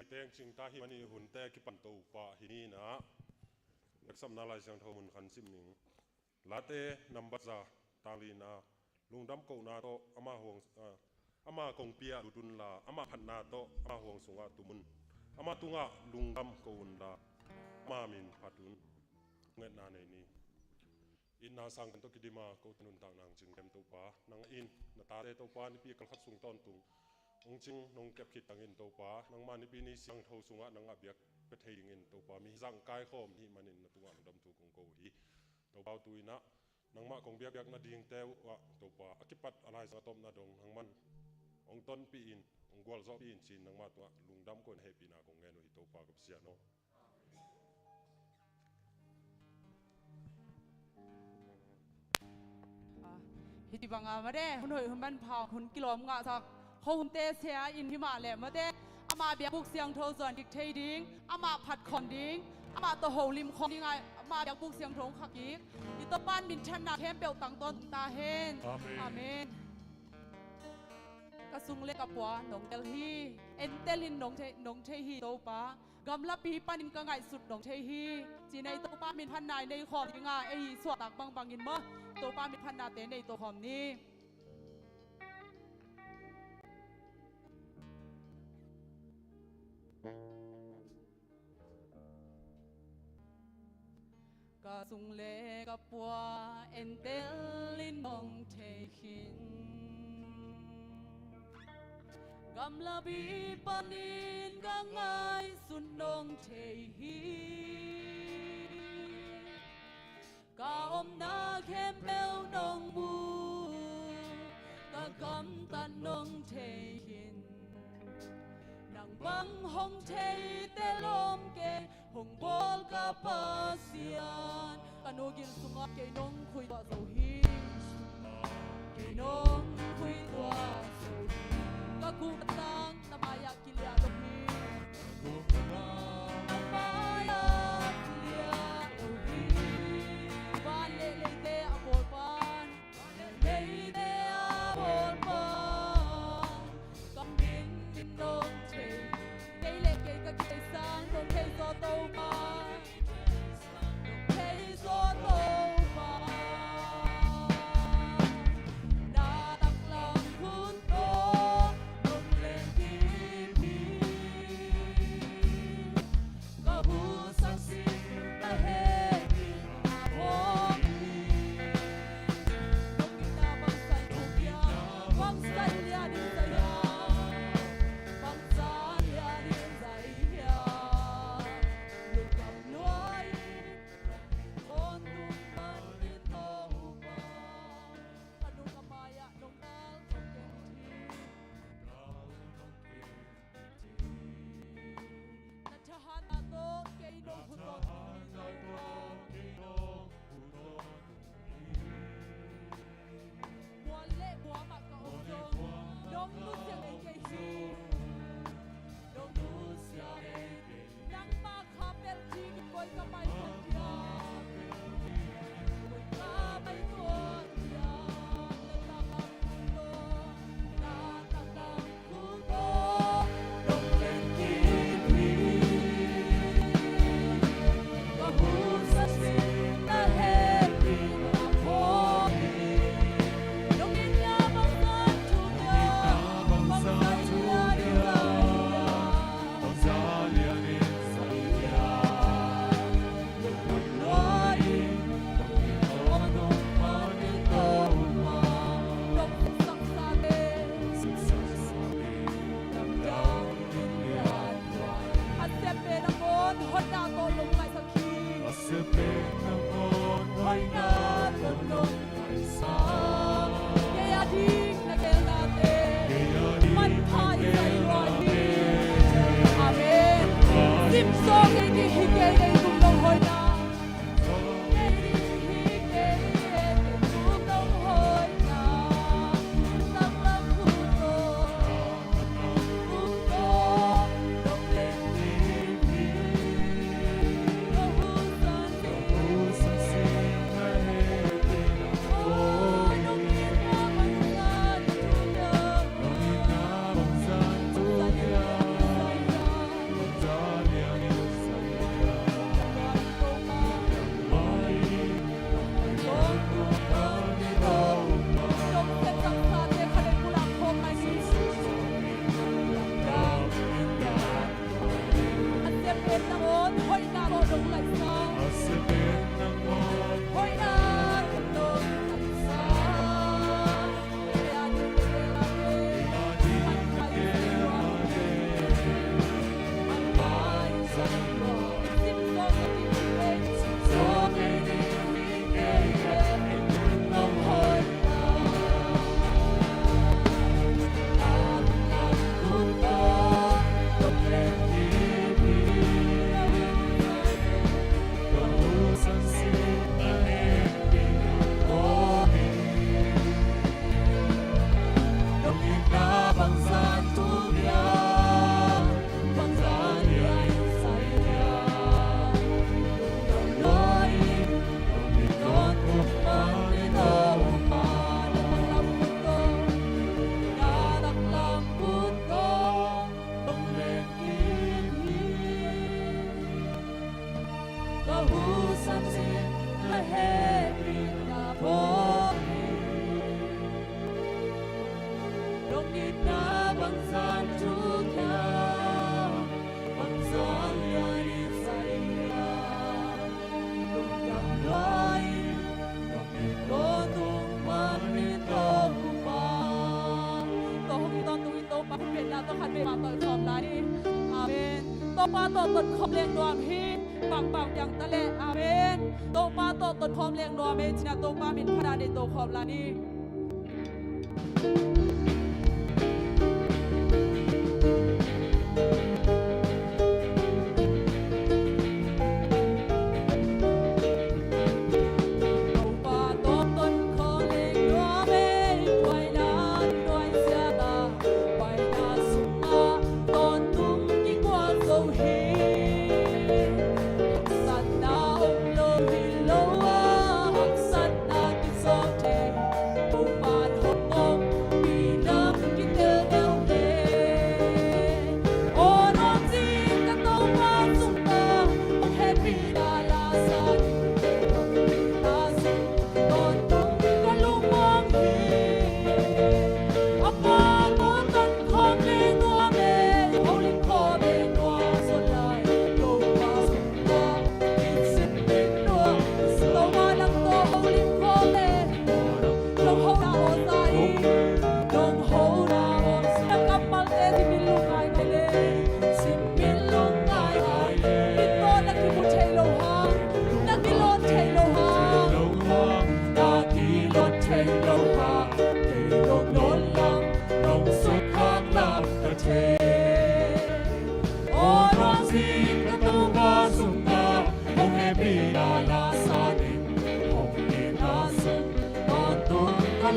เตงจิงตาฮิมันหุ่นเตกิปันโตปะฮินีนะนักสัมนาลายเสียงทอมุนขันซิมนิงลาเตนัมบัจจาตาลีนาลุงดำโกนาโตอามาห่วงอามาคงเปียดุนลาอามาพันนาโตอามาห่วงสงะตุมุนอามาตุงะลุงดำโกนลาอามามินพัดุนเงินนาในนี้อินนาสังกันตกิดิมาโกตุนุนต่างนางจึงเต็มตัวปานางอินนาตาเตตัวปานิปีกันขัดสุงต้นตุงองจึงนงเก็บขิดต่างอินตัวปานางมานิปีนี้เสียงเท่าสุงะนางอับยักเป็นเทียงอินตัวปามีสังกายข้อมที่มันอินนาตุงะดำตัวกงโกฮีตัวเบาตุยนะนางมากงเบียกยักนาดิ่งเตวะตัวปาอคิปัดอะไรสังตมนาดงนางมันองต้นปีอินองกวลซอปีอินชินนางมาตัวลุงดำคนเฮปีนากงเงินอิตัวปากับเสียโนฮิติบังอามาเด้หุ่นหอยหุ่นบันเผาหุ่นกิโลมงะสักเขาหุ่นเตะเสียอินที่มาแหลมมาเด้อามาเบียบุกเสียงโทรส่วนดิกเทดิ้งอามาผัดคอนดิ้งอามาตัวโหลิมคอนดิ้งไงอามาเบียบุกเสียงโทรขักอีกอิตาบ้านบินชันนาเทมเปลตังต้นตาเฮนอาเมนกระสุงเล็กกับปัวนงเตลฮีเอ็นเตลินนงเทฮีโตปากำลับปีปันินกังไงสุดนงเทฮีจีในโตปามินพันนายในขอบยังไงไอสวดตักบังอินมั้ตัวปามิพันนาเตในตัวหอมนี้ก็สุงเลกับปัวเอ็นเตลินมองเทขินกำลับบีปานินกังไงสุนนงเทฮีกาอมนาเข้มเบลนงบูกะกำตันนงเทหินนางบังหงเทเตลมเกหงบอลกะปาเซียนกะโนกินสุงะเกนงคุยตัวโซฮิเกนงคุยตัวโซฮิกะกูตังตะมายากิเลียโลฮิตะมายากิเลียโลฮิLeite a bolpan, leite a bolpan. Kambing din dong chay, kay leke ka kay sang dong kay so to ma, dong kay so to ma. Na tak lang hun to, dong le ขันเวมาต่อยคอมลานีอาเมนโตปาโตตนคอมเลียงนวมฮีปังปังยังตะเลอาเมนโตปาโตตนคอมเลียงนวมเมจินาโตปามินพระดาเดโตคอมลานี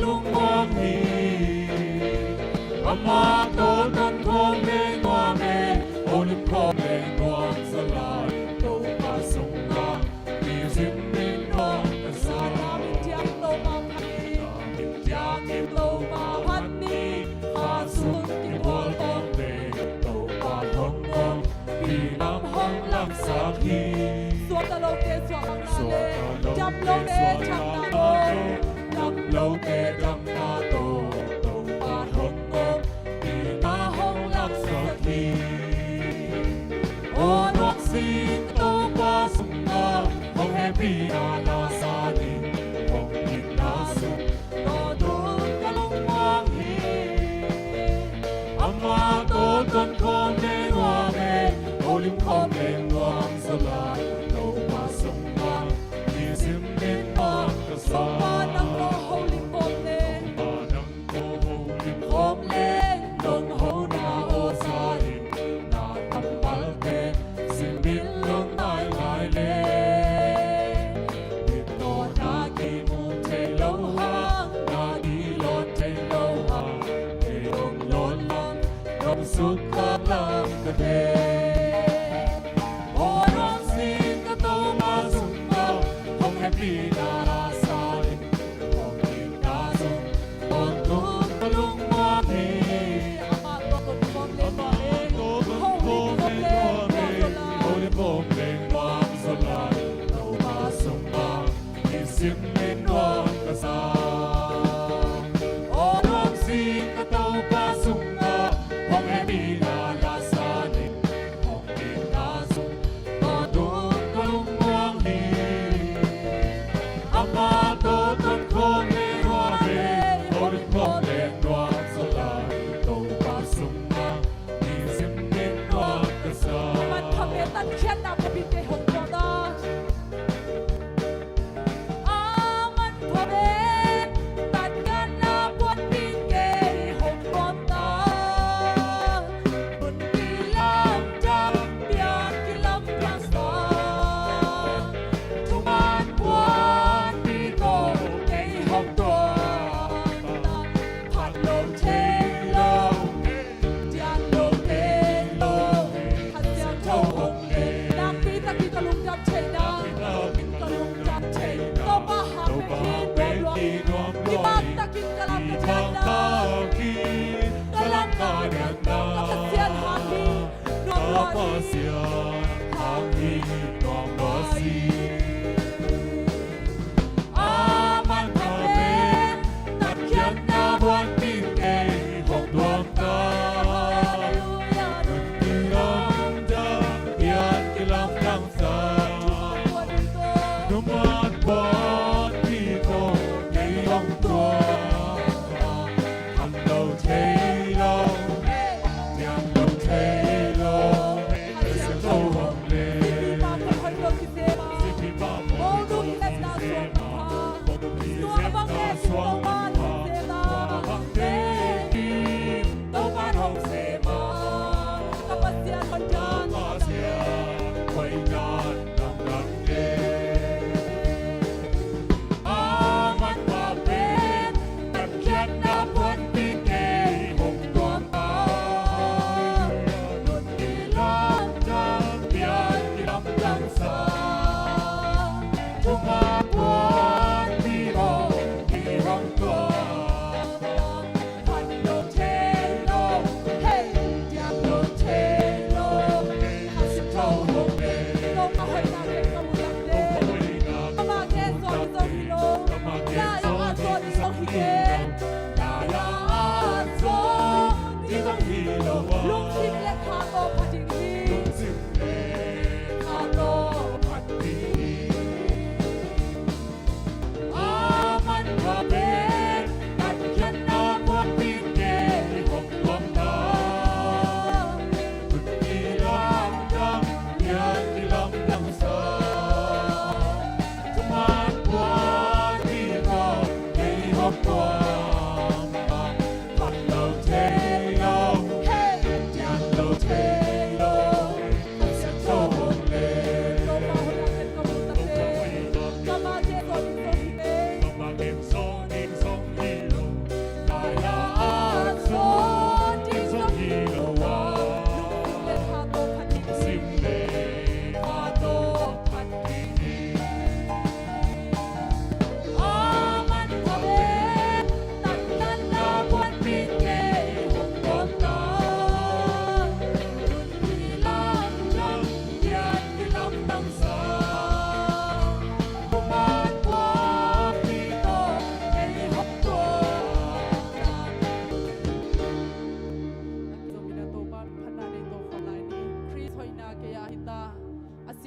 ลุงมองนีอามาโตตันทองเมงวเมโอลิมพอเมงวสลายโตปาสงนามีสิมมินนองกษาลามิจยังโตมาพันนีมิจยังโตมาพันนีข้าสุดกินวอลตอนเมโตปาทองงงปีน้ำห้องลังสาคีสวดตะโลเกสวดบังลาเดจับโลเดชักนาโดโลเกดังนาโตโตปาทงงงปีนาห้องลักษทีโอนักสีโตปาสุงนาห้องแฮปีนาลาซาดิห้องอินนาสุโตดูกะลุงมองฮีอามาโตต้นคอมเนวาเมโอลิมคอมเนวามสลายโตปาสุงนาที่ซิมเนนมากกะสาสุดขอบลำกระเดโอร้องสิงกระโตมาสุดมาห้องแฮปปี้นาราซาลินห้องกินนาสุดบนตุ้งตะลุงมาพีอามาโตตุนคอมเลนมาเองห้องลิคอมเลนมาโซลาห้องลิคอมเลนมาโซลาโตมาสุดมาที่สิบเมนวางกระซาโอร้องสิงกระโตมาสุดห้องแฮปปี้นาราซาลินห้อง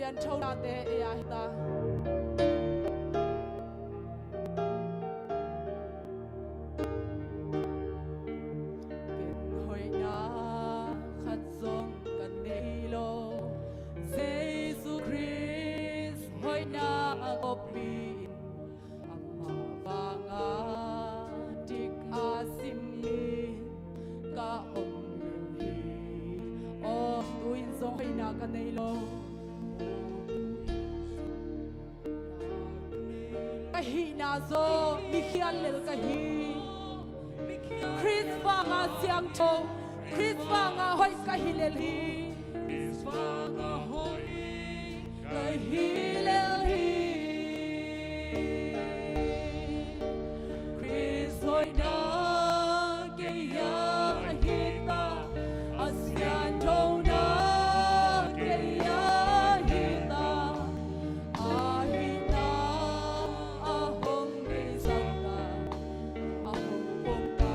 ASEAN thona te ya ta hoi na khat zong kan nei lo Jesus Christ hoi na opin amma vanga dik asim ni ka om hi o tuin zong hoi na kan nei lo ka hi na zo mi khian lel ka hi Chris vanga siang cho Chris vanga hoi ka hi lel hi Chris vanga hoi ka hi lel hi Chris hoi na ke ya hi ta ASEAN tho na ke ya hi ta a hi ta a hong ni sang ta a hong bom ta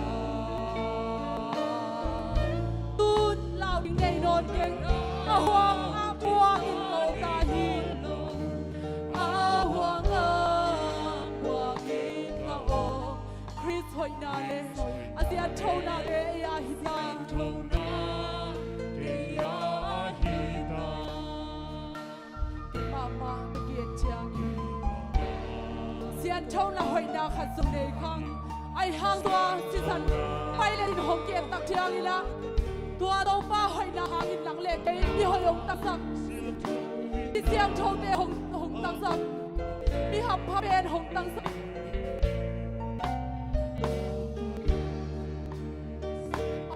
tut lao đi ngay non keng a hoang a bua in lo ta hi a hoang a bua in ka o Chris hoi na le ASEAN tho na le ya hi ta tho na ke ya hi ta mama kiet chang hi ASEAN tho na hoi na khat zum nei khang ai hang tua si san pai le din hong kem tak thiang ila tua do pa hoi na hang in lang le ke ni hoi ong tak sak ni siang tho te hong hong tak sak ni hap pha ben hong tak sak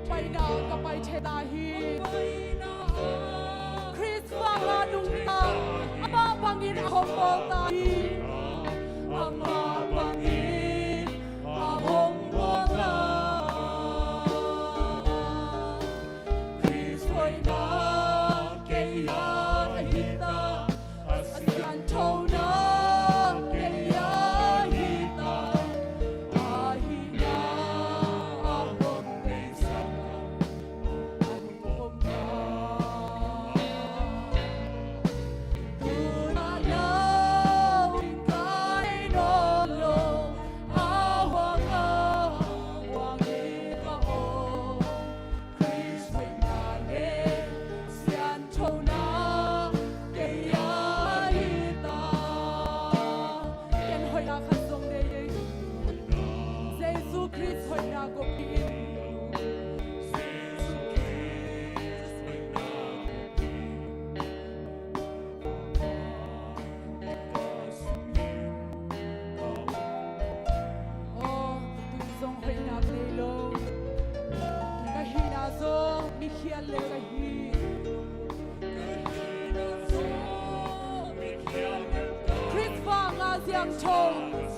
pai na ka pai che ta hi Chris vanga nung ta ama bangin hong bo ta hi ama bangin hong bo ta Chris hoi na ke ya hi ta ASEAN tho na ke ya hi ta a hi na a hong ni sang a hong ta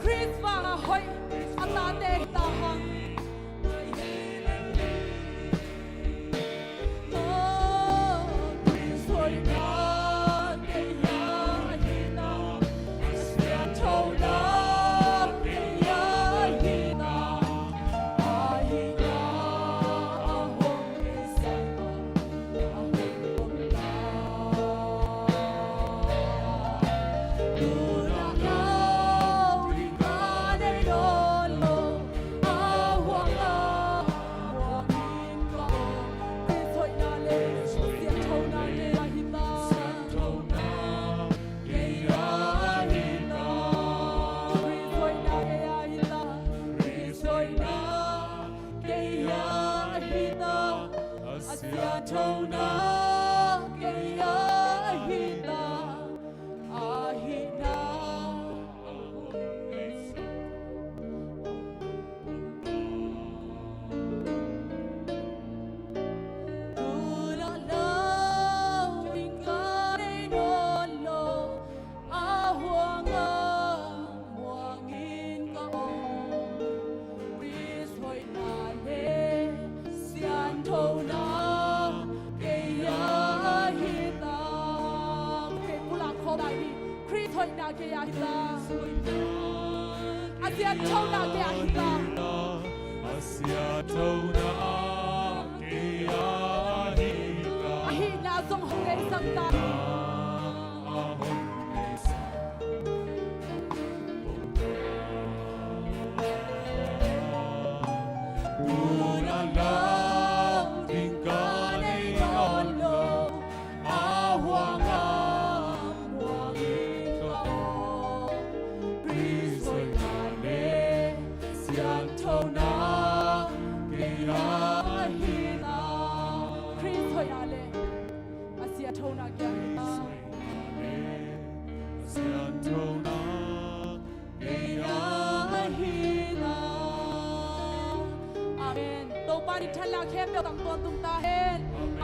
Chris vanga hoi ata te ta hang Chris hoi na ke ya hi na ASEAN tho na ke ya hi na a hi na a hong ni sang a hong bom ta ASEAN tho na ke ya hi ta a hi na tu la la wing ka nei non lo a huang a muang in ka ong Chris hoi na le ASEAN tho na ke ya hi ta ke pula kho dai ni Chris hoi na ke ya hi ta ASEAN tho na ke ya hi ta ASEAN tho na ke ya hi ta a hi na zong hong nei sang ta a so ya le asia thona kya na asia thona ya hi na amen to pari thala khem pe tang ton tung ta hen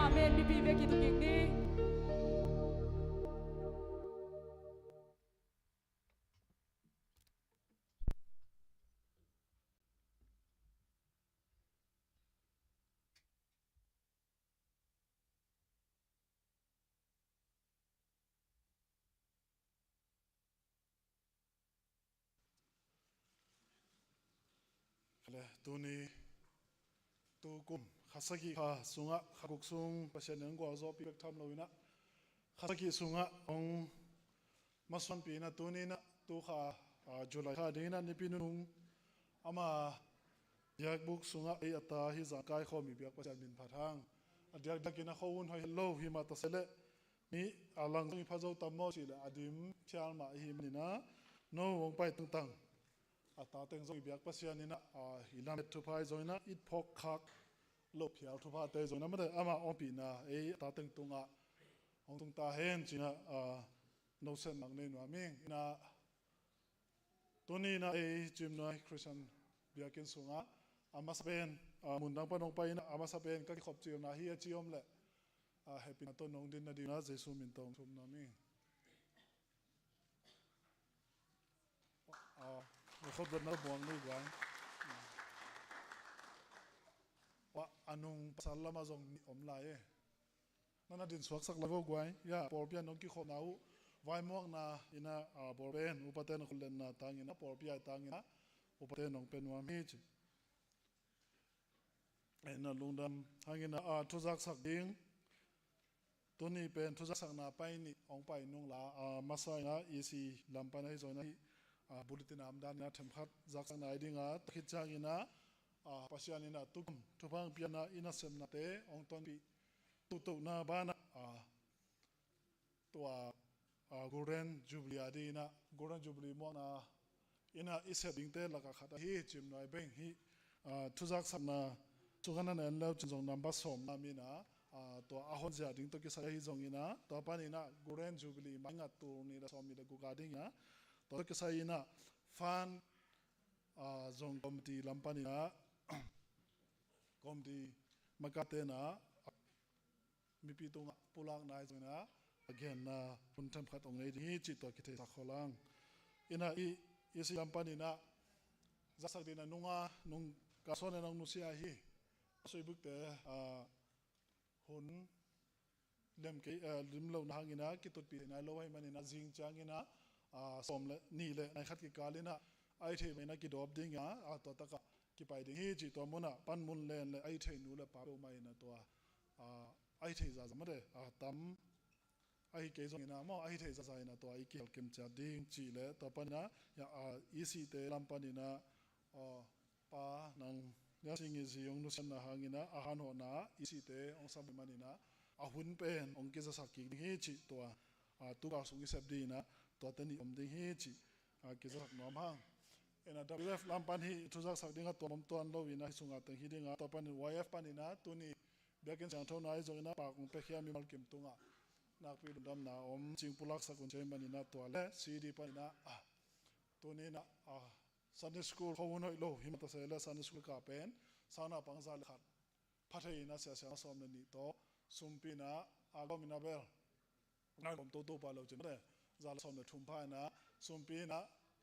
amen bi bi ve ki tu king ni le tuni tu kum khasaki kha sunga khakuk sung pasien ng gwa zo pi bek tham loina khasaki sunga ong maswan pi na tuni na tu kha julai kha dina ni pinung ama yak buk sunga e ata hi za kai kho mi bek pasien min phathang adyak dakina khowun hoi lo hi ma ta sele ni alang mi phazo tammo chi la adim phial ma hi mina no wong pai tung tang ata teng zoi biak pasianina hilam thu phai zoina it phok khak lo phial thu pha te zoina ma ama opi na e ata teng tunga ong tung ta hen china no sen mang nei nuam ming ina toni na e chim noi christian biakin sunga ama saben mun dang panong pai na ama saben ka khop chiom na hi chiom le happy na to nong din na dina jesu min tong thum na mi khop na buang ni guang wa anung pasal lama zong om lai e nana din suak sak lavo guai ya por pian nong ki khop na u vai mok na ina bor ben upaten khulen na tangina por pia tangina upaten nong pen wa mi chi ena lungdam hangina thuzak sak ding toni pen thuzak sak na pai ni ong pai nung la masai na isi lampan ai zona bulletin amdan na themkhat zak na idinga thit changina pasianina tum thupang piana ina semna te ong ton bi tu na bana tua golden jubilee adina golden jubilee mo na ina ise dingte laka khata hi chim noi beng hi thuzak sapna chugana na lo chong number som na mina to ahon ja ding to ki sa hi jongina to panina golden jubilee manga tu ni da som mi da gu gadinga to ki sa ina fan zong committee lampanina committee makatena mipi tunga pulang na jona again na puntam khat ong nei hi chi to ki the kholang ina isi lampanina zasak dina nunga nung ka sone nong nusia hi soibuk te hun lem ke lim lo na hangina ki tut pi na lo hai manina jing changina som le ni le nai khat ki kalina ai the mena ki dop dinga to taka ki pai ding hi chi to mona pan mun len le ai the nu le pa ro mai na to ai the za za ma de tam ai ke zong ina mo ai the za za ina to ai ki kem cha ding chi le to pa na ya isi te lam pa ni na pa nang ya sing is yong nu san na hangina ahan ho na isi te ong sam mani na ahun pen ong ke za sa ki hi chi to tu ka sung sep di na to tani om ding hi chi ke za nom hang ena wf lam pan hi tu za sak dinga to mom to an lo ina sunga tang hi dinga to pan yf pan ina tu ni bekin chang thon ai zong ina pa kung pe khia mi mal kim tunga nak pi dam na om ching pulak sakun chen mani na to le cd pan na tu ni na Sunday school khowun hoi lo himata se le Sunday school ka pen sana pangza le khat phathei na sia sia som ni to sumpi na agom ina bel na bom to pa lo chen de zal som le thum pha na sumpi na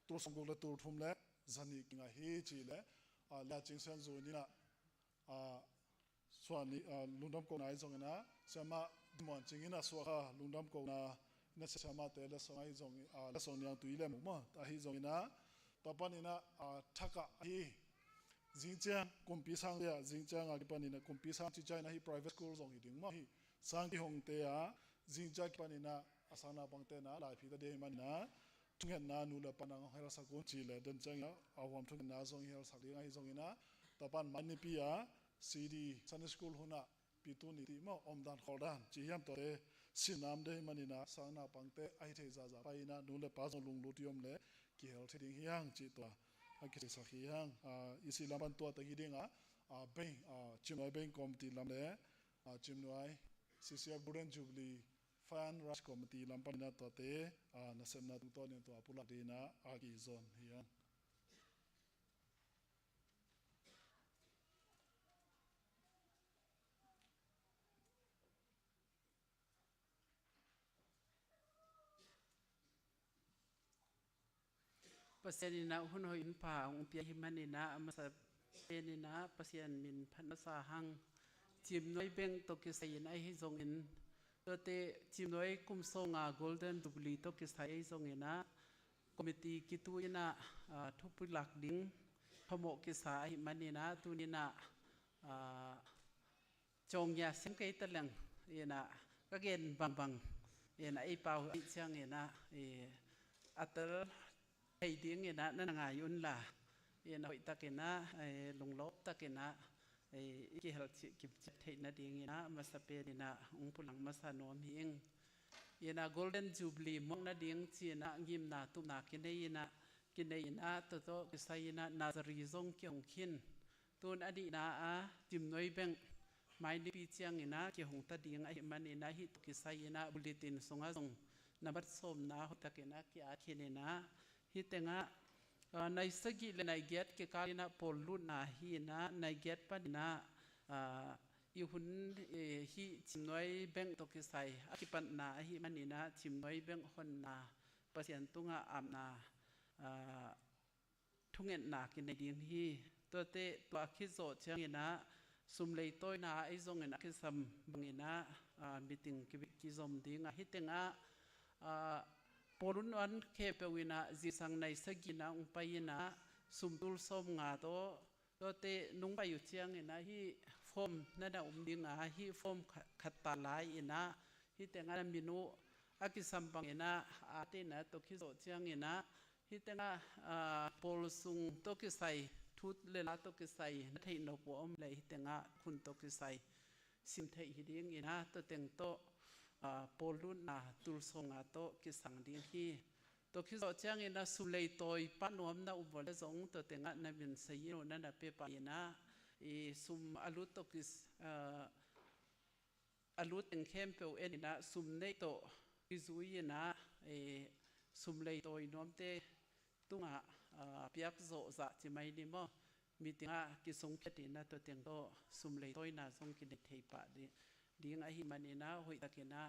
tur song le tur thum le zani kinga hi chi le la ching sen zo ni na swani lungdam ko nai zong na sama mon ching ina swa kha lungdam ko na se sama te le songai zong la song yang tu ile mo ta hi zong na tapanina thaka hi jingchang kumpi sang ya jingchang panina kumpi sang chi china hi private school zong ding ma hi sang ki hong te a jingcha panina asana bangte na lai phi ta de manina tungen na nu la panang hera sa ko chi le den chang ya awam thung na zong hel sa ding ai zong ina tapan mani pi a cd Sunday school huna pitu ni ti ma omdan khodan chi yam to de sinam de manina sang na pangte ai the za za paina nu le pa zong lung lu tiom le ki hel thiding hiang chi to ki sa hiang isi lamban to ta hidinga ben chimai ben committee lam le chimnoi CCF Golden Jubilee Fan Rush Committee lampan na to te na sem na to ni to apula de na agi zone hian Pasianina hunho in pa ung pia himanina amasa penina pasian min phanasa hang chim noi beng to ki sain ai hi zong in tote chim noi kum songa Golden Jubilee to ki sai zong ina committee ki tu ina thupulak ding phamo ki sa hi manina tunina chongya sengkai talang ina kagen bang ina ai pau ai chang ina atal hay tiếng người na ngày yun là yên hội ta cái na lồng lốp ta cái na cái hal kịp thấy na tiếng người na mà sắp bên na ông pulang mà sa nom hieng yên na Golden Jubilee mong na tiếng chi na ngim na tu na cái này na to cái say na Nazari zong kiong khin tuôn adi na tìm nói beng mai đi pi chiang người na cái hong ta tiếng ai mà na hit cái say na bulletin song a zong na bắt som na hota cái na cái a khin na hi tenga nai sagi le nai get ke kalina pollu na hi na nai get pa na i hun hi chimnoi beng to ki sai akipan na hi manina chimnoi beng hon na pasian tunga amna thungen na ki nei ding hi to te to khi zo changina sumlei toy na ai zong na ki sam bangina meeting ki zom ding hi tenga porun an khepewina jisang nai sagina ungpaina sumtul som nga to te nungpa yu chiang ina hi form nana umdinga hi form khatta lai ina hi tenga minu akisambang ina ate na to khizo chiang ina hi tenga pol sung to ki sai thut le la to ki sai na thei no po om le hi tenga khun to ki sai sim thei hi ding ina to teng to polun na tulsonga to kisang ding hi to khizo chang ina sulei toy panom na ubol zong to tenga na bin sayo na pe pa ina sum alut to kis alut en kempe enina sum nei to izui ina sum lei toy nomte tunga piak zo za chi mai ni mo mitinga kisong phetina to teng to sum lei toy na zong ki thei pa di ding a hi manina hoi takena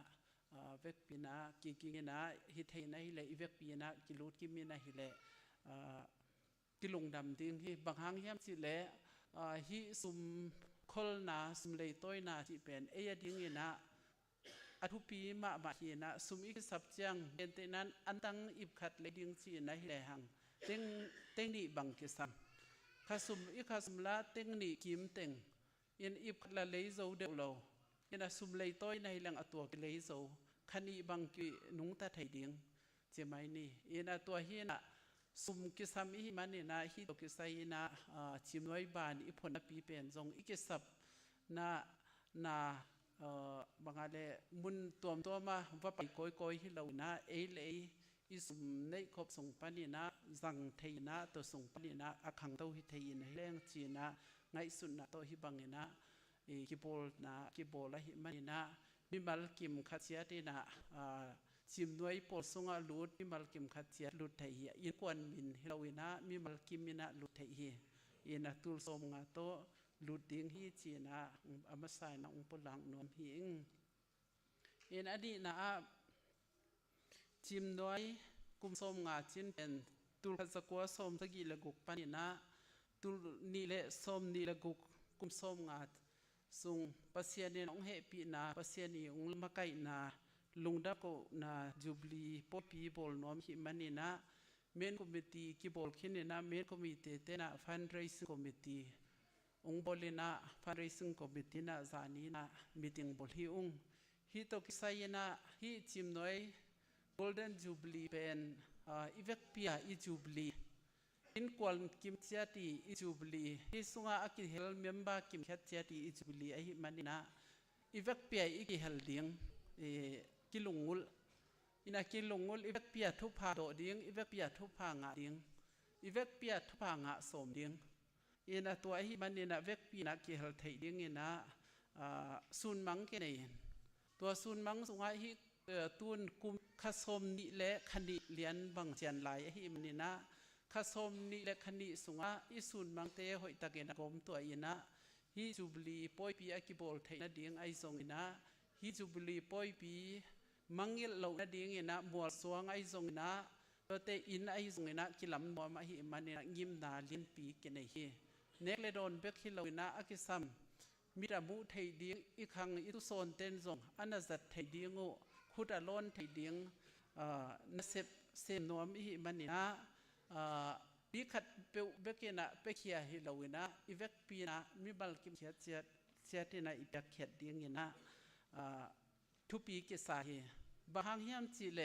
vek pina kikingena hi theina hi le vek pina kilut kimina hi le kilung dam ding hi banghang hiam chi le hi sum khol na sum le toy na chi pen e ya ding ina athu pi ma hi na sum ik sap chang ente nan antang ip khat le ding chi na hi le hang teng ni bang ki sam khasum ikhasum la teng ni kim teng in ip la le zo de lo ina sum lei toy na hilang atua ki lei zo khani bang ki nung ta thai ding che mai ni ina tua hi na sum ki sam hi mani na hi to ki sai na chimnoi ban i phona pi pen jong i ki sap na bangale mun tom ma va pai koi hi lo na e le i sum nei khop song pani na zang thei na to song pani na akhang to hi thei in leng chi na ngai sun na to hi bangena kibol na kibola hi manina mimal kim khatia te na chimnoi pol songa lut mimal kim khatia lut thai hi in kwan min hilowina mimal kimina lut thai hi ina tul som nga to lut ding hi china amasai na ungpolang nom hi in adi na chimnoi kum som nga chin pen tul khazakwa som sagi laguk panina tul ni le som ni laguk kum som nga sung pasian ong he pi na pasian i ong makai na lungda ko na Jubilee popi bol nom hi manina main committee ki bol khinina main committee te na fundraising committee ong bolina fundraising committee na zani na meeting bol hi hi to kisayena hi chimnoi Golden Jubilee pen ivek pia i Jubilee in kwal kim chiati i Jubilee hi sunga aki hel member kim khat chiati i Jubilee ai manina ivek pia i ki hel ding kilungul ina kilungul ivek pia thu pha do ding ivek pia thu pha nga ding ivek pia thu pha nga som ding ina to hi manina vek pina ki hel thei ding ina sun mang ke nei ตัวซุนมังสุงฮิตุนกุมขสมนิและคณิเลียนบังเจียนไหลฮิมนี่นะขสมนิและคณิสุงอิซุนมังเตหอยตะเกนกมตัวอินะฮิจูบลีปอยปีอากิบอลเทนดิ่งไอซงอินะฮิจูบลีปอยปีมังยิลเหล่านั้นดิ่งอินะมัวสวงไอซงอินะตัวเตอินไอซงอินะกิลำมัวมาฮิมันนี่นะยิมนาลินปีกันไอฮิเนกเลดอนเบกฮิลเหล่าอินะอากิซัมมิรามุไทยดิ่งอีกครั้งอิตุโซนเตนซงอันนั้นจัดไทยดิ่งโอขุดอลอนไทยดิ่งนัสเซมนวมฮิมันนี่นะปีขัดเปเบกนะเปขียฮิลาวินะอีเวกปีนะมีบัลกิมเชียที่นะอีเบกเขียดดิ้งนะทุปีกิสาฮีบางยามจีเล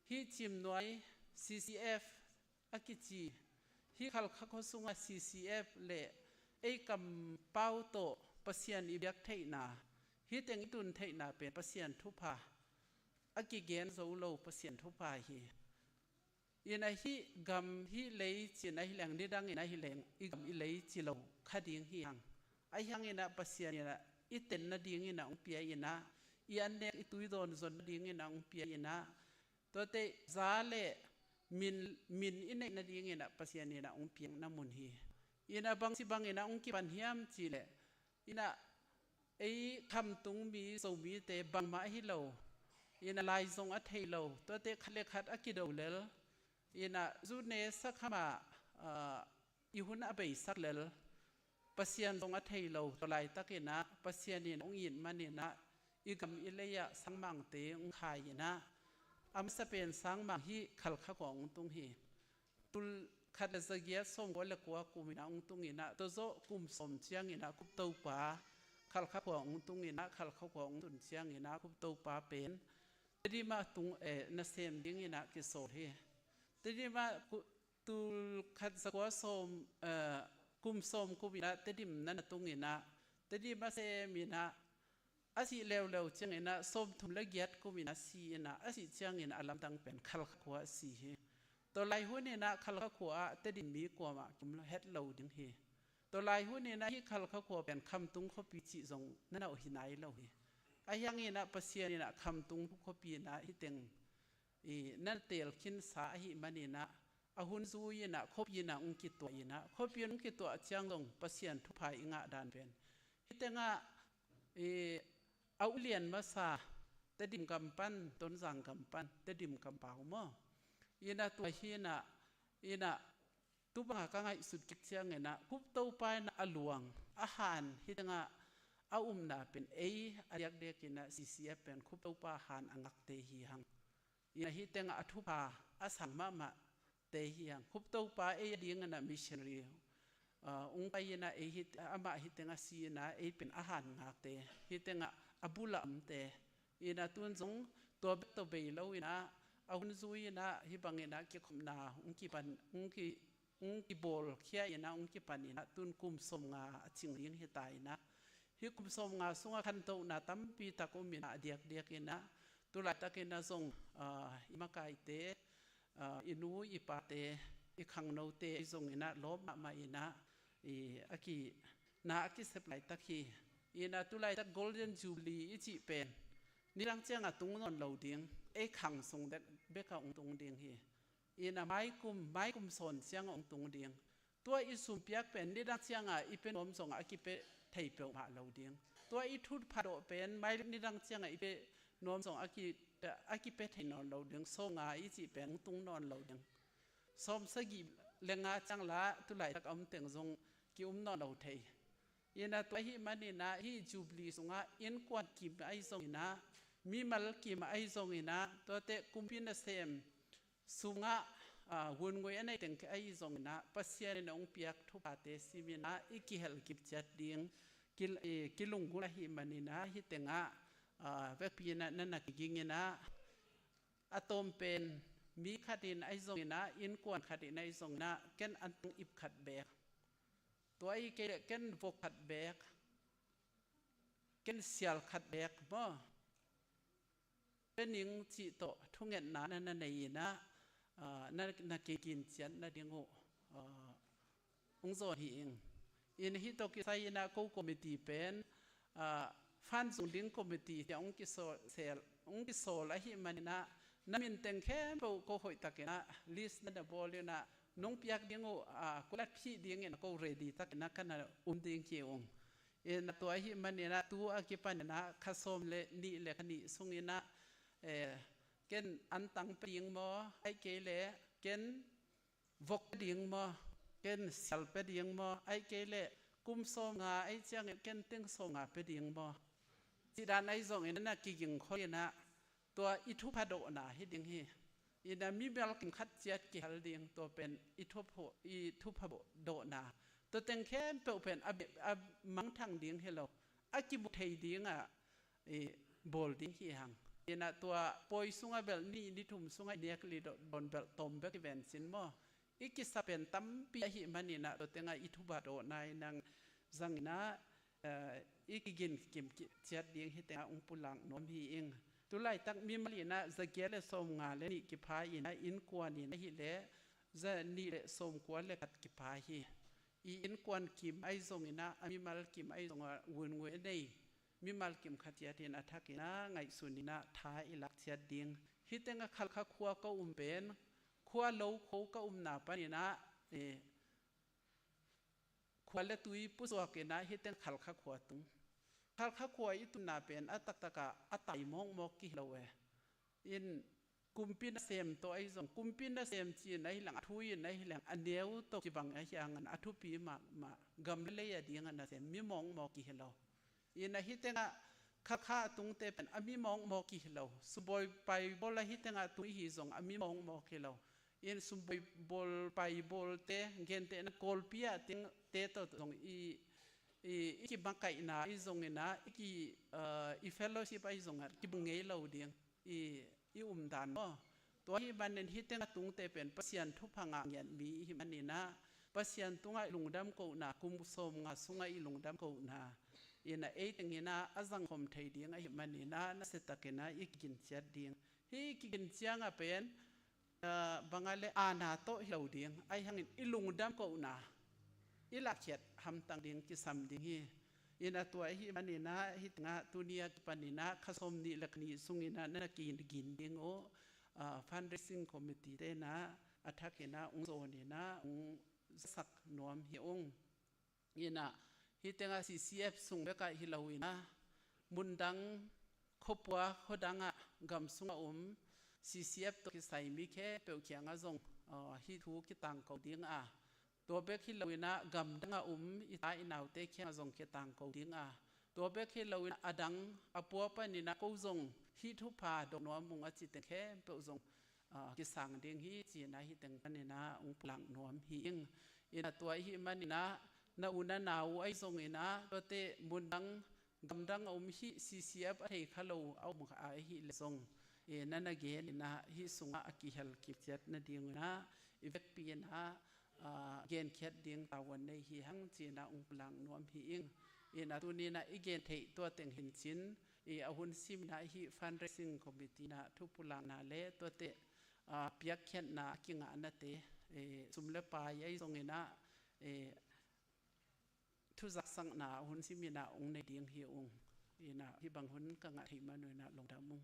ฮิจิมนวย CCF อากิจีฮิขัลขักสุงา CCF เลไอกำเป้าโตปัสยานอีเบกเทนาฮิเต็งตุนเทนาเป็นปัสยานทุพาอากิเกนโซโลปัสยานทุพาฮียินฮิกำฮิเลยจีนฮิแหลงดิดังยินฮิแหลงอีกำฮิเลยจีโลขัดยิงฮิฮังไอฮังยินะปัสยายินะอีเต็นนัดยิงยินะอุปยายินะอีอันเนกอีตุยโดนส่วนนัดยิงยินะอุปยายินะตัวเตซาเลมินอินเนนัดยิงยินะปัสยายินะอุปยาน้ำมุนฮียินะบางสิบางยินะอุกิปันฮิมจีเลยินะไอคำตุงมีสมีเตบางมาฮิโลยินะลายทรงอัฐฮิโลตัวเตขัดเลขัดอักิโดเลลยินะจูเนสักขมาอีหุ่นอเบยสักเลลปัสยานตรงอัฐิโลตัวลายตะกินะปัสยานินองยินมันนี่นะอีกำอิเลยะสังมังเตองขายนะอัมสเปนสังมังฮีขัลขะของตุงฮีตุลขัดจะเกียส่งวัลกัวกุมินะองตุงยินะตัวโซกุมสมเชียงยินะกุบตัวป่าขัลขะของตุงยินะขัลขะของตุนเชียงยินะกุบตัวป่าเป็นทีมาตุงนัสเซมดิ้งยินะกิโซฮีทีนี้มาตุลขัดสกัวสมกุมสมกุมินะทีนี้นั่นตุงอินะทีนี้มาเซมินะอาศัยเลวๆเชียงอินะสมทุนละเอียดกุมินะสีอินะอาศัยเชียงอินะอลัมตังเป็นขัลขวาสีตัวลายหุ่นอินะขัลขวาทีนี้มีกว่ามากุมละเฮ็ดเหลาดึงเฮตัวลายหุ่นอินะที่ขัลขวาเป็นคำตุงขบีจิจงนั่นเอาหินายเหลาเฮไอ้ยังอินะปัสยาอินะคำตุงขบีนะที่เต็งนั่นเตลคินสาหิมันนี่นะอาหุนซูยินะคบยินะองกิตัวยินะคบยินองกิตัวเชียงลงปัสยานทุพายงะดานเป็นฮิตเตงะเอาเลียนมาซาเตดิมกำปั้นต้นสังกำปั้นเตดิมกำเปล่ามั้งยินะตัวฮินะยินะตุบังกังไอสุดกิจเชียงนะคุบเต้าไปนะอลวงอาหารฮิตเตงะเอาน่ะเป็นอายักเด็กนะซีเซียเป็นคุบเต้าไปอาหารอังักเตหีหังยินฮิเตงะทุพาอาสังมาเตหียังคุบตัวป้าดีงนะมิชชันรีองไปยินะฮิตอามาฮิเตงะซีนะเป็นอาหารงักเตฮิเตงะอบุลามเตยินะตุนจงตัวเบตตัวเบลล์นะอาหุนซุยนะฮิบังยินะเกี่ยวกับนาองกิปันองกิบอลเขียยินะองกิปันยินะตุนกุมสมงาจิงยิงฮิตายนะฮิกุมสมงาสุงขันโตนะตั้มปีตะกุมินะเดียกยินะตุลาตะเกนะทรงอิมากายเตอินูอิปาเตอิขังโนเตอิทรงอินะลบมาอินะอากินาอากิเซปไลตะคีอินะตุลาตะ golden jubilee อิจิเป็นนี่รังเจียงตุงนนเหลาเดียงขังทรงเด็กเบกองตุงเดียงฮีอินะไม้กุมสนเสียงองตุงเดียงตัวอิสุมเปียกเป็นนี่รังเจียงอีเป็นอมทรงอากิเปไทยเปียวมาเหลาเดียงตัวอิทุดพาโดเป็นไม้นี่รังเจียงอีเปนอมส่งอากิเป็ดให้นอนเราดึงโซงาอีจีแปงตุงนอนเราดึงสมสกีเลงาจังละตุไหลตักอมเต็งทรงกิอุมนอนเราเทยยินะตัวฮิมันนี่นะฮิจูบลีสงาอินกวดกิมไอทรงนะมีมัลกิมไอทรงนะตัวเตกุมพินเซมสุงาหุ่นงวยอันไหนเต็งไอทรงนะปัสยาในองเปียกทุบาเตซิมินะอิกิเฮลกิบจัดดิ้งกิลุงกุลฮิมันนี่นะฮิเต็งเวปีนะนั่นนักกิงนะอะตอมเป็นมีขัดินไอซงนะอินกวนขัดินไอซงนะเก็นอันตุงอิบขัดแบกตัวไอเก็นวกขัดแบกเก็นเสียลขัดแบกบ่เป็นหญิงจิโตทุ่งเงินนานั่นในนะนั่นนักกินเจียนนั่นเดียงองโซหิงอินฮิโตกิไซนะโกมิตีเป็น ฟันส่งดิ้งคอมมิตี้ที่องค์กิโซเซลองค์กิโซละหิมันนะน้ำมินเต็งแค่เปก็หอยตะกินะลิสต์นั่นบอลเลยนะน้องเปียกดิ้งกุลัดพี่ดิ้งเงินก็เรดี้ตะกินะกันนะดิ้งเกี่ยวตัวหิมันนะตัวอากิปันนะข้าสมเลนี่เลคันนี้ส่งนะเกณฑ์อันตังเปลี่ยงมอไอเกลเลเกณฑ์วกเดียงมอเกณฑ์เซลเปเดียงมอไอเกลเลกุมโซงาไอเจียงเกณฑ์ติ้งโซงาเปเดียงมอที่ด้านไอส่งนั้นนะกิงเขาเนี่ยนะตัวอิทุพโดนะฮิดิงฮีอินามีเบลกิมขัดเจียดกิฮัลดิงตัวเป็นอิทุพโดนะตัวเต็งแค่เป็นมังทางดิงให้เราอากิบุเทยดิงบอลดิงฮีหังนะตัวปอยสุงเบลนี่ทุ่มสุงเนียกลีโดนเบลตอมเบลกิเวนสินมออีกิสเป็นตั้มปีหิมันนี่นะตัวเต็งอิทุบาโดนายนางจังนะอีกกินกิมเจียดเดียงให้แต่องปุลังน้อมฮีเองตัวไล่ตั้งมีมาลีนะจะเกลสมงาเลนี่กิพายนะอินกวนนี่นะฮิเลจะนี่เลสมกวนเลกัดกิพายฮีอินกวนกิมไอซงนะมีมาลกิมไอซงวนเวนี่มีมาลกิมขัดเจียดนะทักนะไงสุนินะท้ายอิลักเจียดเดียงฮิแต่งขัลขัวก็เป็นขัวโลโคก็นาปนี่นะขวาเลตุยผู้สวกินะฮิตเต็งขัลขักขวาตุงขัลขักขวาอิตุนาเป็นอัตตะกะอัตไตมองมอกิโลเวอินกุมปินเซมตัวไอซงกุมปินเซมจีนไอหลังทุยในหลังอันเดียวตกจิบังไออย่างนั้นอัทุปีมากำเลยอดียงอันนั้นเซมมีมองมอกิโลอินฮิตเต็งขักข้าตุงเตเป็นอมีมองมอกิโลสุบอยไปบอลฮิตเต็งตุยฮิซงอมีมองมอกิโลอินสุบอยบอลไปบอลเตเกนเตนโกลปีอะติงเตตตรงอีกบังไก่นาอีซงเงินะอีเฟลโลชิปอีซงอ่ะกิบเงยเราเดียงอีดานบ่ตัวที่บันเนนฮิตเตงตุงเตเป็นปัสยันทุพังเงียนมีหิมันนี่นะปัสยันตุงไอลุงดำกูนากุมสมงาสุงไอลุงดำกูนาอินะเอติงนะอาจังคมไทยเดียงไอหิมันนี่นะนัสตักนะอีกินเชียดเดียงฮีกินเชียงอ่ะเป็นบางอะไรอาณาโตเหล่าเดียงไอหังอิลุงดำกูนาอิลักเขียดทำต่างเดียงกิสัมดิงฮีอินาตัวฮีมันนี่นะฮิตงาตุนียกิปันนี่นะข้าสมนี่ลักนี่สุงินะนั่นกินเดียงโอฟันเรซิ่งคอมมิตี้เตนะอัฐกินะองโซนี่นะองสักนวมฮิองอินะฮิตงาCCFสุงเบกะฮิลาวินะมุนดังคบวัวขดังอะกำสุงCCF ตัวที่ใส่มีแค่เปียวเขียงอะจงฮิทูกิตังเขาเดียงอะตัวเบกฮิลาวินะกำดังอิตาอินาวเตเขียงจงเกตังเขาดิ้งตัวเบกฮิลาวินะอดังอปัวปนินะกูจงฮิทุพาดอกนัวมุงอจิตแค่เปียวจงกิสังดิ้งฮิจีนะฮิตังปนินะองพลังนัวหิงอินะตัวฮิมันนินะนาอุนานาวไอจงอินะตัวเตมุนดังกำดังฮิ CCF อะไรขลุ่เอามุขฮิเลจงนั่นเกณฑ์นะฮิสุงอากิฮัลกิจนะดิ้งนะอีเวกปีนะเกณฑ์เขียดดิ้งตาวันในฮีหังจีน่าองพลังนวมฮีอิงนะตัวนี้นะอีเกณฑ์เทตัวเต็งหินชินอาหุนซิมนะฮีฟันเรซิ่งคอมมิตี้นะทุพลังนะเล่ตัวเตเปียกเขียนนะกิงอันนั้นเตสุมเลปายไอตรงนี้นะทุจักสังนะหุนซิมนะองในดิ้งฮีองนะที่บางหุนกังหิมาหน่วยนะลงดามุง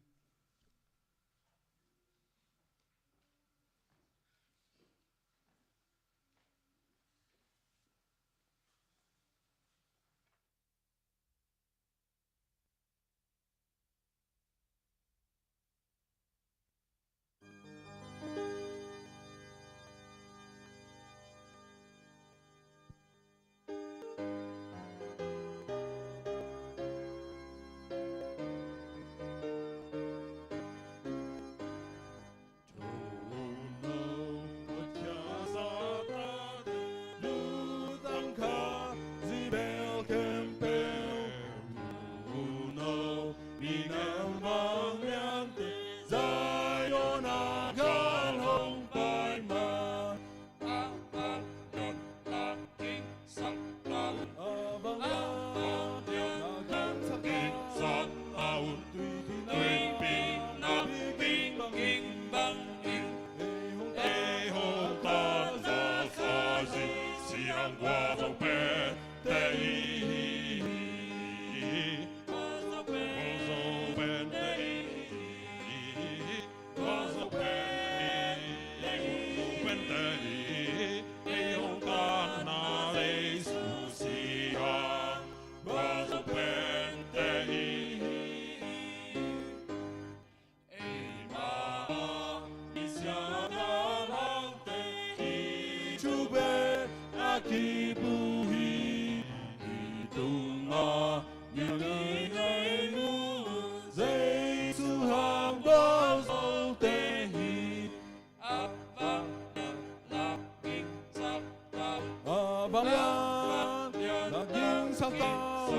cao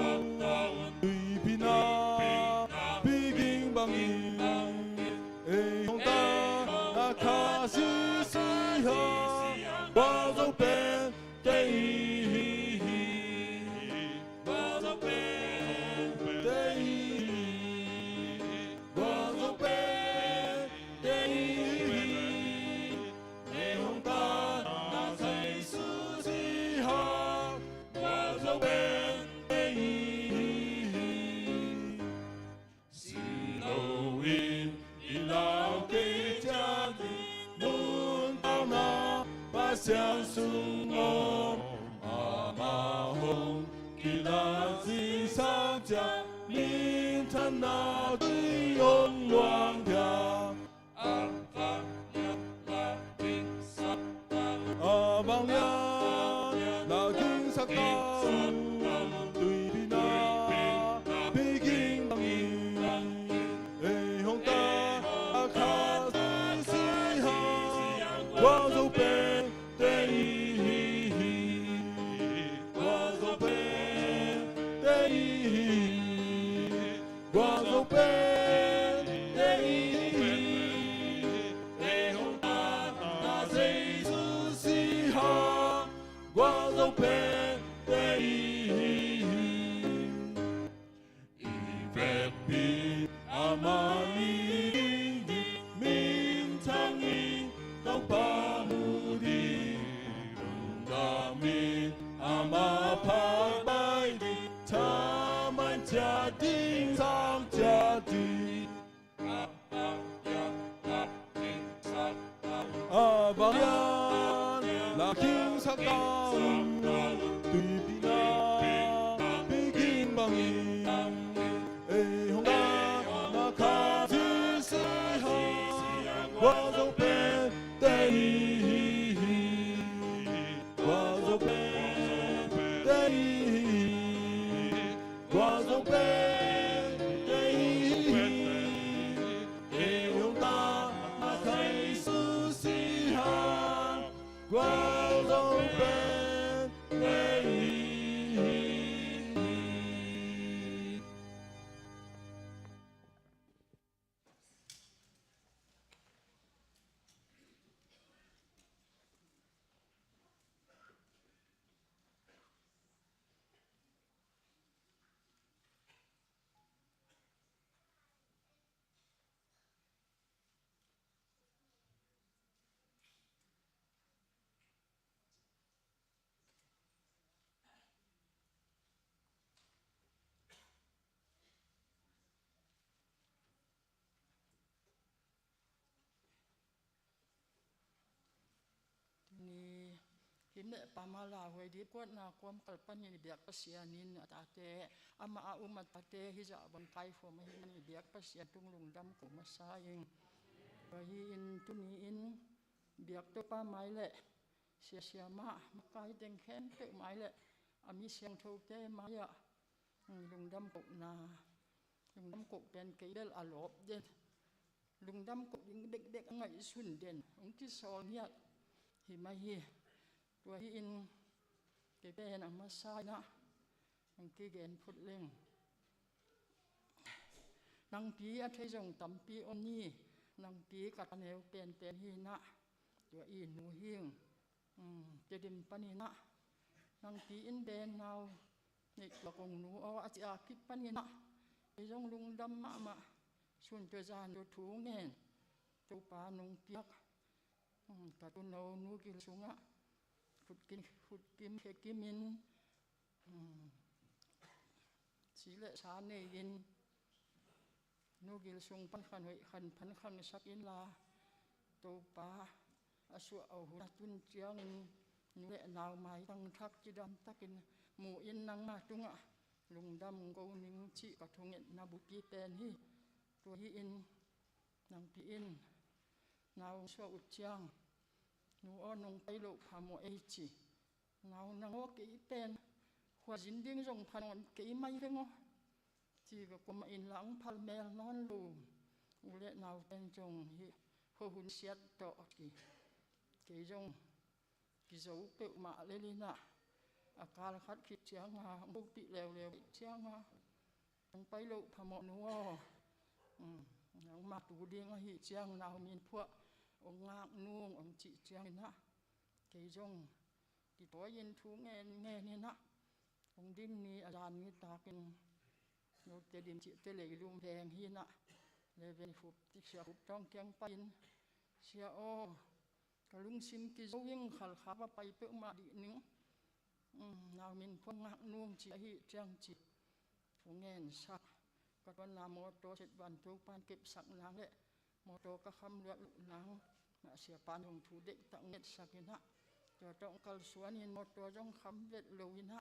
tùy pin na bi kinh bằng in ê hồng ta na kha si si ha bao dấu bên đây bao dấu bên đây bao dấu bên đây ê hồng ta na say su si ha bao dấu bên đây in lao cây cha muốn tao na ba xiang sung ôm ma hồng kỳ là gì sang cha min thân na tuy ôn loang thia vang ya là kinh sắc cao tùy bi na bi kinh bằng in ê hồng ta kha si ha qua dấu bên đây qua dấu bên đây qua dấu bên đây ê hồng ta na dây su si ha qua dấu bên đây phép bi amani min thang in tao ba mu đi da min ama pa bai đi ta man cha ding sang cha đi vang yan là kinh sắc cao tùy bi na bi kinh bằng in ê hồng ta na kha si si ha qua dấu bên đây qua dấu bên đây qua dấu bên đây ê hồng ta na kha su si ha qua dấu bên đây. ni himne pamala hoi di kwat na kwam kalpan ni biak pasianin atate ama a umat tate hi ja ban kai fo ma hi ni biak pasian tunglung dam ko masaing hi in tuni in biak to pa mai le sia sia ma makai teng khem te mai le ami siang tho te ma ya lung dam ko na lung dam ko pen ke del alop den lung dam ko ding dek dek ngai sun den ong ki sol nya hi mai hi tua hi in ke pen ang masai na ang ki gen phut leng nang pi a thei jong tam pi on ni nang pi ka neu pen pen hi na tua i nu hing te dim pani na nang pi in ben now ni ka kong nu o a chi a ki pani na thei jong lung dam ma ma sun te jan do thu ngen tu pa nung piak ka tu no nu ki sunga phut kim he kimin chỉ lệ sáng này in nu gil sung pan khan hoi khan phan khan sak in la to pa asu au hu tun chiang in lệ nào mai tăng thak chi dam takin mu in nang ma tunga lung dam go ning chi ka thungen na bu pi pen hi to hi in nang pi in nào so u chiang nu on nong pai lo pha mo e chi nào nang o ki pen hoa dính điên rồng phàn kỹ may với ngô chỉ có cùng in lãng phal mel non lù lệ nào tên trồng hồ hun xét trọ cái rồng cái dấu tự mạ lên nè อาการคัดคิดเชียงมาบุติเร็วๆเชียงมาต้องไปลุพมนัวยังมาตูเดียงหิเชียงนาวมีพวกองงากนุ่งองจีเชียงนะเกยจงติตัวยินทูแง่นี่นะองดินนี้อาจารย์นี้ตาเป็นโนเตดิมจิเตเลลุมแพงหินะเลยเป็นฟุบติเสียฟุบต้องแกงไปเสียโอกะลุงซิมกิวิ่งขัลขาว่าไปเปิ่มาดีนึงนาวมินพวกงักนุ่งจีหิเจียงจีฟูเงินสักก็ตอนนามอโตเสร็จวันทุกปานเก็บสักนางเลยมอโตก็คำเลือดนางมาเสียปานของถูเด็กตั้งเงินสักนะจะต้องกัลสวนหินมอโตจ้องคำเวทเลวินะ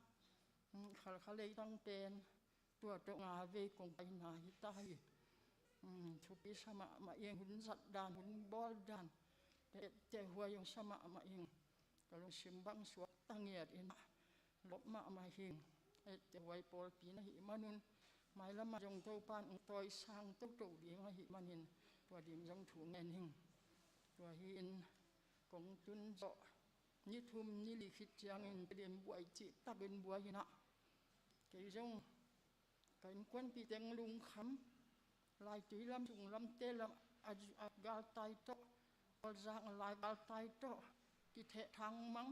ขัลขาเลยตั้งเป็นตัวตรงอาเวกงไปนาหิตายทุกปีสมามาเองหุ่นสัตว์ดานหุ่นบอลดานเจ้าหัวยังสมามาเองก็ลงชิมบังสวดตั้งเงียดอินลบมาเฮงเจ้าไว้ปอลปีนะหิมานุนหมายละมาจงเจ้าปานองตอยสร้างเจ้าตัวดีมาหิมานินตัวดีจงถูเงินหิงตัวหินกงจุนเจาะนิทุมนิลิขิตจางอินเดียมบวยจิตาเป็นบัวหินะเกี่ยจงกันควันปีเต็งลุงคำลายจุยลำจุงลำเตลำอาจาลไตโตกอลจางลายกาลไตโตกิเททางมัง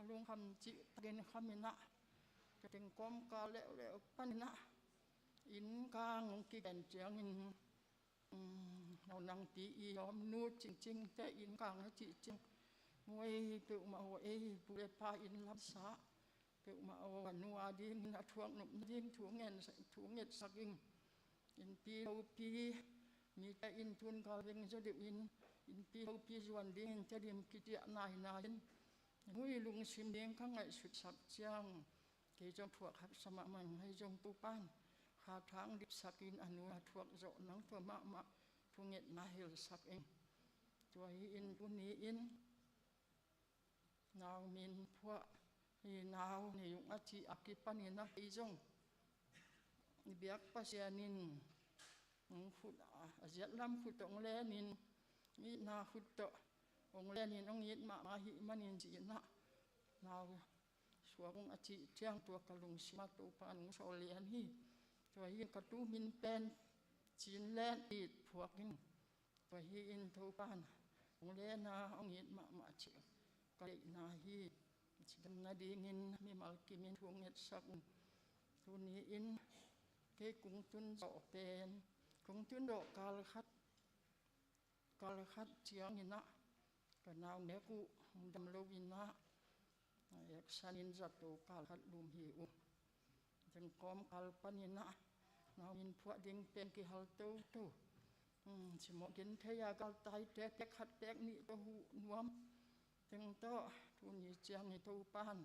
ลุงคำจิตเดินคำมินะจะเป็นก้มกาแล้วปันนะอินกางงกิแกนเจียงอินเรานั่งตียอมนูจริงแต่อินกางจิจริงมวยเปิ่มาเอาบุเรพาอินลับสาเปิ่มาเอานัวดินทวงหนุ่มดินถูเงินสักอินปีเราปีมีแต่อินทุนกาเวงจะเดือินปีเราปีจวนดินจะดิมกิจนายมวยลุงชิมเลี้ยงข้างไงสุดสักจังเกจงพวกขับสมัครมันให้จงปูป้านขาทางดิบสักินอนุทวกโจนังตัวมาทุเงนาเฮลสักเองตัวอินตัวนี้อินนาวมินพวกนาวนี่ยุงอาชีอากิปันนะอีจงเบียกปัสยานินขุดอาเจียลำขุดตรงแลนินมีนาขุดตองแลนินองยิดมาหิมันยินจีนะนาวสวงอาชีเจียงตัวกะลุงสิมาตัวปานุโซเลียนฮีตัวยินกระตูมินเป็นจีนแลนอีดพวกนี้ตัวยินตัวปานองแลนาองยิดมาเชียกะเลนาฮีจิดนาดีงินมีมัลกิมินทวงเงินสักตัวนี้อินเกกุงจุนโจเป็นกุงจุนโดกาลคัดเชียงนี่นะก็นาวเนกุดำโลวินะอยากสันินจัตุกาลคัดลุมหิวจึงกอมกาลปันนี่นะนาวมินพวกดิ่งเป็นกิฮัลโตสมกินเทียกาลไตเตะขัดเตะนี่ตัวหูนวมจึงโตทุนี้เจียงนี่ตัวปาน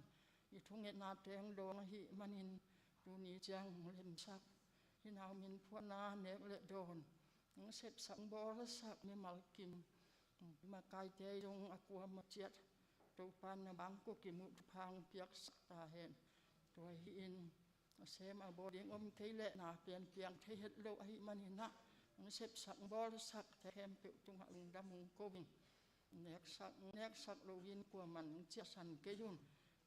อีทุงเงินนาเตียงโดนหิมันินทุนี้เจียงเล่มซักที่นาวมินพวกนาเนกเละโดนเสพสังบอรสักมีมัลกิมมาไกเตยงอกัวมาเจียดตัวปานบางกุกิมุพังเปียกสักตาเห็นตัวหินเสมาบดิงอมเทเลนาเปลี่ยนเปลี่ยนเทเหตุโลหิมันหินะเสพสังบอรสักแทมเปิตุงหังดำมุงโกบิงเนกสักโลวินกัวมันเจียสันเกยุน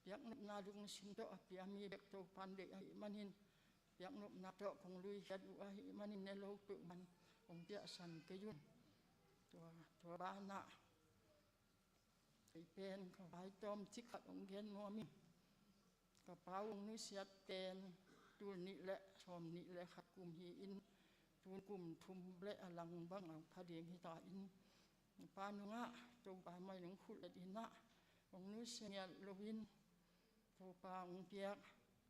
เปียกนาดุงสินโตเปียมีเบกตัวปานเดหิมันหินเปียกนบนาโตคงลุยเฮ็ดอุหิมันหินในโลกตุมันองเปียสันเกยุนตัวบ้านน่ะไอเป็นเขาไปต้มจิกขัดองเขียนมัวมิกระเป๋าองนุเสียเป็นตูนี่แหละชมนี่แหละขัดกลุ่มฮีอินตูนกลุ่มทุมเละอลังบังพระเดียงฮิตาอินปานุงะตัวปาไม่หลงขุดอินนะองนุเสียโลวินตัวปาองเปียก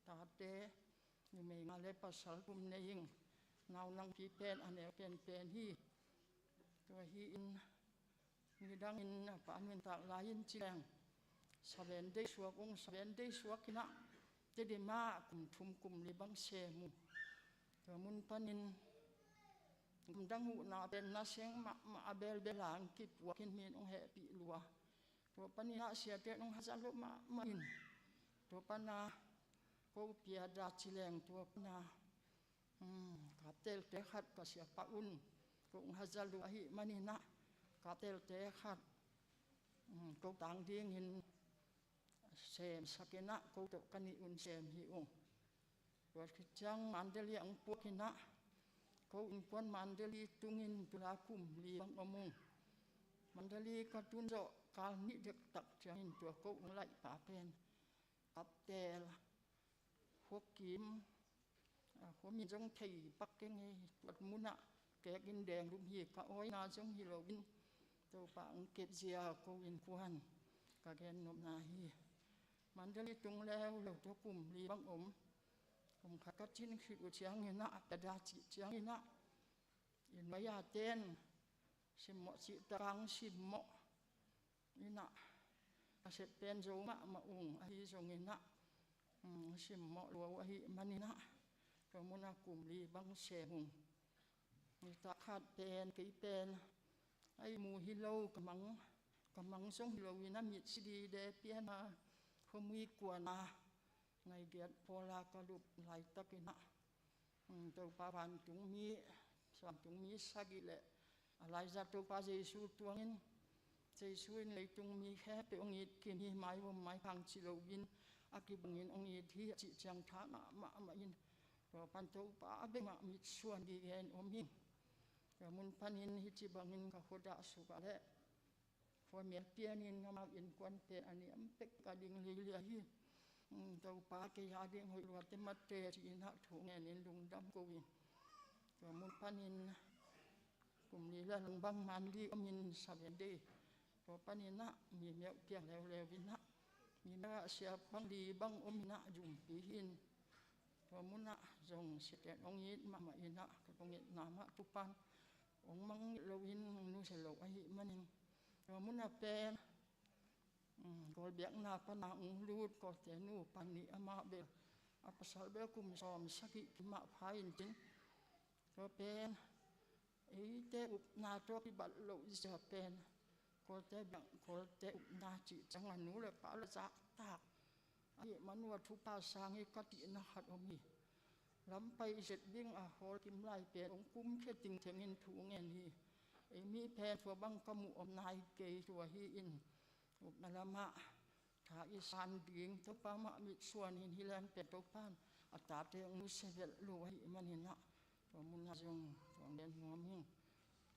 ตาเตอยู่ไม่มาเลยปัสสาวะกลุ่มในยิงนาวนังพีเป็นอันเดียวเป็นฮีตัวฮีอินมีดังอินปานเวนตากลายินจีแรงสเวนได้สวกองสเวนได้สวกินะจะได้มากลุ่มทุมกลุ่มลิบังเชมุตัวมุนปานินกลุ่มดังหูนาเป็นนาเสียงมาเบลเบลางกิบวกินมีนองเหปีลัวตัวปานินาเสียเตนองฮัจัลลุมาอินตัวปานาโกเปียดาจีแรงตัวปานาขับเตลเตขัดกับเสียปะอุนกงฮัจัลลุหิมันนี่นะกาเตลเตขัดกงต่างเดียงหิน เซมสักนะกูตกันนี่อุนเซมฮิองวัดขิจังมันเดลีอังปวกินะกูอินปวนมันเดลีตุงินตุลาคุมลีบังอมงมันเดลีก็ตุนโจกาลนิเด็กตักจังอินตัวกูไหลป่าเป็นอับเตลพวกกิมหัวมีจงไทยปักเก่งไงวัดมุนะแกกินแดงลุมหีกะอ้อยนาจงฮิโลวินตัวปางเก็บเสียกูอินควันกะแกนนมนาฮีมันจะลีตุงแล้วเหล่าตัวกลุ่มลีบังอมผมขัดกัดชิ้นคือกูเชียงเงินนะแต่ดาจิเชียงเงินนะอินมายาเต้นสิมจิตรังสิมนี่นะเสร็จเป็นโจมะมาอุงอหิโจเงินนะสิมลัวอหิมันนี่นะตัวมุนักกลุ่มลีบังเสหุงมีตาขาดเป็นกี่เป็นไอมูฮิโลกำมังส่งฮิโลวินามิดสิดีเดเปียนาคงมีกว่านาในเดียดพอลากระดุบไหลตะกินะตัวปาพันตุงมีสามตุงมีสักิเลอะไรจะตัวปาเจสูตัวเงินเจสูในตุงมีแค่เป็นองค์อิดกินหิไม้ว่าไม้พังชิโลวินอากิบุงินองค์อิดที่จิจังฐานะมาอินตัวปันตัวปาเบงมิดส่วนดีเอ็นอมิงแต่มุนพันินฮิจิบังินกับโคดาสุกะเลพอเมียเปียนินมาอินควันเตอันนี้อันเป็กกระดิ่งเลียฮีตัวปาเกียดิ่งหอยวัดเตมัดเตจีนักถุงเงินลุงดำกวินตัวมุนพันินกลุ่มนี้ละลุงบังมันลีอมินสาเวนเดตัวพันินนะมีเมียเปียงแล้ววินะมีแม่เสียบังดีบังอมินะจุ่มปีหินตัวมุนนะจงเสด็จองยิดมาอินะกับองยิดนามะตุปันองมังโลวินนุเสโลอหิมันนิงตัวมุนนะเป็นก็เบียกนาปนาองรูดก็เจนูปันนี้อามาเบลอาภาษาเบลกุมซอมสักิกิมาพายจริงก็เป็นเตอุปนาตัวพิบัติโลจะเป็นก็เตบังก็เตอุปนาจิจังหวะนู้เลยปาละจักตากไอ้มนุษย์ทุปาสางกตินะขัดอมีล้ำไปเสร็จวิ่งหอกิมไล่เปลี่ยนองคุ้มแค่ติงเทงินถูเงินฮีมีแพนตัวบังกมุอมนายเกยตัวฮีอินอุปนาละมะถ้าอีสานดิ่งตัวปามะมิส่วนหินฮิแลนเป็ดตัวปานอัตราเตงมุสเวลลูหิมันหินะตัวมุนนาจงตัวเด่นหัวมิง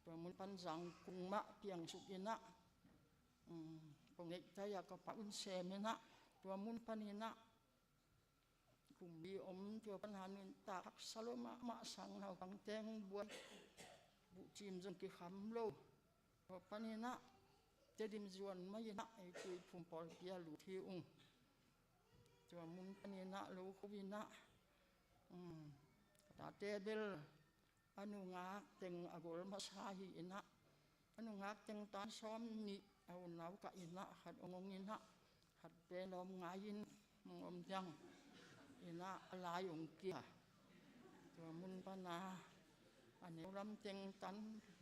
ตัวมุนปันจังกุงมะเปียงสุกินะปงเอกใจอยากกับปะอุนเซมินะตัวมุนปันหินะกลุ่มบีอมตัวปัญหานุนตาสโลมะสังเราบังแตงบวยบุจิมจงกิขำโลตัวปันหินะเจดิมจวนไม่ยินะไอ้คุยภูมิปอลเปียหลุดที่องตัวมุนปนินะลูกวินะตาเตเบลอนุงาเต็งอกุลมาชาหินะอนุงาเต็งตานซ้อมนิเอาหนาวกะอินะขัดองงอินะขัดเป็นลมงายินอมจังอินะลายองเกียตัวมุนปนาอันนี้ลำเต็งตัน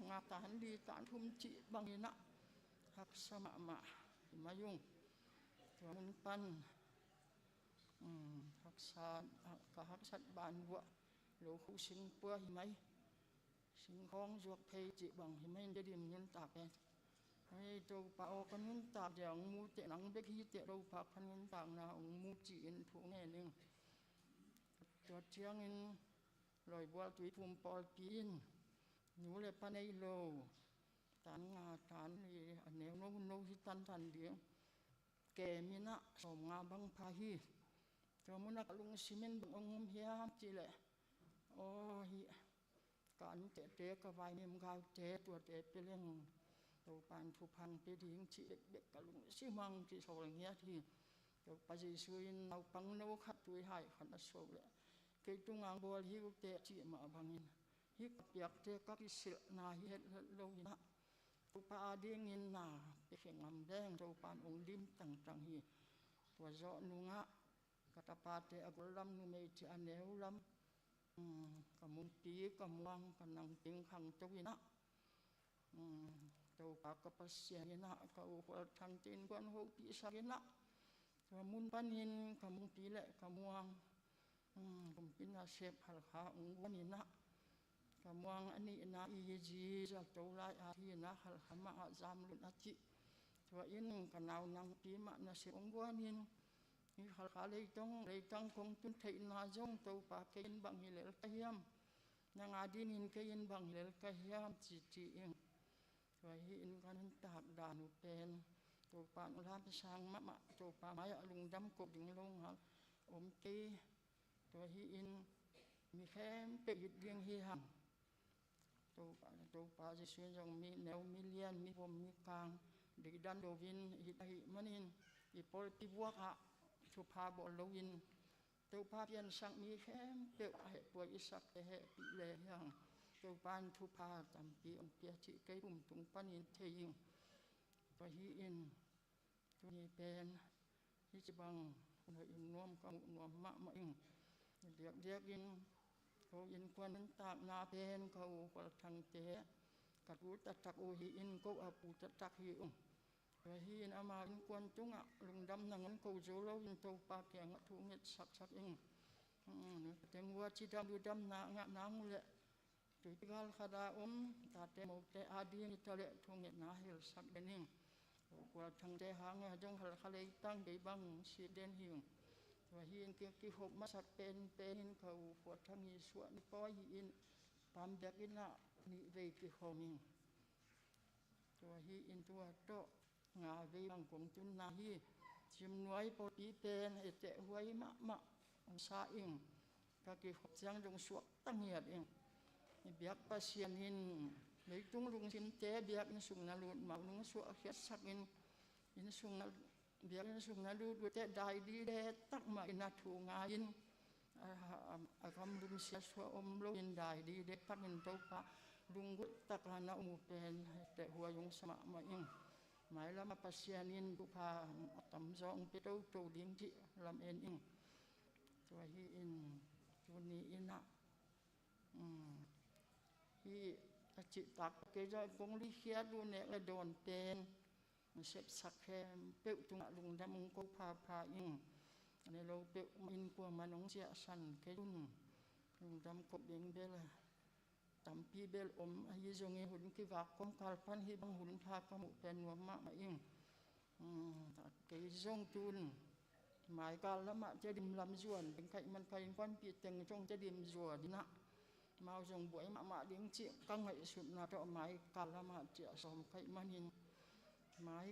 งาตานดีตานทุ่มจิบังอินะฮักสมะมามายุ่งตัวมุนปันฮักษากับฮักษาบานวัวโลกุสิงปัวหิไหมสิงของจวกเพยจิบังหิไหมจะดิ่มยุนตากแกให้ตัวปะอกันยุนตากอย่างมูเตหนังเบกฮีเตเราพักพันยุนตากนาองมูจีนถูกแง่หนึ่งตัวเชียงอินลอยบัวตุยภูมิปอลปีนหนูเลยปันไอโลตานงาตานนี่อันเนี้ยโน้ที่ตันเดียงแกมีนะสมงาบังพาฮีตัวมุนักลุงซิเมนบังองเฮียจีเลยโอ้ยการเตะกับไว้เนี่ยมึงเอาเตะตัวเตะไปเรื่องตัวปานผู้พันไปดิ้งจีเด็กกับลุงซิมังจีโซลเฮียที่ตัวปัจจัยสุยเอาปังโนขัดตัวให้ขันโซเลยเกิดตุงอังบัวฮิวเตะจีมาบังอินฮิกเปียกเตะกับอิสระนาเฮ็ดโลวินะตัวปาดิ้งอินนาไปเข่งลำแดงตัวปานองดิมต่างๆฮีตัวเจาะนุงะกตปาเตอกุลำนุเมจิอันเนวลำกมุนตีกมวังกันนังติงขังจวินะตัวปากกปัสเสียนะก็อุปทางตีนกวนหูปีสากินะตัวมุนปันหินกมุนตีเละกมวังกมุนปินาเชฟหัลขาองวันนี้นะกมวังอันนี้นะอีจีจะตัวลายอาทีนะหัลขมาจามลุนอจิตัวอินกันเอานางปีมะนะเชฟองวันนี้ นี่ขาเลยต้องคงตุนเทน่าจงตัวปากเกินบางฮิเลลกะยามนางอาดินินเกินบางฮิเลลกะยามจีเองตัวหินกันตากดานุเป็นตัวปากลาบช้างมะตัวปากไม้ลุงดำกบดิ่งลงหาอมตีตัวหินมีแค่เป็ดเลี้ยงหิหังตัวปากจะเชื่อยังมีแนวมีเลียนมีผมมีกลางดิดันโดวินหิมันหินอีโปลติบวกอะทุพาบอลวินตัวปากยันสังมีแค่เป็ดเหตุป่วยอิสักเหตุปีเลี้ยงตัวปานทุพาตามปีองเปียจิเกปุ่มตุงปันอินเทียงตัวหินตัวนี้เป็นที่จะบังคนอื่นน้อมก็น้อมมะอิงเรียกอินเขาอินควันนั้นตากนาเป็นเขากระทังเตะกัดรูตักโอหิอินก็อาปูตักหิองตัวหินอามาอินควันจุงอ่ะลุงดำนังนั้นเขาโจโลอินตัวปากแข็งทุ่งเห็ดสักอิงแต่งัวจีดำดูดำนางเลยตัวที่กัลขดาตาเตมเตอาดีนิทะเลทุ่งเห็ดนาเฮลสักเดนิงกว่าทางเตหางจงขลัยตั้งใบบังสีเดนหิงตัวหินกี่หกมาสักเป็นเขาปวดทางนี้ส่วนป้อยหินปั๊มเด็กอินะนี่เวกี่หมิงตัวหินตัวโตงาเวบังกงตุนนาฮีชิมน้อยปอดีเป็นเตะหวยมะซาอิงก็กี่หกจังจงสวกตั้งเหยียดเองเบียกปัสยานินเลยตุ้งลุงชิมเตะเบียกอินสุงนาลุนมาลุงสวกเขียดสักอินสุงนาเบียกอินสุงนาลุดูเตะได้ดีเดตักมาอินาถูงาอินคำลุงเสียสวอมลุงได้ดีเดตักอินโตปะลุงกุตักลานาอุเป็นเตะหัวยงสมะมาอิงหมายละมาปัสยานินบุพาตำซองเปโตโตเลี้ยงจิลำเอ็นอิงตัวฮีอินตัวนี้อินะฮีจิตตักเกจอยกงลิเคียดูเนกโดนเป็นเสพสักแค่เปตุงลุงดำมงกพาอิงในเราเปอินกว่ามันองเสียสันเกดุนลุงดำกบเลี้ยงเบลตำปีเบลอายุจงหุ่นกิวากคมคาลพันฮิบังหุ่นพากมุเป็นวมะมาอิงเกยจงตุนหมายการละมาจะดิมลำจวนเป็นใครมันใครควันปีเต็งจงจะดิมจวนนะมาจงบวยมาเลี้ยงเจียกังไงสุดนะเจ้าหมายการละมาเจียสมใครมันหินหมาย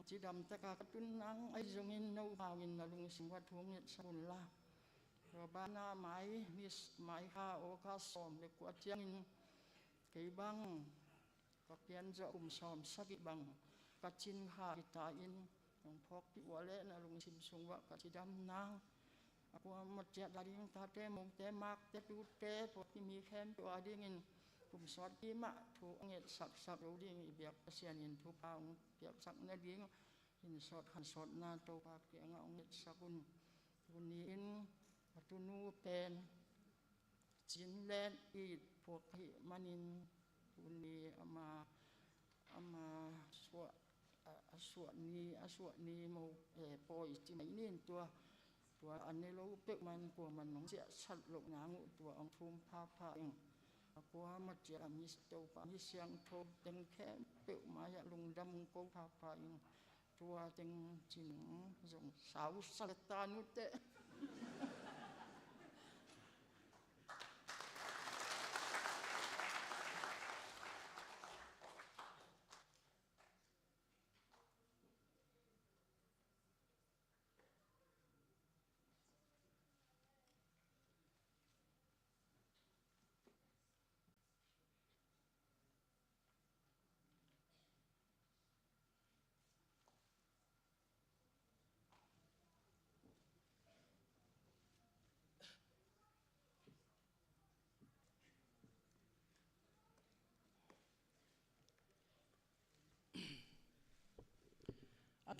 จีดำตะกากตุนนังไอจงอินนูบาวินนะลุงสิงวัดทวงเงินสุนละบ้านนาหมายมิสหมายข้าโอคาสอมเล็กกว่าเจียงเกยบังก็เปลี่ยนจะสอมสักบังกัดจินข้าอิตาอินหลวงพ่อที่วัวเล่นะลุงสิมสงวะกัดจีดำนางaku amat jet dari yang tadi mau temak tetu te poti mi kem tu adingin kum sot ti ma tu nget sak uding biak pasian in tu paung biak sak na ding in sot han sot na to pa ke nga nget sakun tuni in tunu pen jin len i pok hi manin tuni ama aswa ni mau poi ti mai nin tuaอันนี้เราเปิกมันกลัวมันน้องเสียชัดหลงงางตัวองทุ่มพาเองกลัวมาเจอมิสโตปามิเสียงโทเต็งแค่เปิกมาอย่าลงดำกูพาเองตัวเต็งจินส่งสาวสัตตานุเต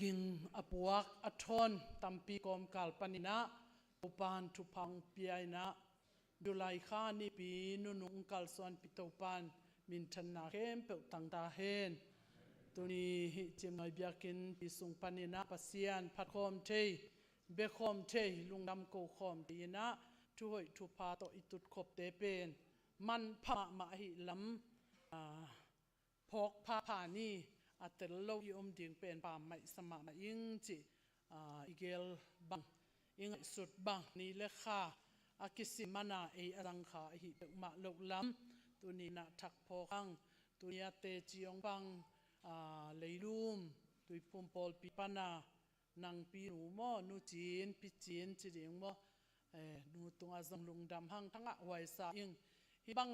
กินอปวกอทอนตัมปีกอมกาลปนินะอุปานทุพังปีไอนะดูไลข้านี่ปีนุนุงกาลส่วนปิโตปันมินทันนาเข้มเปิดตังตาเฮนตัวนี้เจมายเบียกินปีสุงปนินะปัสยานพัดคอมเทเบคอมเทลุงดำโกคอมตีนะช่วยทุพาโตอิตุดขบเตเป็นมันพามาหิลำพกพาผานี่อัตเตลโลยอมดิ่งเป็นป่าไม่สมามายิ่งจีอีเกลบัง อิงสุดบังนี่เลขาอากิสิมานาเออรังขาหิมาลกล้ำตัวนี้นะทักพอขังตัวนี้เตจิองบังเลยลุมตัวปุ่มปอลปีปานานังปีหนูมอนูจีนปีจีนจีเดียงมอนูตรงอาจังลุงดำหังทั้งไว้สาอิงฮิบัง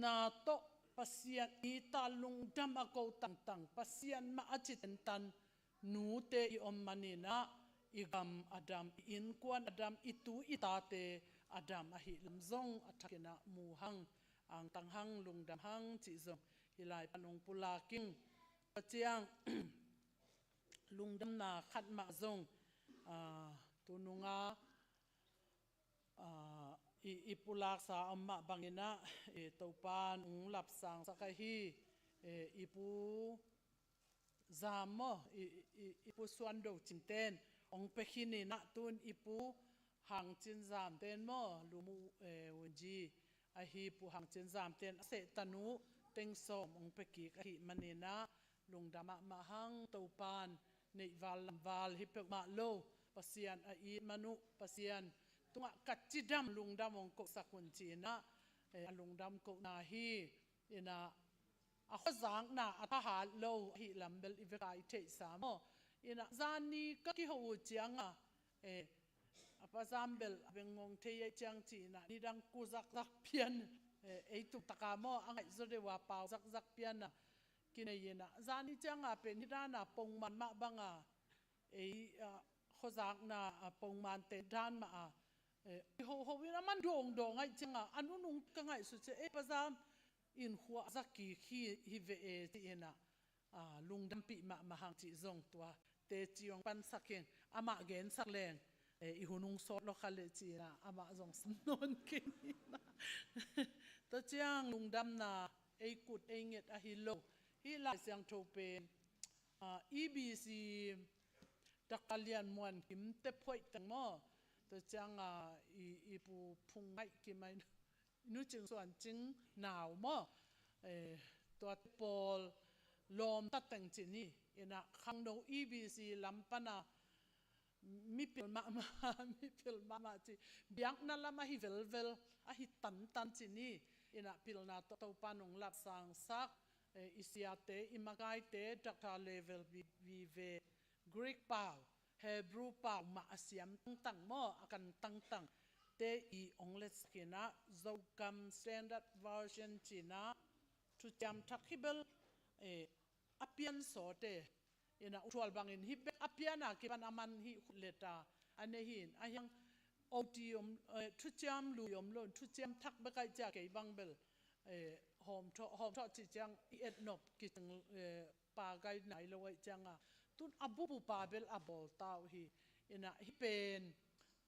นาโตปัสยานอีตาลุงดำอากาตังปัสยานมาอาจิตตันนูเตอิอมมันนีนะอิกามอดัมอินกวนอดัมอิตูอิตาเตอดัมอหิลมซงอัฐกินะมูหังอังตังหังลุงดำหังจิซงฮิลายปนงปุลากิงปัจเจียง ลุงดำนาขัดมาซงตุนุงาอีปุลากษาอมมาบังเงินะตัวปานหลับสังสักฮีอีปูจามออีปูสวนดอกจินเตนองเปขินีนะตุนอีปูหังจินจามเตนมอลูมูวันจีอฮีปูหังจินจามเตนเสตนูเต็งสมองเปกิกอฮีมันเนนะลุงดำมาหังตัวปานในวาลฮิเปกมาโลปัสยานอีมนุปัสยานตัวกัดจิดำลุงดำองกสักุนจีนะลุงดำกนาฮีนะข้อจางนะทหารโลฮิลำเบลอิเวกายเทสามนะจานีก็ที่หัวเจียงพระจามเบลเป็นงงเทียเจียงจีนะนี่ดังกูจักเพียนตุกตะกามออังไงสุดเดว่าเปล่าจักเพียนนะกินยันนะจานีเจียงเป็นที่ด้านนะปงมันมาบังข้อจางนะปงมันเตด้านมาเขาวินามันโด่งไงจังอันนู้นนุ่งกังไงสุดเประจามอินหัวสักกี่ขี้ฮิเวที่นะลุงดำปีมาหังจีจงตัวเตจิองปันสักเองอามาเกนสักแรงอีหุนุงสอดโลคาเลจีนะอามาจงสนนกินนะตัวเจียงลุงดำนากุดเงียดฮิโลฮิลายเสียงโทเป็นEBC ดักเลียนมวนหิมเตพอยตังมอตัวจังอีปูพุงไงกิไม่นู้จึงส่วนจึงหนาวมอตัวปอลลมตัดแต่งจีนี่นะขังโนEBC ลำปนามีพิลมาจีเบียงนั่นละมาฮิเวลอะฮิตันจีนี่นะพิลนาตัวปานงหลับสังสักอิสยาเตอิมากายเตดักทาเลเวลวีเวกรีกเปล่าเฮบรูเปล่ามาอาเซียมตั้งมออากันตั้งเตอีองเลสกินะโจกัมสแตนดาร์ดเวอร์ชันจีนะทุจามทักฮิเบลอเปียนโซเตนะอุทวลบางอินฮิเบอเปียนะกิบันอามันฮิเลตาอันนี้หินอายังโอติยมทุจามลุยมลนทุจามทักเบกายจากไอ้บังเบลหอมทอดจิจังเอ็ดนบกิจังปาไกไหนเลยไว้จังตุนอบูปาเบลอบอลตาวฮีนะฮิเป็น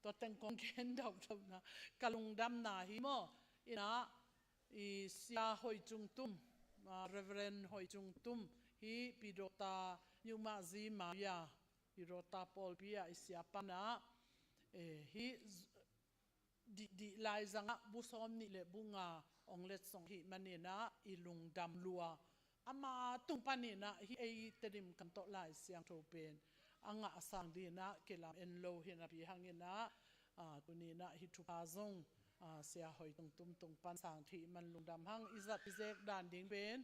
ตัวแต่งกองเกนดอกทำนะกะลุงดำนาฮิโมนะอีเสียหอยจุงตุ้มเรเวรนหอยจุงตุ้มฮีปิโดตายูมาซีมายาปิโดตาปอลพิยาอิเสียปนะฮีดีลายจังบุษอมนี่เลบุงาองเลสงฮิมันนี่นะอีลุงดำลัวอามาตุงปานี่นะฮิเอเตดิมกันโตลายเสียงโทเป็นอังอาสังดีนะเกลามเอ็นโลเฮนะพี่หังนะตัวนี้นะฮิทุพาซงเสียหอยตุงปันสังที่มันลุงดำหังอิจัดอิเซกด่านดิ่งเป็น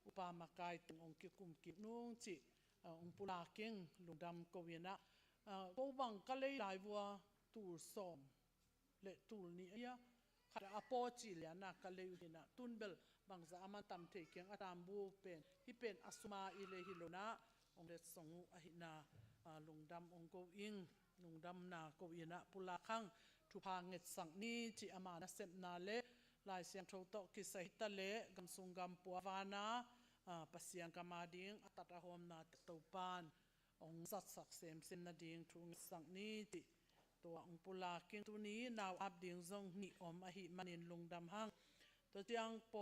อุปามากายตึงองกิกุมกินุ่งจิองปุลาเก่งลุงดำกวีนะก็บังก็เลยได้วัวตูสอมเลตูนี้ขัดอโปจิเลียนะก็เลยอยู่นะตุนเบลบางจะอามันตำเทเกียงอาตามบูเป็นที่เป็นอสุมาอิเลฮิโลนะองเดสงอหินาลุงดำองโกอิงลุงดำนาโกอินะปุลาคังทุพางเงสังนี้จิอามานะเซมนาเลลายเสียงโทโตกิสหิตะเลกัมซุงกัมปัววานาปัสเสียงกามาดิงอัตตะหอมนาตวปานองสัตสักเซมเซมนาดิงทุงสังนี้จิตัวองปุลากิงตัวนี้นาวอับดิงซงนิอมอหิมันินลุงดำหังตัวเจียงป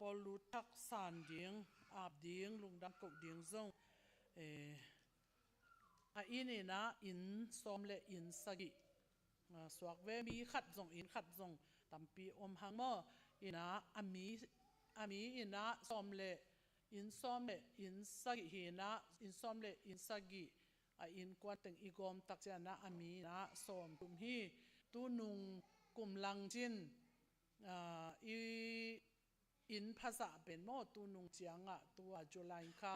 อลลุทักสานดิงอับดิงลุงดำกกดิงซงอินี่นะอินซอมเลอินสกิสวกเวมีขัดซงอินขัดซงตัมปีอมหังมออินะอามีอินะซอมเลอินซอมเลอินสกิหินะอินซอมเลอินสกิ in quan teng igom tak cha na ami na som tum hi tu nung kum lang chin i in phasa ben mo tu nung chianga tu a July kha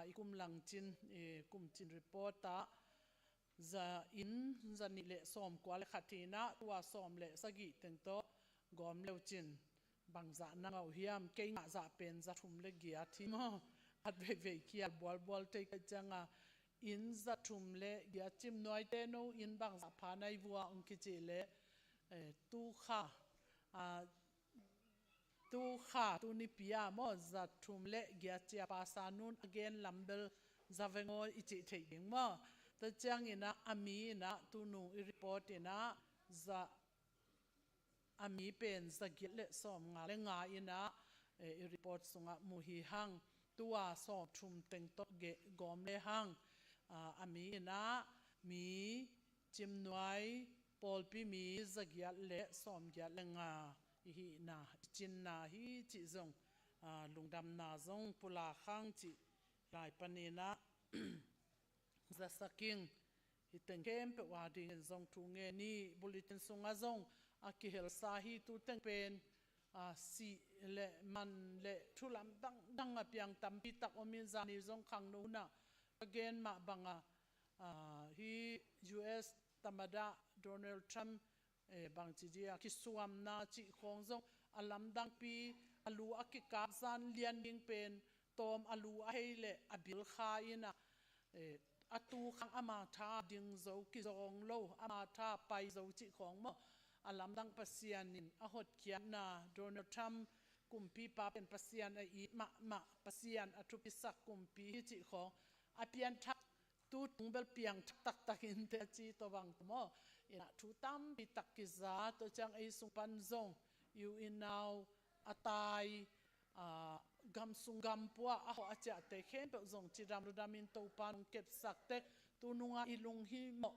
i kum lang chin kum chin report ta za in za ni le som kwal khatina tua som le sagi teng to gom leu chin bangza na ngau hiam ke nga za pen za thum le gia thi mo at ve kia bol te ka changa in za thum le gia chim noi te no in bangza pha nai bua ong ki che le tu kha tu ni pia mo za thum le gia chia pa sa nun again lambel za vengo ichi thei ding mo ta chang ina ami na tu nu i report ina za ami pen za gile som nga le nga ina i report sunga mu hi hang tua som thum teng to ge gom le hang ami ina mi chim nuai pol pi mi za gyal le som gyal le nga hi na chin na hi chi zong lungdam na zong pula khang chi lai panina za saking iteng kem pe wa ding zong thu nge ni bulletin sunga zong aki hel sa hi tu teng pen si le man le thulam dang apiang tampi tak omin zani zong khang no na again ma banga hi US tamada Donald Trump bang chi dia ki suam na chi khong zong alam dang pi alu akikap zan lian ding pen tom alu a hele abil kha ina atu khang ama tha ding zo ki zong lo ama tha pai zo chi khong mo alam dang pasianin a hot kian na Donald Trump kumpi pa pen pasian a i ma pasian atu pisak kumpi chi khong apian thak tu tungbel piang tak in te chi to bang mo ina thu tam pi tak ki za to chang ai sung pan zong you in now atai gam sung gam pua a ho acha te khen pe zong chi ram ru damin to pan kep sak tek tu nunga ilung hi mo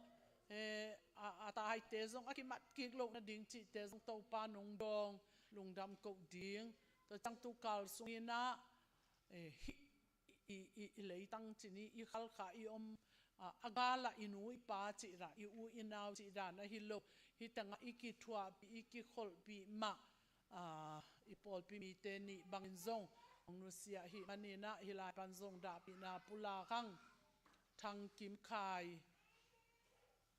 atai te zong akimat ki lo na ding chi te zong to pan nung dong lung dam ko ding to chang tu kal sung ina i lei tang chini i khal kha i om agala inu i pa chi ra i u inaw chi ra na hi lo hi tanga i ki thua i ki khol pi ma i pol pi mi te ni bangin zong ong nu sia hi manina hi lai pan zong da pi na pula khang thang kim khai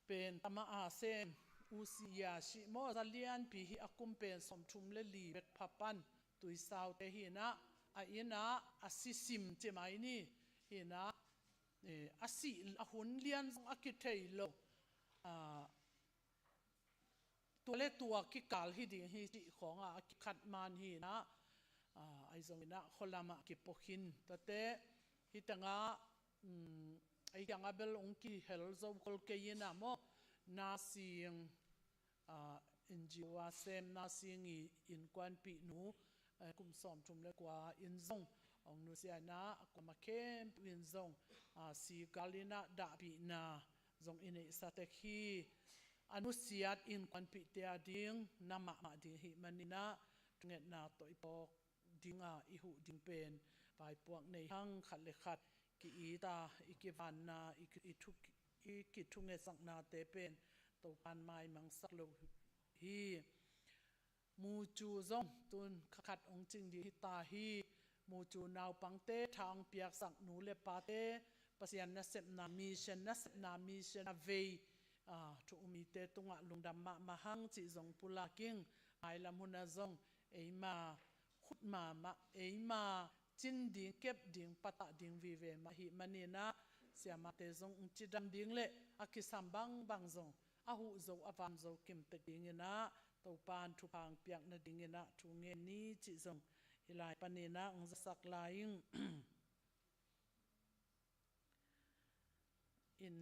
pen tama a sen u sia shi mo zalian pi hi akum pen som thum le li bek phapan tui sau te hi na a ina asisim che mai ni hi na asi ahun lian zong akithei lo tole tua ki kal hi ding hi chi khonga ki khat man hi na ai zong ina kholama ki pokhin tate hi tanga ai yang abel ong ki hel zo kol ke ina mo na sing NGO sem na sing in kwan pi nu kum som thum le kwa in zong ong nu sia na akoma kem in zong si galina da pi na zong ine satek hi anusiat in kwan pi te ding nama ma ding hi manina nget na to ipok dinga i hu ding pen pai puak nei hang khat le khat ki i ta i ki van na i ki thunge sak na te pen to pan mai mang sak lo hi mu chu zong tun khat ong ching di ta hi mu chu naw pang te thang piak sak nu le pa te pasian na sep na mission na ve thu umi te tunga lungdam ma hang chi zong pula king ai lam huna zong eima khut ma eima chin ding kep ding pata ding vi ve ma hi manina siama te zong chi dam ding le akisam bang zong a hu zo avan zo kim te ding ina to pan thu pang piak na ding ina thu nge ni chi zong hilai panina ong sak laing in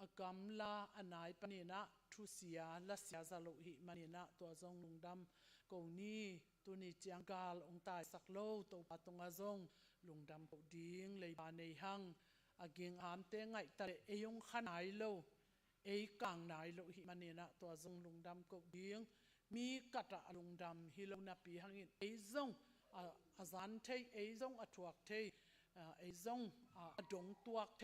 akamla anai panina thu sia la sia za lo hi manina to zong lungdam ko ni tu ni chiangkal ong tai sak lo to patonga zong lungdam ko ding lei ba nei hang aging am te ngai ta eyong khanai lo ei kang nai lo hi manina to zong lungdam ko ding mi kata lungdam hi lo na pi hangin ei zong azan thei ei zong athuak thei ไอ้ซงดงตัวเท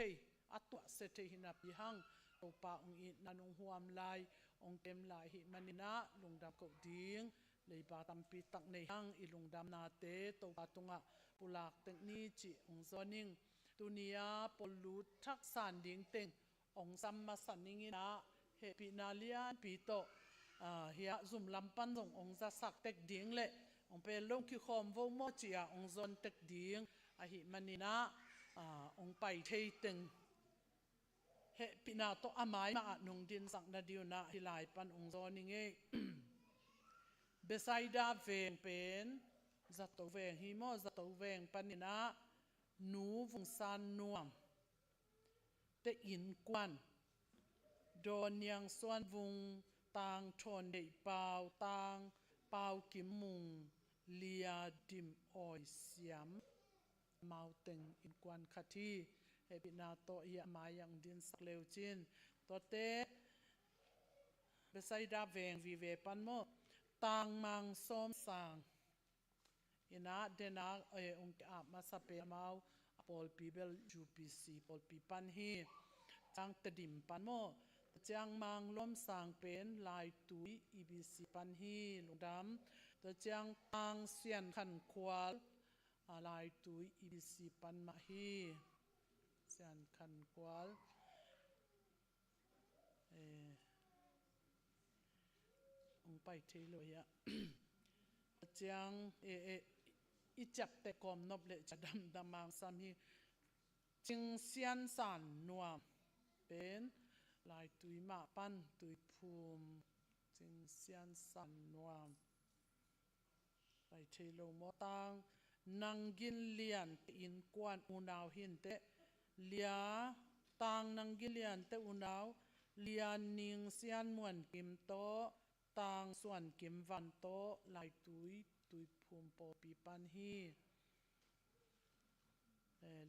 อัตัวเสเทหินาพิหังตัวป่าองอินันองหวมลายองเต็มลายหิมันนะลุงดำกดิ้งเลยปาตัมปีตักในหังอีลุงดำนาเตตัวป่าตุงะปุลักเต็งนี้จีองซอนิงตุเนียปลุดทักษานดิ้งเต็งองซัมมาสันนิงินะเฮปินาเลียนปีโตเฮียซุ่มลำปันององจะสักเต็กดิ้งเละองเป็นลงคิคอมวงโมจียองซอนเต็กดิ้งอหิมันนี่นะองไปเทตึงเฮปินาโตอามายมาหนุงดินสักนาดิวนะฮิลายปันองซอนิงเอเบสไซดาเวงเป็นจัตเวงฮิโมจัตเวงปันนี่นะนูวงซานนัวเตอินกวนโดนยังส่วนวงตางชนเดเปาตางเปากิมมุงเลียดิมออยเสียมมาตึงอินกวนคัทีเฮปินาโตเอียมายังดินสักเลวจินตัวเตเบสไซดาเวงวิเวปันโมตางมังส้มสางอินาเดนักองค์อามาสเปมาปอลปีเบลจูพีซีปอลปีปันฮีจังตดิมปันโมจังมังล้มสางเป็นลายตุยอีบีซีปันฮีลุงดำตัวจังตังเสียนขันควาลลายตุยอีบีซีปันมาฮีเสียนขันควาลองไปเทเลยอะจังอีจับแต่กอมนบเลจะดำมังสามีจึงเสียนสันนัวเป็นลายตุยมาปันตุยภูมิจึงเสียนสันนัวไปเทโลโมตังนังกินเลียนอินกวนอุณาวหินเตเลียตังนังกินเลียนเตอุณาวเลียนิงเสียนมวนกิมโตตังส่วนกิมวันโตลายตุยภูมิปอปีปันฮี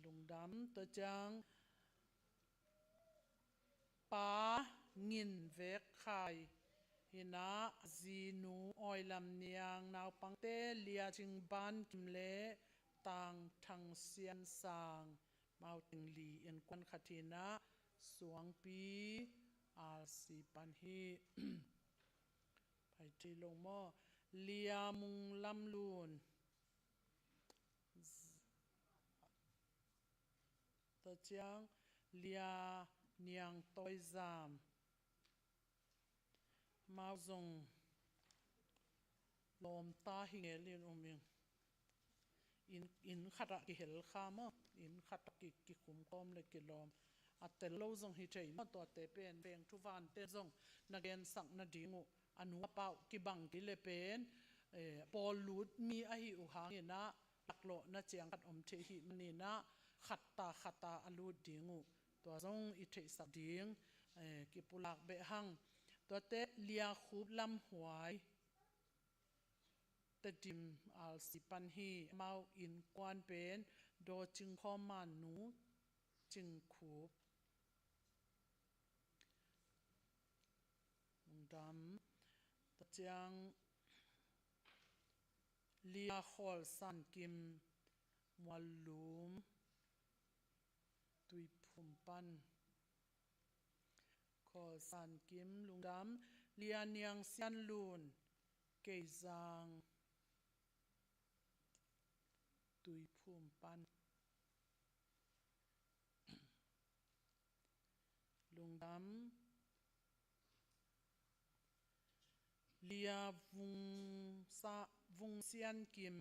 ลุงดำตัวจังป้างินเวกไข่หินะจีนูออยลำเนียงนาวปังเตเลียจิงบันกิมเลตังทังเซียนสางมาติงลีเอ็นควันคตินะสวงปีอาสีปันฮีไปที่ลงหม้อเลียมุงลำลูนตัวเจียงเลียเนียงต้อยจามมาจงลมตาหิเงลินอมิงอินขัดกิเฮลขามอินขัดกิคุมกอมเลยกิลอมอัตเตลโลจงฮิเจย์มาตัวเตเป็นเบงทุวันเตจงนักเรียนสักนาดิงูอนุเป่ากิบังกิเลเป็นปอลูดมีอหิอุหางนะหลักโลนะเจียงกัดอมเทหิมันนี่นะขัดตาอลูดดิงูตัวจงอิเทสักดิงกิปุลักเบหังตัวเตเลียคูบลำหวยตดิมอัลสิปันฮีมาอินกวนเป็นโดจึงข้อมันนูจึงคูบดำตะจังเลียขอลสันกิมมวลลุมตุยพุมปันขอลสันกิมลุงดำเลียเนียงเซียนลูนเกยจังตุยพุมปันลุงดำเลียวุงเซียนกิม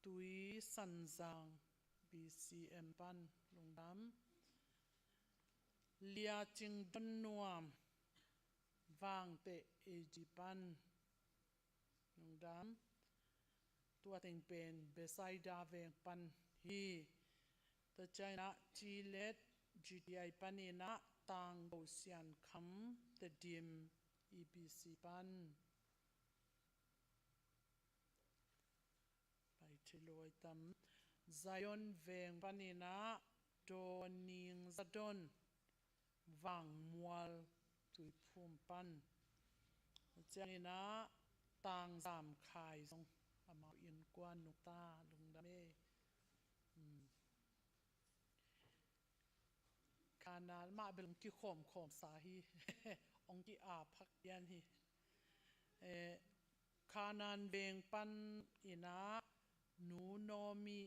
ตุยสันจาง BCM ปันลุงดำเลียจิงดนนัววางเตเอจิปันลุงดำตัวเต็งเป็นเบสไซดาเวงปันฮีตัวใจนะจีเลต GTI ปันนะตังโบเซียนคำตะดิมEBC ปันไปที่ลอยตำไซออนเวงปันนี่นะโดนิงซาดอนวังมัวลตุยภูมิปันเจ้านี่นะต่างสามขายทรงอามาอินกวนนุตาลุงดำเม khana ma bel ki khom sa hi ong ki a phak yan hi khanan beng pan ina nu nomi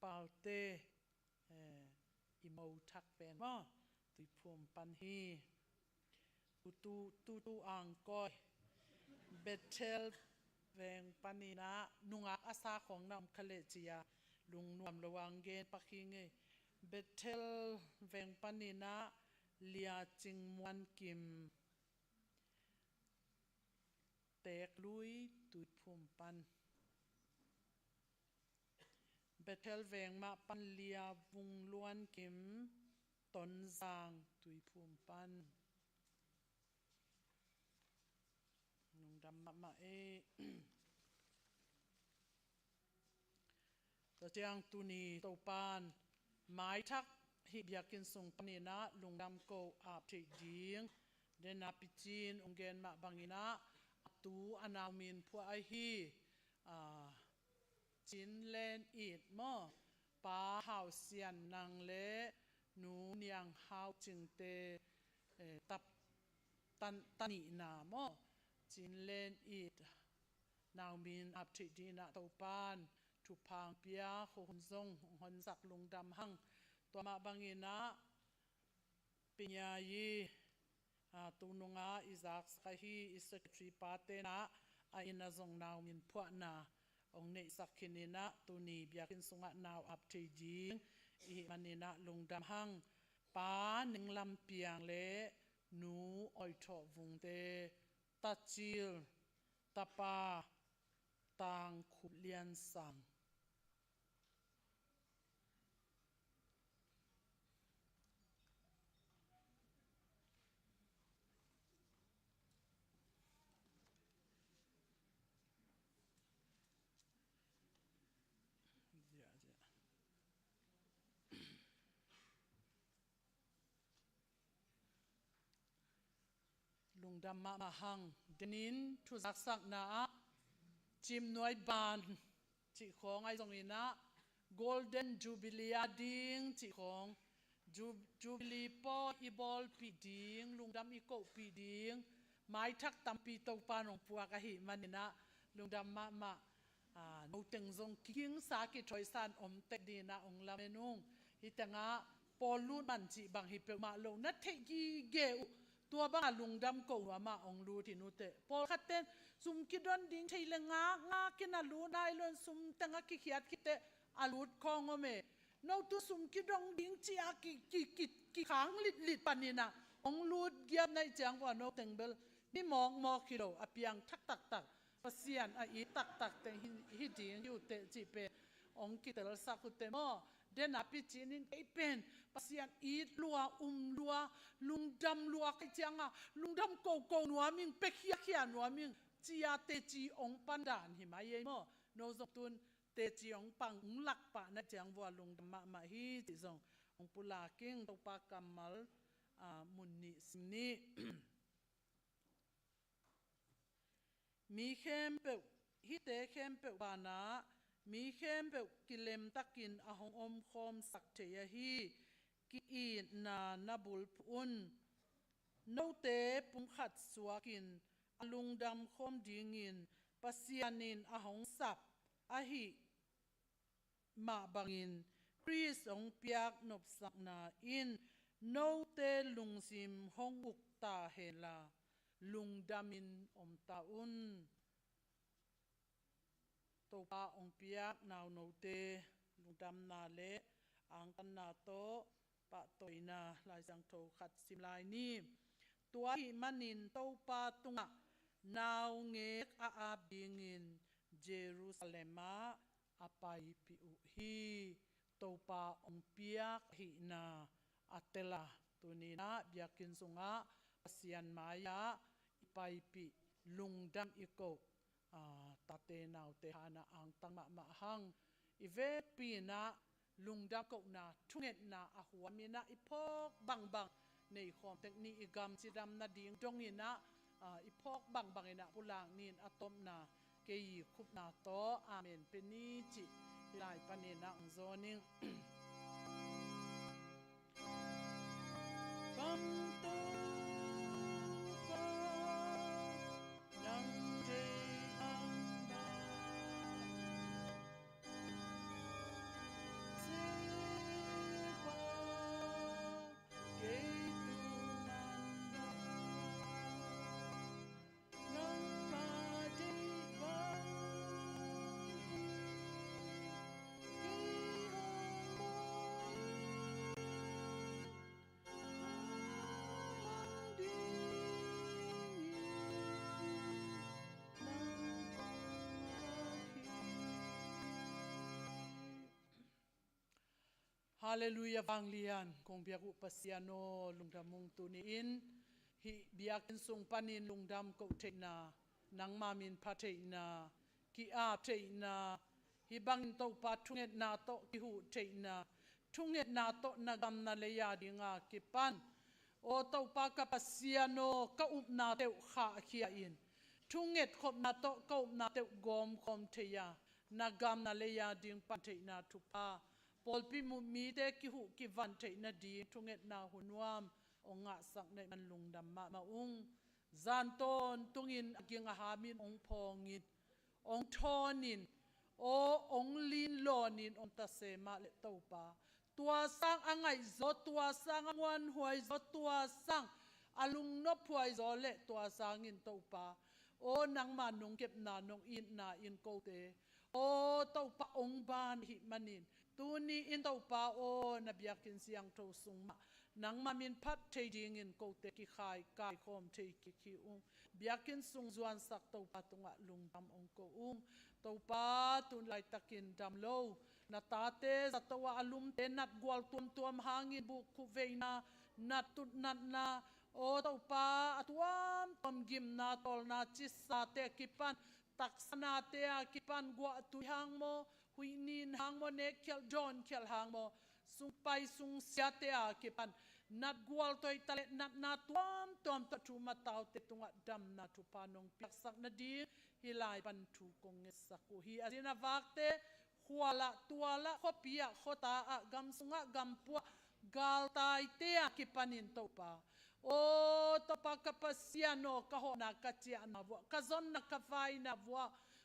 palte imau thak pen ma tui phum pan hi tu ang koi Bethel veng panina nunga asa khong nam khale chia lung nuam lawang gen pakhi nge Bethel veng panina lia ching muan kim tek lui tui phum pan Bethel veng ma pan lia vung luan kim ton zang tui phum pan nung dam ma e to chiang tu ni to pan mai thak hi biakin sung panina lungdam ko ap thei ding dena pichin ungen ma bangina tu anamin phua ai hi chin len it mo pa hau sian nang le nu niang hau chingte tap tani na mo chin len it naw min ap thei dina to pan thu phang pia hon zong hon sak lungdam hang to ma bangina pinya yi tununga izak skahi secretary patena a ina zong naw min phua na ong nei sakhinina tuni biakin sunga naw ap thei ding I manina lungdam hang pa ninglam piang le nu oi tho vungte tachil tapa tang khup lian sang lungdam ma hang denin thu zak sak na chim noi ban chi khong ai zong ina golden jubilee ding chi khong jubilee po ibol pi ding lungdam I ko pi ding mai thak tampi to panong puwa ka hi manina lungdam ma no teng zong king sa ki thoi san om tek dina ong lamenung hitanga polun man chi bang hi pe ma lo na the gi geตัวบ้าลุงดำกูว่ามาองรู้ที่นู้เตะพอขัดเต้นซุ่มกิดอนดิ้งใช่เลยงากินอาลูได้เลยซุ่มตั้งกิเขียดกิเตะอาลูดคองว่าเมนเอาตัวซุ่มกิดอนดิ้งจีอากิขางลิดปันนี่นะองรู้เกียบในจังว่านกเต็งเบลนี่มองคิโดอเปียงทักปัสเซียนอีตักแต่ฮิดิ้งอยู่เตะจีเปองกิเตลสักเตะมอเดนับพิจินินไอเป็นปัสยานอีดลัวลัวลุงดำลัวไอจังลุงดำโกนัวมิงเป็กเขียนัวมิงจีอาเตจีองปันดานหิมาเยมอโนซตุนเตจีองปังหลักปะนะจังวัวลุงดำมาฮีจิซององปุลากิ้งตปากำมัลมุนนิสินีมีเข้มเปฮิเตเข้มเปวานามีเข้มเปกิเลมตักินอาหงอมคอมสักเทียฮีกิอีนาบุลปุนโนเตปุงขัดสวกินอลุงดำคอมดิงินปัสยานินอาหงสับอาหิมาบังินคริสองเปียกนบสักนาอินโนเตลุงซิมหงอุกตาเฮลาลุงดามินอมตาอุนตัวปาองเปียกนาวโนเตลุงดำนาเลอังกันนาโตปะตอยนาลายสังโทขัดสิมลายนี้ตัวหิมันินตัวปาตุงะนาวเงกอาบิงินเยรูซาเล็มอาไปปิอุฮีตัวปาองเปียกหินาอัตเตลาตัวนี้นะเบียกินสุงะปัสยันมายาไปปิลุงดำอีโกตาเตนาวเตหานาอังตังมาหังอีเวปีนะลุงดำก็นาทุเงนาอหัวมีนะอีพอกบังในความเทคนิคอีกรรมจิดำนาดิ่งจงนี่นะอีพอกบังนี่นะปุลางนินอะตอมนาเกยคุบนาโตอาเมนเป็นนี้จิลายปนินะองโซนิง bang tu pa nang te ang ba se pa ke tu manda nang ma te bang Hallelujah vanglian kong biaku pasiano lungdamung tuniin hi biakin sung panin lungdam ko teina nang mamin pateina ki a teina hi bangin to patunget na to ki hu teina tunget na to nagam na leya dinga kipan o to pa ka pasiano ka up na te kha khiain tunget khop na to ka up na te gom khom teya nagam na leya ding pateina tupa polpi mu mi te ki hu ki van te na di tunget na hunwam onga sak nei man lungdam ma ung zanton tungin aginga hamin ong pongit ong thonin o ong lin lonin ong ta se ma le topa tua sang angai zo tua sang angwan huai zo tua sang alung no phuai zo le tua sang in topa o nang ma nong kep na nong in na in ko te o topa ong ban hi manin tuni in tau pa o na biakin siang to sungma nang mamin phat thei ding in ko te ki khai kai khom thei ki khi ung biakin sung zuan sak to pa tunga lungdam ong ko ung to pa tun lai takin dam lo na ta te za to wa alum te nat gwal tuam hangin bu khu veina nat tut nat na o to pa atuam tom gim na tol na chi sa te kipan taksana te a kipan gwa tu hang mo hui nin hang mo ne khel john khel hang mo sung pai sung sia te a kipan nat gwal toi tale nat na tuam ta tu ma tau te tunga dam na tu panong piak sak na di hilai pan tu kong saku hi azina vakte huala tuala khopia khota a gam sunga gam pu gal tai te a kipanin to pa o to pa kapasiano ka ho na ka chi na vo ka zon na ka vai na vo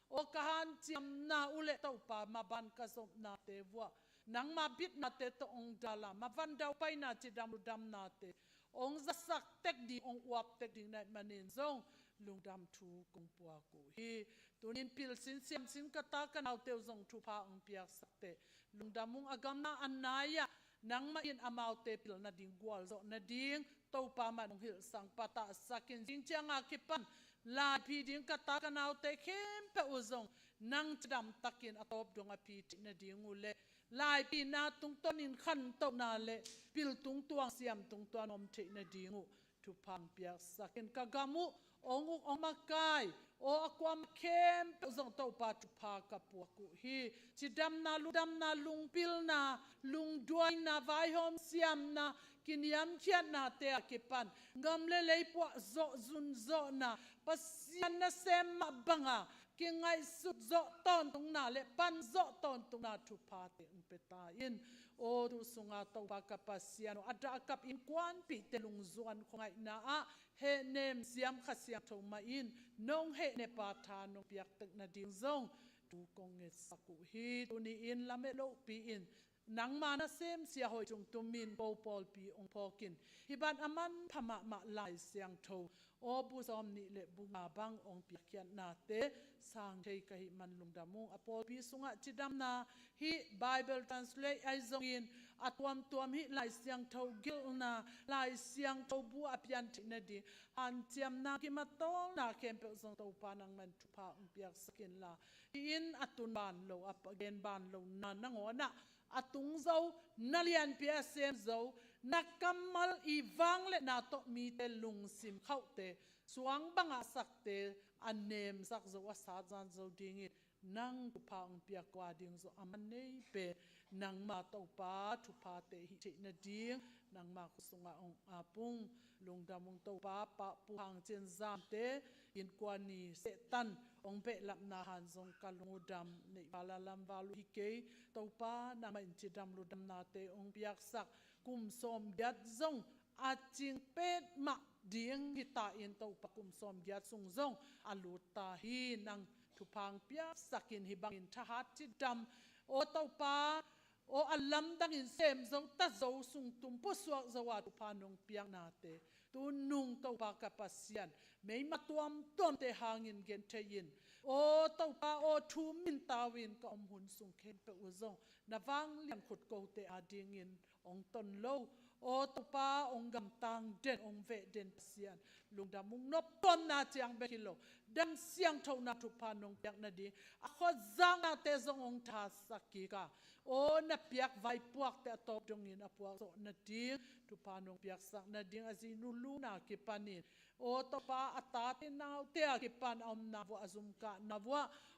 o ka han chiam na ule to pa ma ban ka som na te vo nang ma bit na te to ong dala ma van dau pai na chi dam na te ong za sak tek di ong wap tek ding na manin zong lungdam thu kong pua ko hi tunin pil sin siam sin ka ta ka nau teu zong thu pa ong piak sak te lungdamung agam na anaya nang ma in amau te pil na ding gwal zo na ding to pa man ong hil sang pata sakin jing changa kipan la pi ding ka ta ka nau te khem pe uzong nang chadam takin atop donga pi na ding ule lai pi na tung tonin khan to na le pil tung tuang siam tung tuan om the na dingu tu pang piak sakin kagamu ong makai o akwam kem zong to pa tu pa ka pu ku hi chidam na lung pil na lung duai na vai hom siam na kiniam chiat na te akipan ngam le po zo zun zo na pasian na sem banga ki ngai sut zo ton tung na le pan zo ton tung na tu pa te peta in o tu sunga to pa ka pasiano ada kap in kwan pi te lung zuan khongai na a he nem siam khasiam tho ma in nong he ne pa tha no piak tak na ding zong tu kong nge saku hi tu ni in lame lo pi in nang mana sem sia hoi chung tumin pol pi ong pokin hiban aman phama ma lai siang tho o bu som ni le bunga bang ong piakhian na te sang thei ka hi man lungdamung apol pi sunga chidam na hi bible translate ai zong in atwam tuam hi lai siang tho gil na lai siang tho bu apian thina di han chiam na ki ma tong na kem pe zong to pa nang man thu pa ong piak sakin la in atun ban lo up again ban lo na nangona atung zo nalian pia sem zo nakamal iwang le na to mi te lung sim khaute suang banga sakte anem sak zo asa jan zo dingi nang pa ong pia kwa ding zo amanei pe nang ma to pa thu pa te hi te na ding nang ma kusunga ong apung lungdamung to pa pu hang chen zam te in kwani se tan ong pe lap na han zong kalungudam nei pala lam valu hi ke to pa na ma in chi dam lu dam na te ong piak sak kum som biat zong อาจิงเป็ดมาดิงฮิตาอินโตปกุมสมยาสุงซงอาลูตาฮีนังทุพังเปียสักินฮิบังอินทหัดจิดำโอเตาปาโออัลลัมดังอินเซมซงตัดโจสุงตุมปุสวกจวาทุพานงเปียงนาเตตุนุงเตาปากปัสยันไม่มาตัวมเตหางอินเกนเทยินโอเตาปาโอทูมินตาวินก็อมหุนสุงเคนเปอุซงนาวังเลียนขุดโกเตอาดิงอินองตนโลโอตปาองกำตังเด่นองเวเด่นเสียนลุงดามุงนบต้นนาเจียงเบกิโลดังเสียงเท่านาทุพานงเปียกนาดีอขดจังนาเตซงองทาสักกีกาโอนาเปียกไวปวกแต่ตบจงอินอปวกโซนาดีทุพานงเปียกสักนาดีอาซินุลูนากิปานินโอตปาอัตตาเตนาวเตียกิปานอมนาวอซุมกะนาว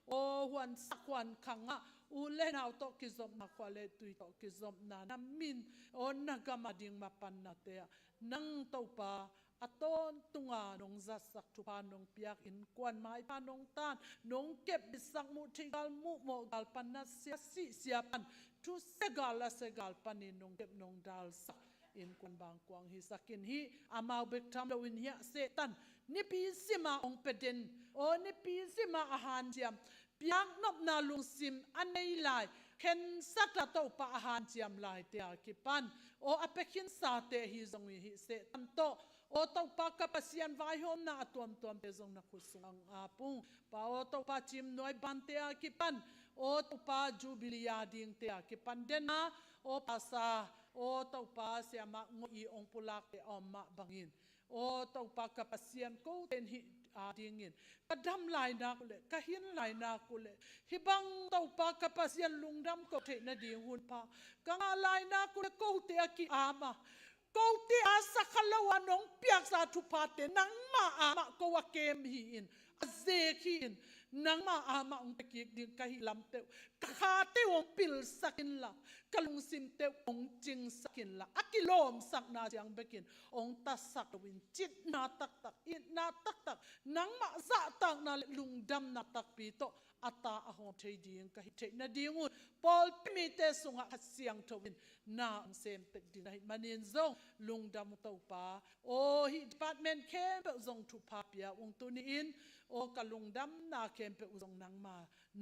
โอหวนสักวันขังะอูเล่นเอาโตกิซอมมาควาเลตุยโตกิซอมนานามินโอนักมาดิงมาปันนาเตะนังโตปาอตอนตุงานงจัสักทุพานงเปียกอินกวนไม้พานงตานนงเก็บดิสักมุทิกาลมุโมกาลปันนาเสียสิเสียปันทุเสกาลเสกาลปันอินนงเก็บนงดาลสักอินกวนบางกวางฮิสักินฮิอามาเบกทำดวินเฮียเซตันนิปีสิมาองเป็ดเดนโอนิปีสิมาอาหารเจียมเปียกนบนาลุงซิมอันในลายเข็นสักระโตปะอาหารเจียมลายเตียกิปันโออเปกินสาเตฮิซงฮิเซตันโตโอตปะกับปัสยันไวหอมนาตัวมเตซงนักขุสงอาปุงปาโอตปะจิมน้อยบันเตียกิปันโอตปะจูบิลียาดิงเตียกิปันเดนาโอปัสาโอตปะเสียมะงอีองปุลักเตอมมะบังอินโอตปะกับปัสยันโกเตนฮิอาดิงินกระดำลายนากุเลกะหินลายนากุเลฮิบังเต้าปากะปัสยันลุงดำก็เทนดีหุ่นพากะลายนากุเลโกเตอกิอามาโกเตอาสักละวานงเปียกสาธุพาเตนังมาอามาโกวะเกมฮีอินอาเซคีอินนังมาอามาองตะกิกดิงกะฮิลำเตวกะคาเตวองปิลสักินละกะลุงซิมเตวองจิงสักินละอะกิโลมสักนาจังเบกินองตัสสักวินจิตนาตักตักอินนาตักตักนังมาซะตักนาลุงดำนาตักปีโตอัตตาอหงเทดิงกะฮิเทนาดิงุนปอลปิเตสุงะหัดเสียงทวินนาองเซมเตดิงให้มันินซงลุงดำมุตปาโอฮิดีพาร์ตเมนต์เคมเปซงทุพาเปียองตุนีอินโอกะลุงดำนาเคมเปอุซงนังมา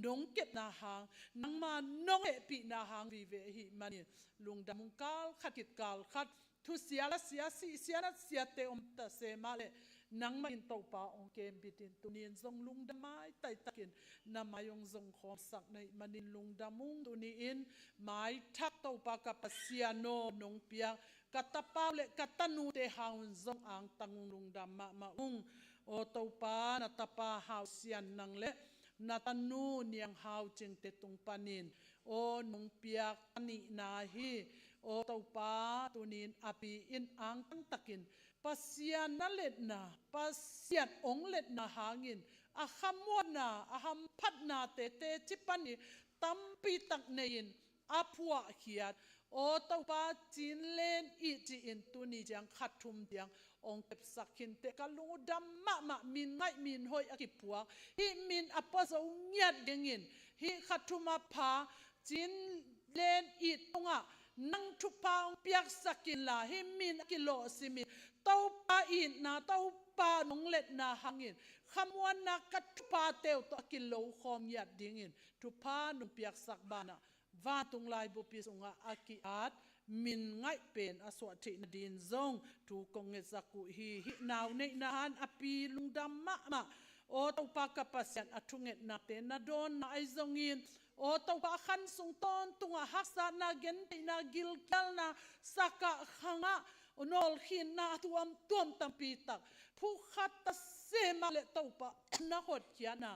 นงเก็บนาหางนังมานงเอปีนาหางวิเวหิมันินลุงดำมุงกาลขัดกิดกาลขัดทุเสียละเสียสิเสียละเสียเตอมตะเซมาเลนังมาอินโตปาองเกมบิดินตุนีนซงลุงดำไม้ไตตะกินนามายงซงขอสักในมันินลุงดำมุงตุนีอินไม้ทักโตปากับเสียโนนงเปียกัตตาปาเลกัตตานูเตหาวซงอังตังลุงดำมาอุงโอโตปานาตาปาหาวเสียนนังเลนาตานูเนียงหาวจึงเตตุงปานินโอนงเปียกนินาฮีโอเต้าปาตุนินอปีอินอังตั้งตะกินปัสยานาเล็ดนาปัสยาองเล็ดนาหางินอาคำวนาอาคำพัดนาเตเตจิปันีตัมปีตักเนินอาพัวเขียดโอเต้าปาจีนเลนอีจีอินตุนีจังขัดทุมเดียงองเก็บสักขินเตกะลุงดำมะมินไงมินหอยอกิปัวฮิมินอปะโซเงียดยังอินฮิขัดทุมาพาจีนเลนอีตงะนังทุพาองเปียกสักินลาฮิมินกิโลซิมิเต้าปาอินนาเต้าปานงเล็ดนาหังอินคำวันนักทุพาเตวตัวกิโลคอมยัดดิ่งอินทุพานงเปียกสักบานะวาตุงลายบุปิสงะอากิอาดมินไงเป็นอสวตินดินซงถูกงเงสักุฮีฮินาวเนนาฮันอปีลุงดำมะโอเต้าปากกับปัสยันอทุงเงนาเตนาโดนนาไอซงอินโอเต้าปาขันสุงตอนตุงหักษานาเกนตินากิลกัลนาสักะขังะนอลขินนาตัวมตัมปีตักผู้ขัดตะเซมาเลเต้าปานาหดเขียนา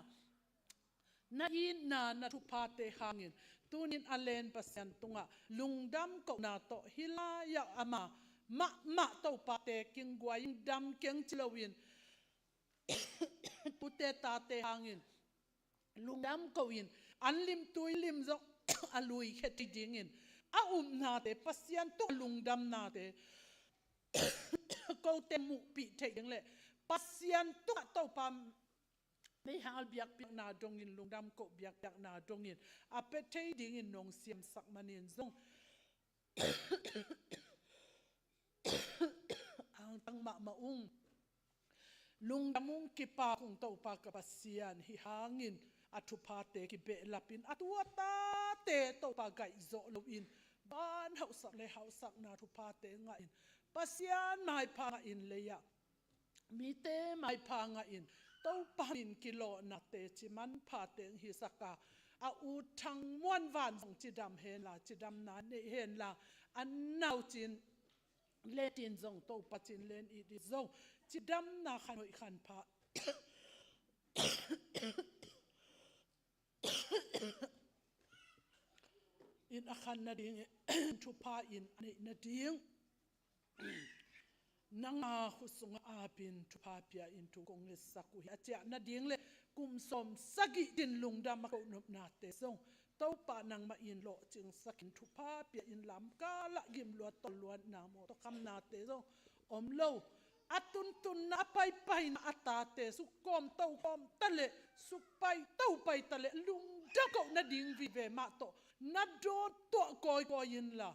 นาอินนาทุพาเตหังอินตุนินอเลนปัสยันตุงะลุงดำก็นาโตฮิลายะอามะเต้าปาเตกิงกวายิงดำเก่งจิลวินตุเตตาเตหังอินลุงดำก็วินอันลิมตุยลิมจงอลุยเขติดิงินอานาเตปัสยันตุลุงดำนาเตก็เตมุปีเทยังเลยปัสยันตุเต้าปามไม่หาเบียกเบียกนาดงอินลุงดำก็เบียกนาดงอินอาเปเทดิงินนงเสียมสักมันินจง tang ma maung lung damung ki pa kung to pa ka pasian hi hangin athupa te ki be lapin atua ta te to pa gai zo lo in ban hau sak le hau sak na thupa te nga in pasian mai pa nga in le ya mi te mai pa nga in to pa in kilo na te chi man pa te hi saka a u thang muan van song chi dam hen la chi dam na ne hen la an nau chin le tin zong to pa chin len i di zong chi dam na khan hoi khan pa in a khan na ding thu pa in nei na ding nanga khusunga apin thu pa pia in thu kong le saku hi acha na ding le kum som sagi tin lungdam ko nup na te zong to pa nang ma in lo ching sakin thu pa pia in lam ka la gim lo to lo na mo to kam na te zong om lo atun tun na pai pai na atate su kom to kom tale su pai to pai tale lung da ko na ding vi ve ma to na do to koi ko yin la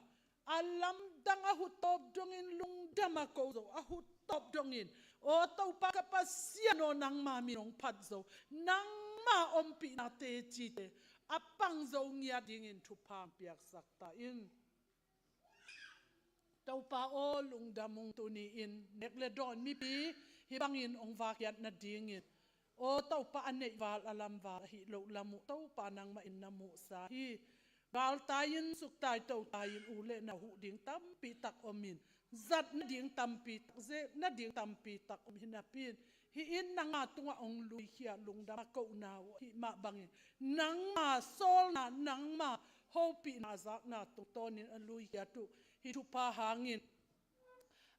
alam dang a hu top dong in lung da ma ko zo a hu top dong in o to pa ka pa sia no nang ma mi nong phat zo nang ma om pi na te chi te apang zo ngia ding in thu pam piak sak ta in tau pa o lung damung tu ni in nek le don mi pi hi bang in ong va kiat na ding in o tau pa ane wal alam wa hi lo lamu tau pa nang ma in namu sa hi gal tayin suk tai tau tayin u le na hu ding tam pi tak omin zat na ding tam pi tak ze na ding tam pi tak om hinapin hi in nanga tunga ong lui khia lung da ko na hi ma bangin nang ma sol na nang ma ho pi na zak na tu tonin an lui khia tu hi thu pa hangin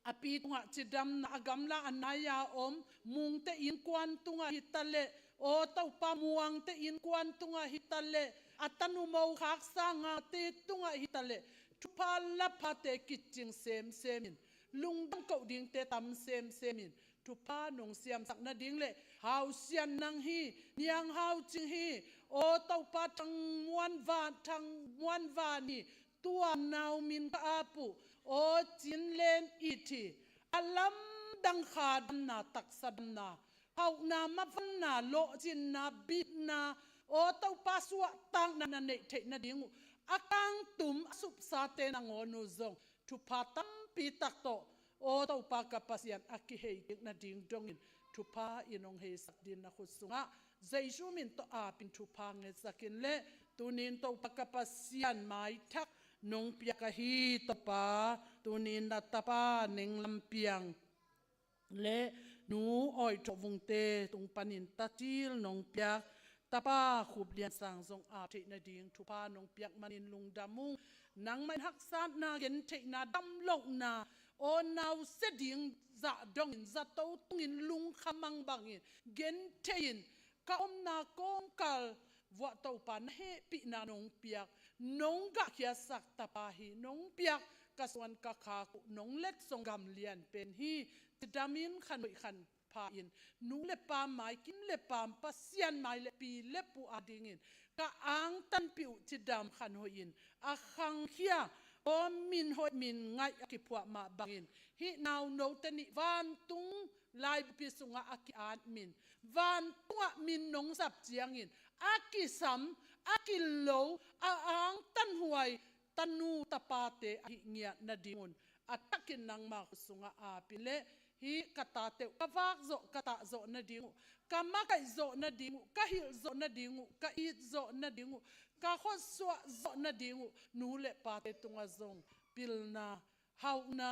api tunga chidam na agamla anaya om mung te in kwan tunga hitale o tau pa muang te in kwan tunga hitale atanu mau khak sanga te tunga hitale thu pa la pha te kitching sem semin lungdam ko ding te tam sem semin thu pa nong siam sak na ding le hau sian nang hi niang hau ching hi o tau pa thang muan va ni tuam nau min ka apu o chin len iti alam dang kha na tak sad na hau na ma van na lo chin na bit na o tau pa suwa tang na nei the na ding akang tum sup sa te na ngonu zong thu pa tam pi tak to o tau pa ka pasian aki hei na ding dong in thu pa inong he sak din na khusunga zaishu min to a pin thu pa nge sakin le tunin to pa ka pasian mai thak nong pia ka hi to pa tunin na tapa ning lampiang le nu oi to vung te tung panin tatil nong pia tapa khup lian sang zong a the na ding thu pa nong piak manin lung damung nang man hak san na gen the na dam lo na o now se ding za dong in za to tung in lung khamang bangin gen thein ka om na kom kal wa to pan he pi na nong piak nong ga khia sak tapa hi nong piak kaswan ka kha ku nong let songam lian pen hi tidamin khan khan pa in nu le pa mai kin le pam pasian mai le pi le pu ading in ka ang tan piu tidam khan ho in a khang khia o min ho min ngai ki phwa ma bangin hi now no tani van tung lai pi sunga aki an min van tunga min nong sap chiang in aki sam aki lo a ang tan huai tanu tapate hi ngia na dingun atakin nang ma sunga a pile hi kata te kawak zo kata zo na dingu kama kai zo na dingu ka hil zo na dingu ka i zo na dingu ka khoswa zo na dingu nu le pa te tunga zong pilna hauna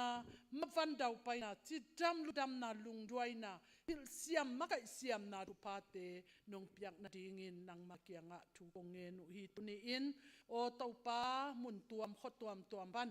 mavan dau pai na chi dam lu dam na lung duai na hil siam makai siam na ru pa te nong piak na dingin nang makianga thu konge nu hi tuni in o tau pa mun tuam khotuam tuam ban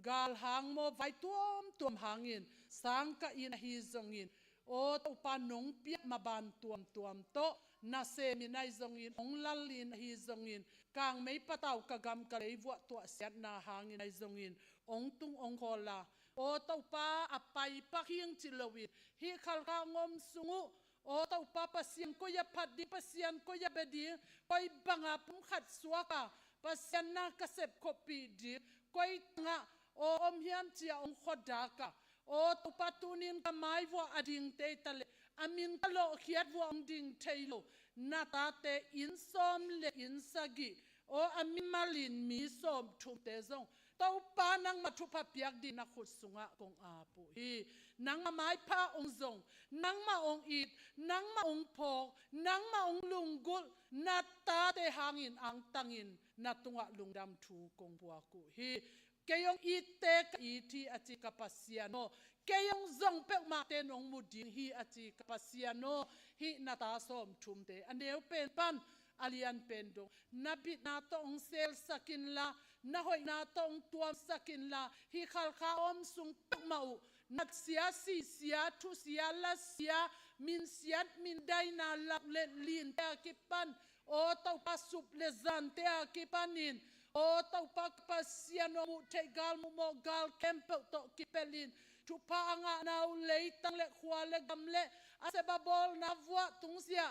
gal hang mo vai tuam hangin sang ka in hi zongin o to pa nong piak ma ban tuam to na se mi nai zongin ong lalin hi zongin kang mei patau ka gam ka lei wa to siat na hangin ai zongin ong tung ong khola o to pa apai pa hiang chilowin hi khal ka ngom sungu o to pa pasien ko ya phat di pasien ko ya bedi koi banga pum khat suaka pasien na kasep kopi di koi nga o om hiam chia ong khoda ka o to patunin ka mai wa ading te tale amin talo khiat wa ding thailo na ta te in som le in sagi o amin malin mi som thu te zong tau pa nang ma thu pa piak di na khut sunga kong a pu hi nang ma mai pa ong zong nang ma ong it nang ma ong phok nang ma ong lungul na ta te hangin ang tangin na tunga lungdam thu kong bua ku hi kayong ite ka iti ati kapasiano kayong zong pe ma te nong muding hi ati kapasiano hi na ta som thum te aneu pen pan alian pendong nabit na tong sel sakin la na hoi na tong tuam sakin la hi khal kha om sung mau nat sia si sia thu sia la sia min siat min dai na lak le lin ta kipan o tau pasup le zan te kipanin o tau pak pasiano mu te gal mu mo gal kempel to kipelin tu pa anga nau leitang le khwa le gam le ase babol na vwa tungsia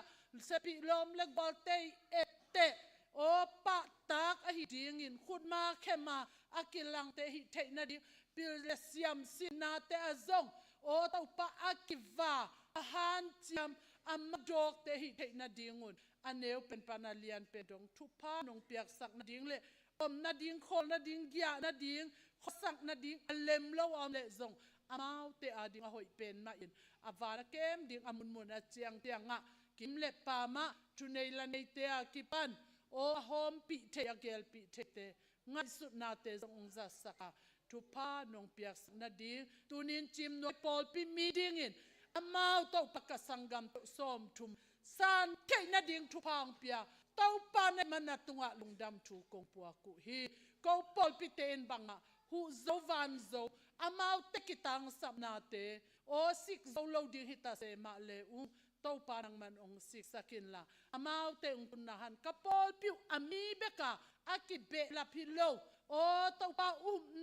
sepi lom le golte ette o pa tak a hi ding in khut ma khema akilang te hi the na di pil le siam sina te azong o tau pa akiva a han chiam amadok te hi the na dingun aneu pen panalian pedong tu pa nong piak sak na ding le om na ding khol na ding gya na ding khosak na ding alem lo am le zong amau te ading a hoi pen na in avara kem ding amun mun a chiang te nga kim le pa ma tunei la nei te a kipan o hom pi te a gel pi te te ngai sut na te zong za saka tu pa nong piak na ding tunin chim no pol pi meeting in amau to pakasangam to som thum san ke na ding tu pang pia tau pa na manatunga lungdam thu kong pua ku hi ko pol pi ten banga hu zo van zo amau te kitang sapna te o sik zo lo ding hita se ma le u tau pa nang man ong sik sakin la amau te ung punahan ka pol piu ami beka akibe la pilo o tau pa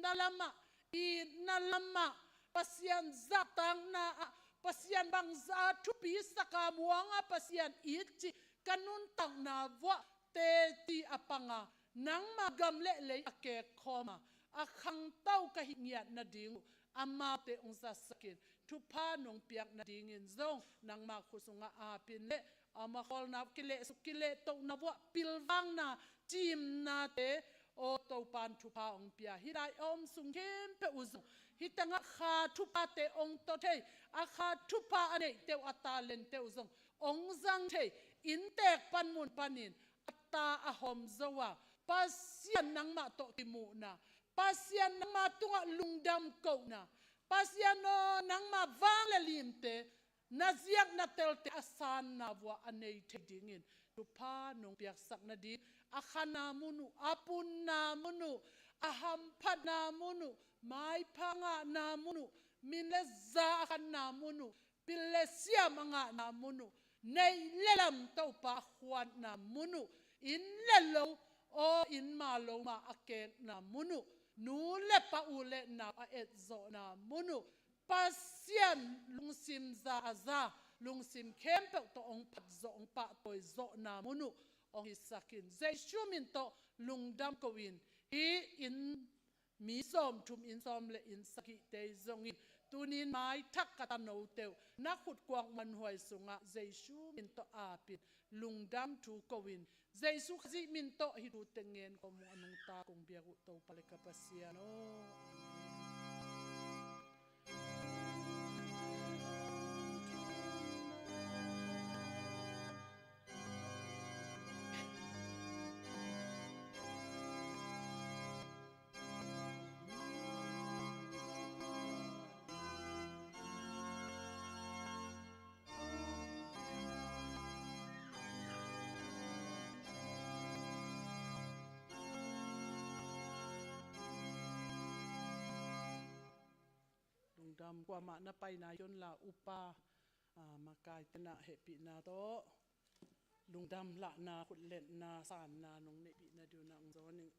nalama I nalama pasian zatang na pasian bang za thupi saka muanga pasian ichi kanun tang na wa te ti apanga nang magam le le ake khoma akhang tau ka hingiat na ding amma te ongsa sakin thu pa nong piak na ding in zong nang ma khusunga a pin le ama khol na kile to na wa pilwang na chim na te o to pan thu pa ong pia hirai om sung kem pe uzu hitanga kha thu pa te ong to the a kha thu pa ane te atalen te uzong ong zang the in tek pan mun panin atta a hom zowa pasian nang ma to timu na pasian nang ma tunga lungdam ko na pasian no nang ma wang le limte na ziak na telte asan na wa anei the dingin tu pa nong piak sak na di akhana munu apun na munu aham phat na munu mai phanga na munu minle za khan na munu pilesia manga na munu nei lelam to pa khwan na munu in lelo o in ma lo ma ake na munu nu le pa ule na a et zo na munu pasian lungsim za aza lungsim kempe to ong pat zo ong pa toy zo na munu ong isakin zai shumin to lungdam ko win hi in mi som thum in som le in saki te zongin tunin mai thak kata no teu na khut kwang man hoi sunga zai shumin to apin lungdam thu ko win zai su khazi min to hi ru tengen ko mu anung ta kong biagu to paleka pasiano dam kwa ma na pai na yon la upa makai tena happy na to lungdam la na khut let na san na nong ne pi na du na ong zoning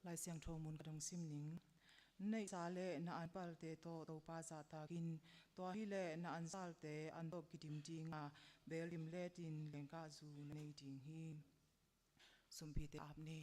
lai siang tho mun kadong sim ning nei sa le na an pal te to pa za ta kin to hi le na an sal te an to kitim tinga belim le tin lengka zu nei ting hi sumpi te apni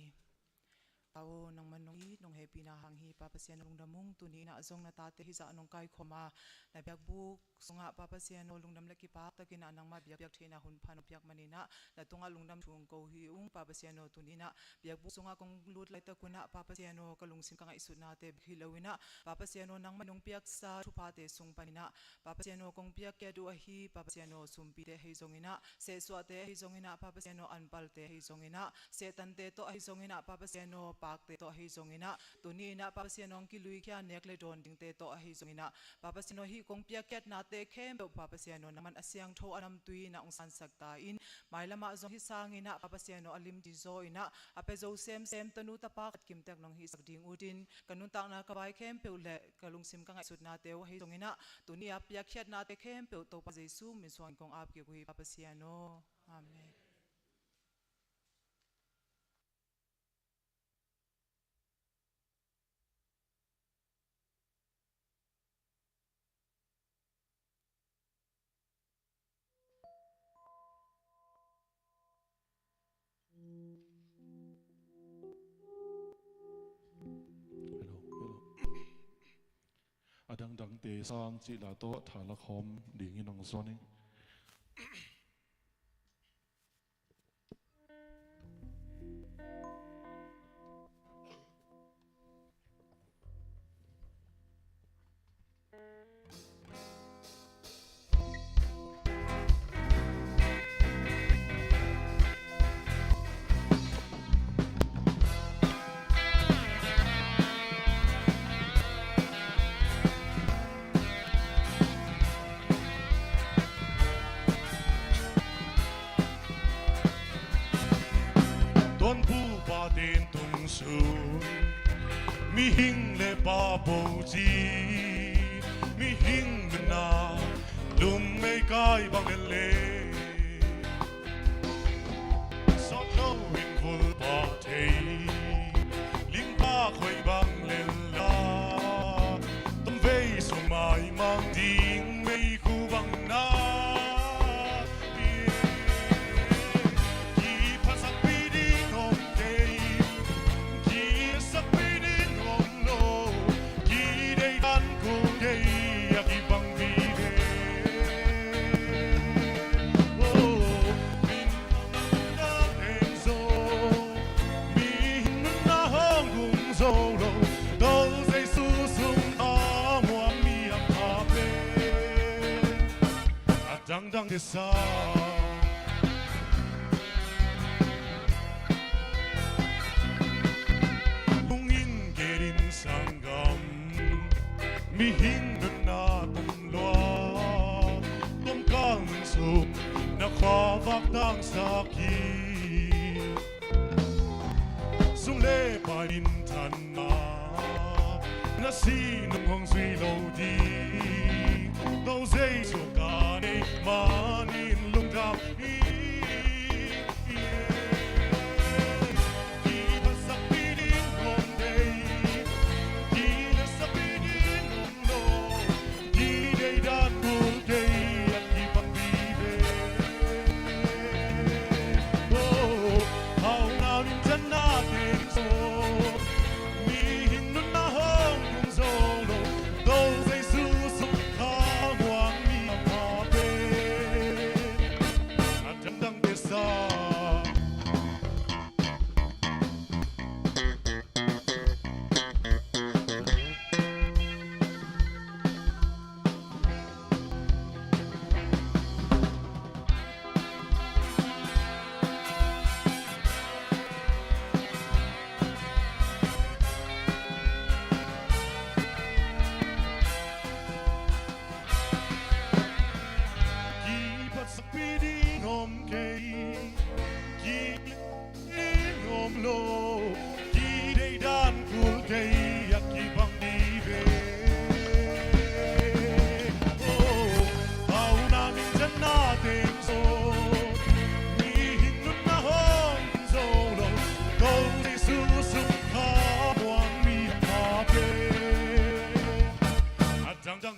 awo nang manong i nong happy na hang hi papa sian lungdam mung tu ni na zong na ta te hi za nong kai khoma na byak buk sunga papa sian lungdam laki pa ta kin anang ma byak thena hun phan byak manina na tunga lungdam thung ko hi ung papa sian tu ni na byak buk sunga kong lut lai ta kuna papa sian kalung sim ka ngai su na te hilowina papa sian nang manong byak sa thu pa te sung panina papa sian kong byak ke du a hi papa sian sumpi te hei zongina se swa te hei zongina papa sian anpal te hei zongina se tan te to hei zongina papa sian pak te to hi zongina tuni na papa sianong ki lui kya nek le don ding te to hi zongina papa siano hi kong pia ket na te khem do papa siano naman asyang tho anam tui na ong san sakta in mailama zong hi sangina papa siano alim di zo ina ape zo sem tanu tapak kim tek nong hi sakding udin kanun tak na kabai khem pe le kalung sim ka ngai sut na te wa hi zongina tuni apia khet na te khem pe to pa jesu min swang kong ap ke hui papa siano amen adang dang te sang chi la to thala khom ding in ong soni Don pu ba den tung su mi hing le ba bo ji mi hing na lum me kai bang le so lo in full ba te ling ba khoi bang le la tum ve su mai mang ding me khu bang na dang dang de sa bung in gerin sangam mi hing na tum loa tum kang su na kha vak dang sa ki sung le pa in than ma na si nung hong sui lo di đâu dây cho cả đây mà nhìn lung tháp Hãy subscribe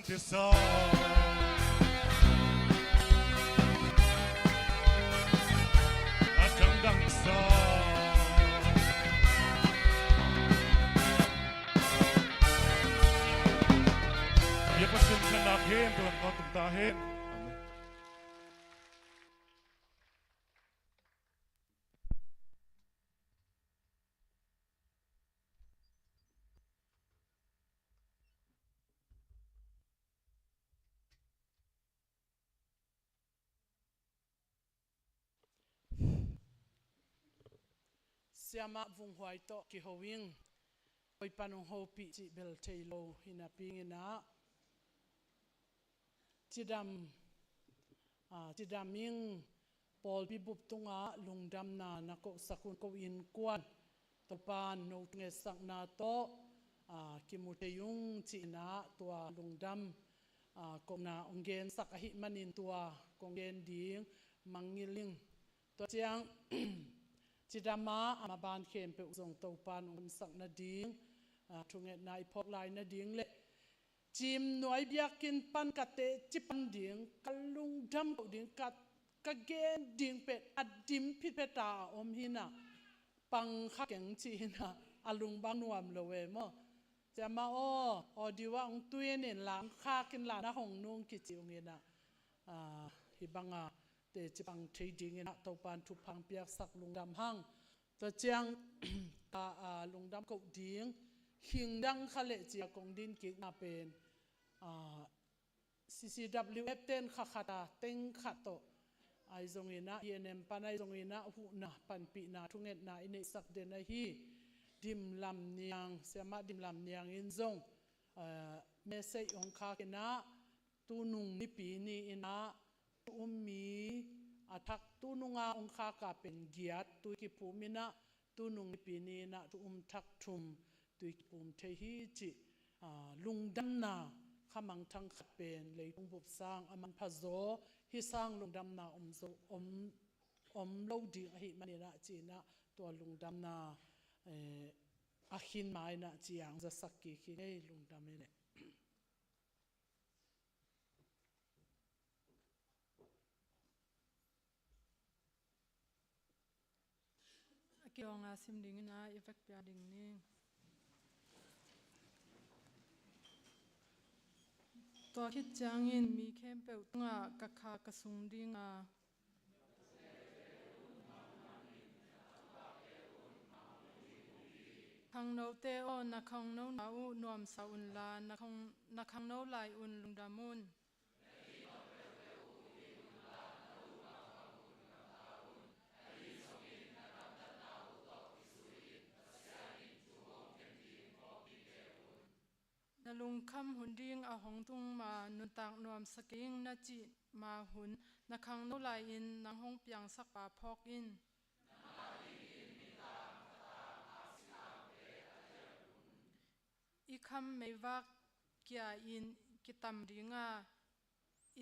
tisa atanggang sa ya pasin sa nakin tulang katumtahin amen. Siama vung huai to ki hoing oi panong hopi chi bel tailo hina pingina chidaming pol pi bup tunga lungdam na nako sakun ko in kwan topan no nge sak na to kimuteyung chi na tua lungdam ko na ongen sak hi manin tua kongen ding mangiling to chiang chidama amaban khem pe zong topan un sak na ding thunge nai phok lai na ding le chim noi biakin pan kate chipan ding kalung dam ko ding kat ka gen ding pet adim phit peta om hina pang kha keng chi hina alung bang nuam lowe mo chama o diwa ong tuyen en lang kha kin la na hong nung ki chi ong ina hibanga te chipang thei ding ina topan thu phang piak sak lungdam hang to chiang lungdam ko ding hingdang khale chi kong din ki na pen CCWF ten khata teng khato ai zong ina ENM panai zong ina hu na pan pi na thunget na ine sak de na hi dim lam niang sema dim lam niang in zong message ong kha kena tu nung ni pi ni ina ummi athak tu nunga ong kha ka pen giat tu ki pumina tu nung ni pi ni na tu thak thum tu ki pum the hi chi lungdam na khamang thang khat pen leitung bup sang aman phazo hi sang lungdam na om lo ding hi manina china to lungdam na akhin mai na chiang za sakki ki nei lungdam ne Kiong sim ding na effect pya ding ni to khit changin mi khem pe nga ka kha ka sung ding khang no te o na khang no na u nuam sa un la na khang no lai un lungdamun na lung kham hun ding a hong tung ma nun tak nuam saking na chi ma hun na khang no lai in nang hong piang sak pa phok in i kham mei wak kya in kitam ringa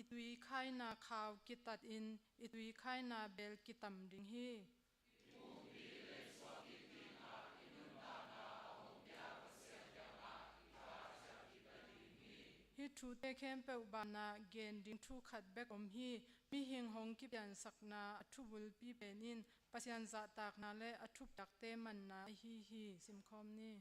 itui khai na khaw kitat in itui khai na bel kitam ding hi hi thu te khem pe bana gen ding thu khat bek om hi mi hing hong ki pian sakna thu bul pi penin pasian za tak na le athu tak te man na hi sim khom ni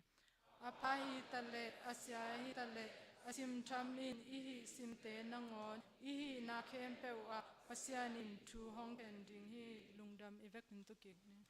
apa hi tale asya hi tale asim tham in hi sim te nangon hi na khem pe wa pasian in thu hong ken ding hi lungdam evek in tu kik ni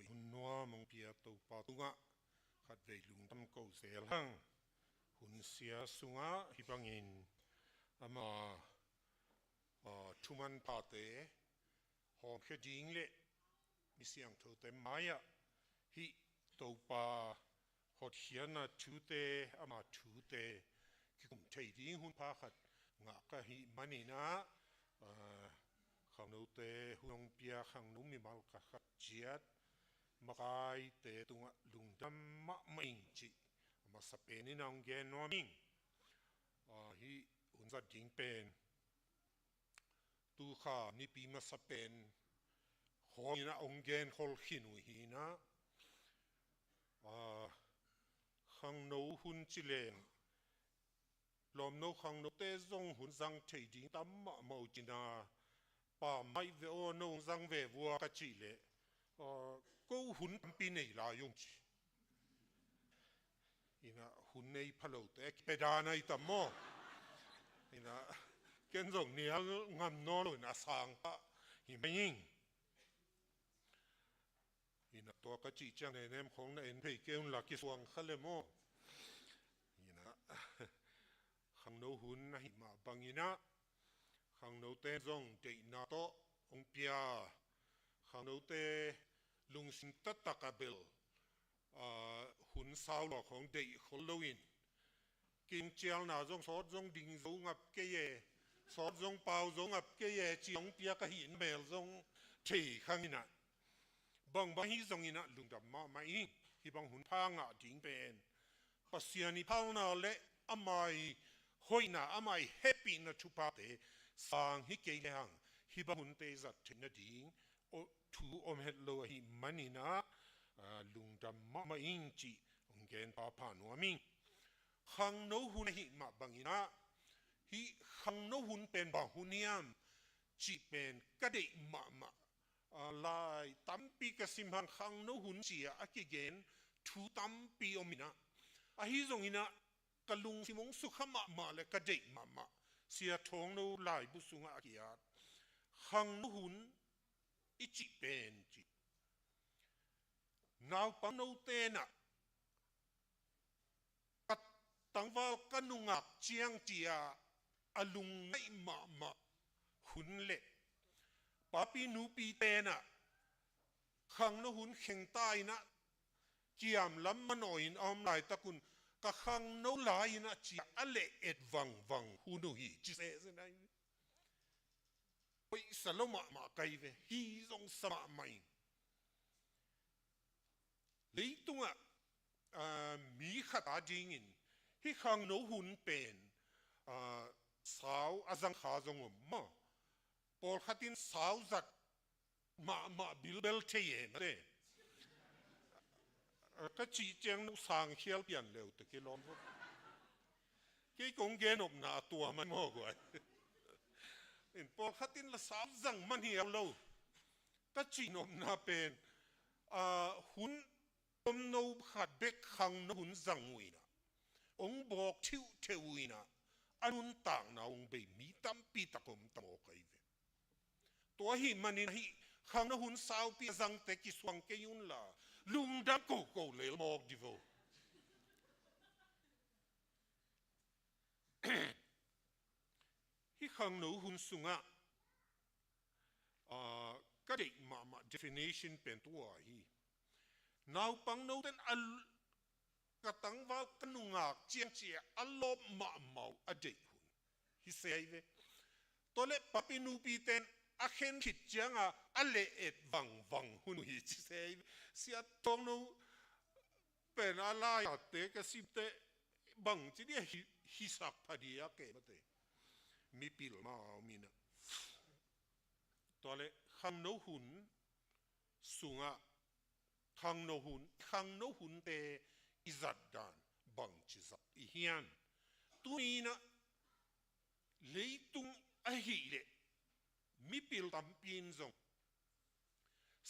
อยหุ่นนัวมงเปียตัวปาตุงะขัดเวลุงตำกูเสียหลังหุ่นเสียสุงะฮิบังอินอามาทุมันปาเตหอมเขดิงเละมีเสียงโทเต็มไม้อะฮิตัวปาหดเขียนนะทูเตอามาทูเตคือกุมเทดิงหุ่นพาขัดงะก็ฮิมันนี่นะขังนู้เตหุ่นเปียขังนู้มีมัลกะขัดเจียดมาไกเตตุงะลุงดำมะมิงจิมาสเปนินองเกนนอมิงฮิหุ่นจัดจิงเป็นตูข้านี่ปีมาสเปนขอนี่นะองเกนขอลขินุฮีนะขังนู้หุ่นจิเลงลมนู้ขังนู้เตซงหุ่นจังเทดิงตั้มมะมาอุจินาป่าไม้เวโอนู้จังเววัวกะจิเลก็หุ่นปีนี้ลายงจีอินะหุ่นในพะโล้แต่เปดาในตั้มโมอินะเกณฑ์ส่งเนี้ยงามนอลุนะสังปะหิมยิงอินะตัวกะจิจังในเนมของในเอ็นเพเกนลักกิสวงขเลโมอินะขังโนหุ่นนะหิมาบังอินะขังโนเตส่งเจนาโตองเปียขังโนเตลุงสิงตัดตะกะเบลหุ่นสาวหล่อของเด็กฮอลโลวีนกินเจียวน่าจงสอดจงดิ่งจงอับเกยสอดจงเปล่าจงอับเกยจีองเปียกะหินเบลจงเทข้างอินะบังบังฮิจงอินะลุงดับมาไม่อิงฮิบังหุ่นพางะดิ่งเป็นปัสยานิพาวนาเละอามายหอยนาอามายแฮปปี้นะชุปาเตสังฮิเกยหังฮิบังหุ่นเตจัดเทนดิ่งทูอมเฮลโลฮิมันนี่นะลุงดำมาอิงจีองเกนปาพานัวมิงขังโนหุนฮิมาบังอินะฮิขังโนหุนเป็นบาหุนิยมจีเป็นกระเดมาลายตั้มปีกสิมหังขังโนหุนจีอากิเกนทูตั้มปีอมินะอาฮิจงอินะกะลุงสิมงสุขมาเลกระเดมาเสียทองโนลายบุสุงอากิยาขังโนหุนอิจิเป็นจินาวปังโนเตนะกัดตังวาลกันุงักเจียงเจียอลุงไนมาหุนเละปาปีนูปีเตนะขังโนหุนเข่งใต้นะเจียมลำมันหน่อยอมลายตะกุนกะขังโนลายนะเจียอเลเอ็ดวังหุนุฮีจิเซเซนัยไปสลมาไกเวฮีจงสมาไม่เลยตัวมีขัดจริงอินฮิขังโนหุ่นเป็นสาวอาจังขาจงมาพอขัดินสาวจัดมาบิลเบลเทียนเลยก็จีเจงนุสังเขียลเปลี่ยนเร็วตะกี้ล้อมกี่กงเกนอบหนาตัวมันมากกว่าเห็นพอขัดินละสาวจังมันเหี่ยวเราก็จีนอบหนาเป็นหุ่นอมโนขัดเบกขังโนหุ่นจังวินะองบอกทิวเทวินะอันนั้นต่างนะองเบมีตั้มปีตะกมตะโมกไอเวตัวหิมันนี่หิขังโนหุ่นสาวปีจังเตกิสวังเกยุนละลุงดักโกเลยมอกดิโวฮิขังโนหุ่นสุงะก็ได้มา definition เป็นตัวฮีนาวปังโนเตนอัลกตังว่ากันุงากเจียงเจียอัลลบมาเมาอเดหุนฮิเซไอเวตัวเล็ปปินูปีเตนอาเคนขิดเจียงอัลเลเอ็ดวังหุนฮิเซไอเวเสียตรงโนเป็นอะไรเตกสิบเตบังจีเดียฮิสักพอดีอะเกมเตมีปิลมาเอามีนะตัวเล็ขังโนหุนสุงะขังโนหุนเตอิจัดดานบังจิซับอิฮิยันตัวนี้นะเลยตุงอหิเลมีปิลตัมปีนซง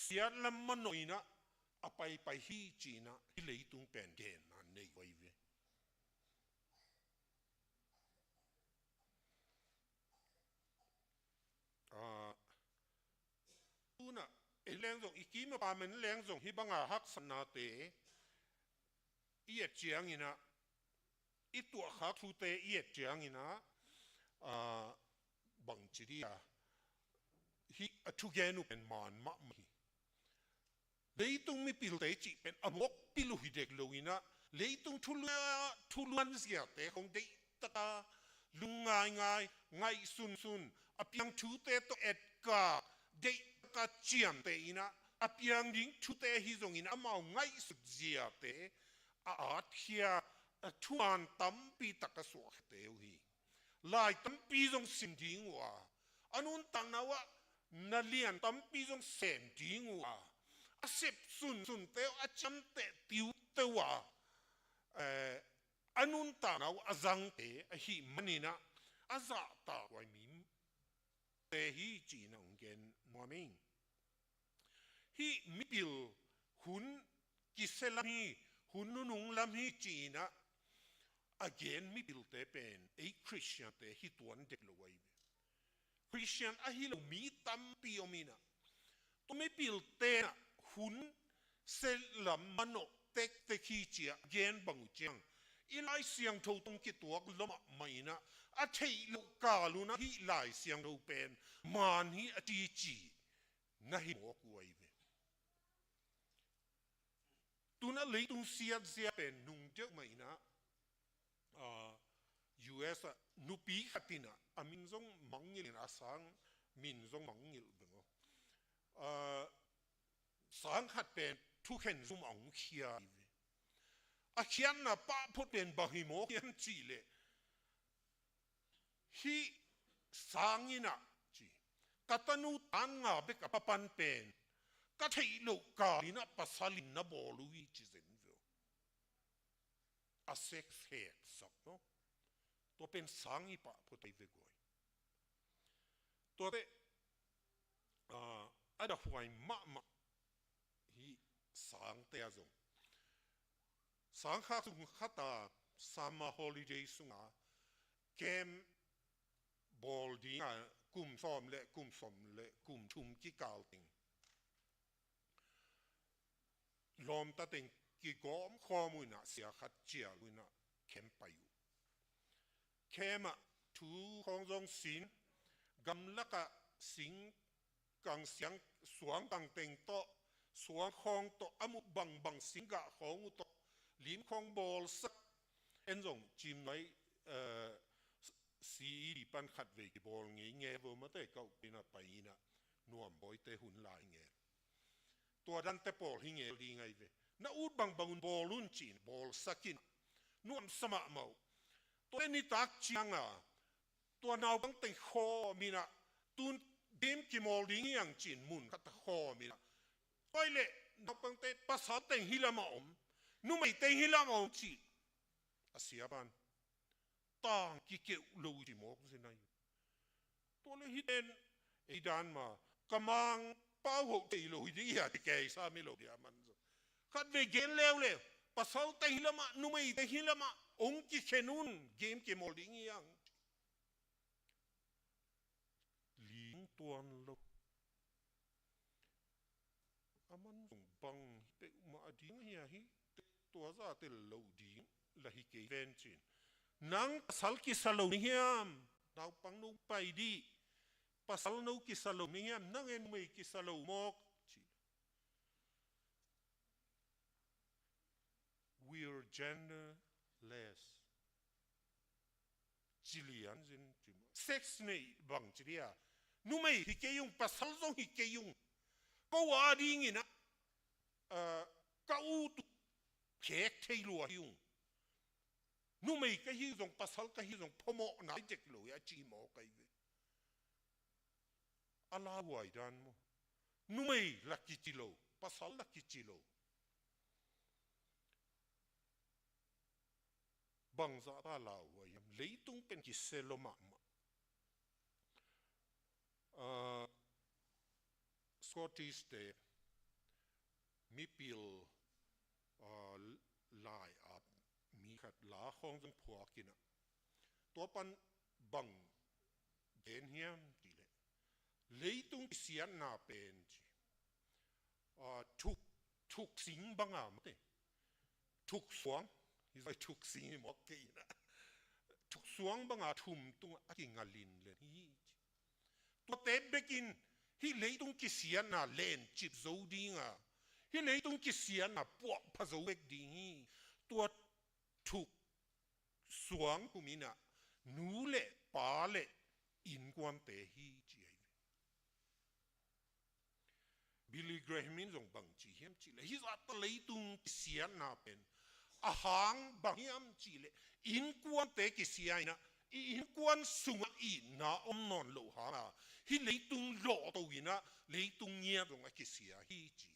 เสียลำมันหน่อยนะอไปฮีจีนะเลยตุงเป็นเกนนะในไว้เวตัวน่ะเอ แรงส่งอีกี้มาปามันแรงส่งที่บังอาฮักสนาเตอีเจียงอินะอีตัวฮักทูเตอีเจียงอินะบังจีดีอะฮิทุกแกนุเป็นมันมะมีเลยตุงมีปิลเตจิเป็นอมกปิลุฮิเด็กลูอินะเลยตุงทุลันเสียเตของเด็กตะลุงง่ายซุนอเปียงทูเตโตเอ็ดกาเด็กกาเจียมเตอินะอเปียงดิ้งทูเตฮิซงอินะมาง่ายสุดเสียเตอาเทียทุมันตั้มปีตะกสวกเตวฮีลายตั้มปีซงสิมดิ้งวะอันนู้นตั้งนะวะนัเลียนตั้มปีซงเซมดิ้งวะอาเสพซุนเตวอาจำเตติวเตวะอันนู้นตั้งนะวะอาจังเตฮิมันนี่นะอาซาตาไว้มิมเตฮิจีนังเกนมัวมิงฮิมิปิลหุนกิเซลามีหุนนุงลำฮิจีนะ again มิปิลเตเป็นไอ้คริสเตียนเตฮิตัวนั้นเด็กเลย คริสเตียนอะฮิโลมีตัมปีอมินะตัวมิปิลเตนะหุนเซลามันโนเตกเตคิเจีย again บังอุจังอีไลเสียงทูตรงกิตัวกลมไม่นะอาเทลูกาลูนะฮิไลเสียงทูเป็นมันฮิอติจีนะฮิโมกวยตัวนั้นเลยตุงเสียเป็นนุ่งเจ้าไม่นะUS นุปีขัดตินะอามินซงมังยิลอาสังมินซงมังยิลเบงสังขัดเป็นทุกเห็นซุมอังเขียอาเขียนนะป้าพูดเป็นบาฮิโมเขียนจีเลฮิสังยินะจีกัตนุตันงาเบกปปันเป็นกัทฮิโลกาลินะปัสสาลินนะบอลุยจิเซนเวอาเซ็กเฮกสักเนาะตัวเป็นสังฮิปะพูดไปเวกวยตัวเดอันดับหัวมะฮิสังเตียซงสังข้าสุงขัตตาซัมมาฮอลิเดย์สุงาเกมบอลดีงากุมซ้อมเละกุมสมเละกุมชุมกิกาลติงลอมตะติงกิกอมข้อมูลนะเสียขัดเจียลุยนะเข้มไปอยู่เข้มอะทูของจงสินกำลักะสิงกังเสียงสวงกังเต็งโตสวงของโตอมุบังสิงกะของโตลิมของบอลสักเอ็นจงจิมไว้สีดิปันขัดเวกบอลเงี้ยว่ามาแต่เก่าปีน่ะไปน่ะนวมบอยแต่หุ่นลายเงี้ยตัวดันแต่บอลหิเงี้ยดีไงเวน่าอุดบังบอลลุ่นจีนบอลสักินนวมสมะเมาตัวนี้ตักจีงอ่ะตัวนาวบังแต่คอมีน่ะตุนเดมกิมอลดีอย่างจีนมุนกัตคอมีน่ะไปเลยนาวบังแต่ภาษาแต่ฮิลามาอมนุ่มไม่แต่ฮิลามาอมจีอาเซียบันต่างกิเกลลูจิมอกสินายตัวเลยฮิเดนไอ้ดานมากำมังเป้าหกตีลูจิยาที่แกซาไม่ลูจิอามันขัดเวกเกนเลวภาษาแต่ฮิลามานุ่มไม่แต่ฮิลามาองค์กิเขนุนเกมเกมอลดิ้งยังลิงตัวนั้นลูอามันส่งบังเตมาดิ้งเฮียฮิตัวซาเตลลูดิ้งละฮิเกเวนจินนังสัลกิสโลนิยามดาวปังนุไปดีปัสลนุกิสโลนิยามนังเอ็นไม่กิสโลมอกจี we're genderless จิเลียนจินจิม sex นี่บังจีเดียนุ่มไม่ฮิเกยุงปัสลซงฮิเกยุงก็ว่าดีงี้นะก็อูตุเค้กเทลัวยุงนุ่มไม่ก็ฮิซงปัสลก็ฮิซงพโมนาเจ็กโลยาจีโมก็อีเวอะไรวะดันโมนุ่มไม่ลักกิจิโลปัสลลักกิจิโลบังซาตาลาวะยามเลยตุงเป็นกิเซโลมาสกอตติสเตมีพิลลายอัพมีขัดลาของจังพวกกินตัวปันบังเดนเฮียมจีเลยตุงเสียนนาเป็นจี ทุกสิ่งบางอ่ะมั้งทุกสวงที่ว่าทุกสิ่งหมดกี่นะทุกสวงบางอ่ะทุ่มตรงอะไรงาลินเลยนี่ตัวเต็มไปกินที่เลยตรงกิเสียน่ะเล่นจิบโซดิ้งอ่ะที่เลยตรงกิเสียน่ะปวกพะโซเวกดิ้งตัวทุกสวงกูมีน่ะนูเล่ปาเล่อินกวนเตฮีจีบิลลี่เกรแฮมินส่งบังจีเฮียมจีเลยฮิสัตเลยตุงเสียน่ะเป็นอาหารบังเฮียมจีเลยอินกวนเตกิเสียน่ะอินกวนสุงอินน่ะอมนอนโลหะน่ะฮิเลยตุงโลตัววิน่ะเลยตุงเงียบตรงกิเสียฮีจี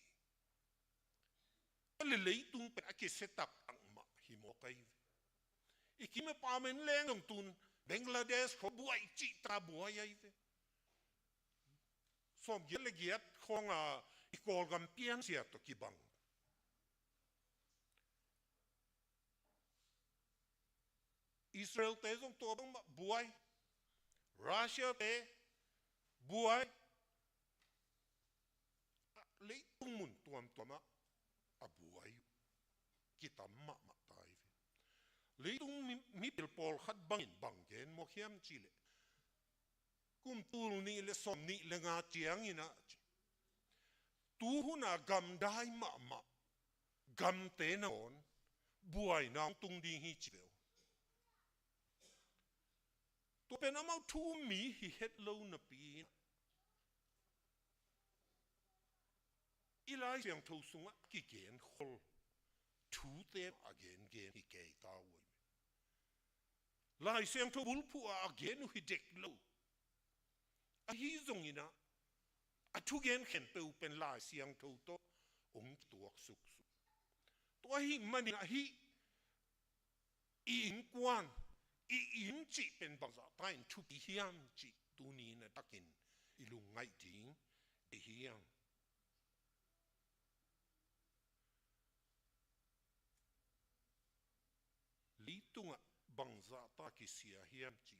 เลยตุงเป็นกิเสตักอังมาฮิโมกัยอีกที่ไม่ปามันแรงตรงตุนเบงกลาเดชเขาบวยจิตราบวยยัยเว้สมเย็นละเอียดของอีกอลกัมเปียนเสียตัวกีบังอิสราเอลเตะส่งตัวบังบวยรัสเซียเตะบวยเลยตุ้งมุนตัวมาบวยกิตามมาตายเลยตุ้งมีเปลปอลขัดบังอินบังเกนโมเขียมจีเลกุมตูนี่เลสมนี่เลงาเจียงอินะตูหุนากำได้มากำเตนอนบวยนางตุงดีฮิจิเวลตัวเป็นอามาทูมีฮิเฮดโลนปีอีไลเสียงทูสุงะกิเกนขลทูเตมอาเกนฮิเกยตาวยไลเสียงทูบุลพัวอาเกนฮิเด็กโลอาฮิซงอินะอาทุกเกนเห็นเปลเป็นลายเสียงทูโตองตัวสุกตัวฮิมันนะฮิอินกวนอินจิเป็นบางสัตย์ทุกเฮียมจิตัวนี้นะตักินอิลุงไงทิ้งเฮียมลิตุงบางสัตย์กิเสียเฮียมจิ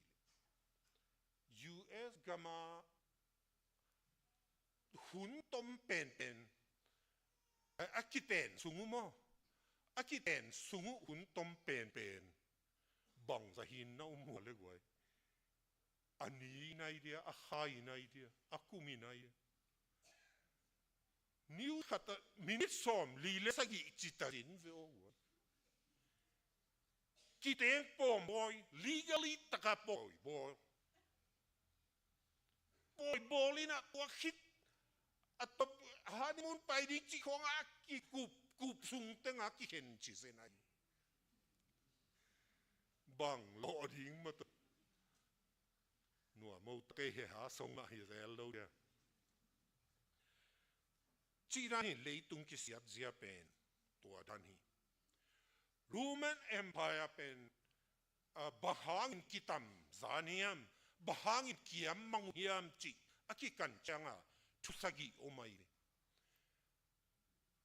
US กามาหุ่นต้มเป็นอากิเตนสุงุโมอากิเตนสุงุหุ่นต้มเป็นบังจะหินน่ามัวเลยเว้ยอันนี้นายเดียอาขายนายเดียอาคุมีนายนิวขัดมินิสอมลีเลสกิจิตารินเวอกิเตนปอมบอย legally ตะกะปอยบอยลินะตัวคิดอัตบฮานิมูนไปดิจิของอากิกุบสุงเตงอากิเห็นจิเซนัยบังโลดิ้งมาตัวหนัวมูตะเกยหาสงอาฮิเซลโลเดียจีรานิเลยตุงกิเสียเจียเป็นตัวดันฮีRoman Empire เป็นบะฮังกิตัมซาเนียมบะฮังเกียมมังเฮียมจิอากิกันจังอ่ะทุสกิโอไม่เลย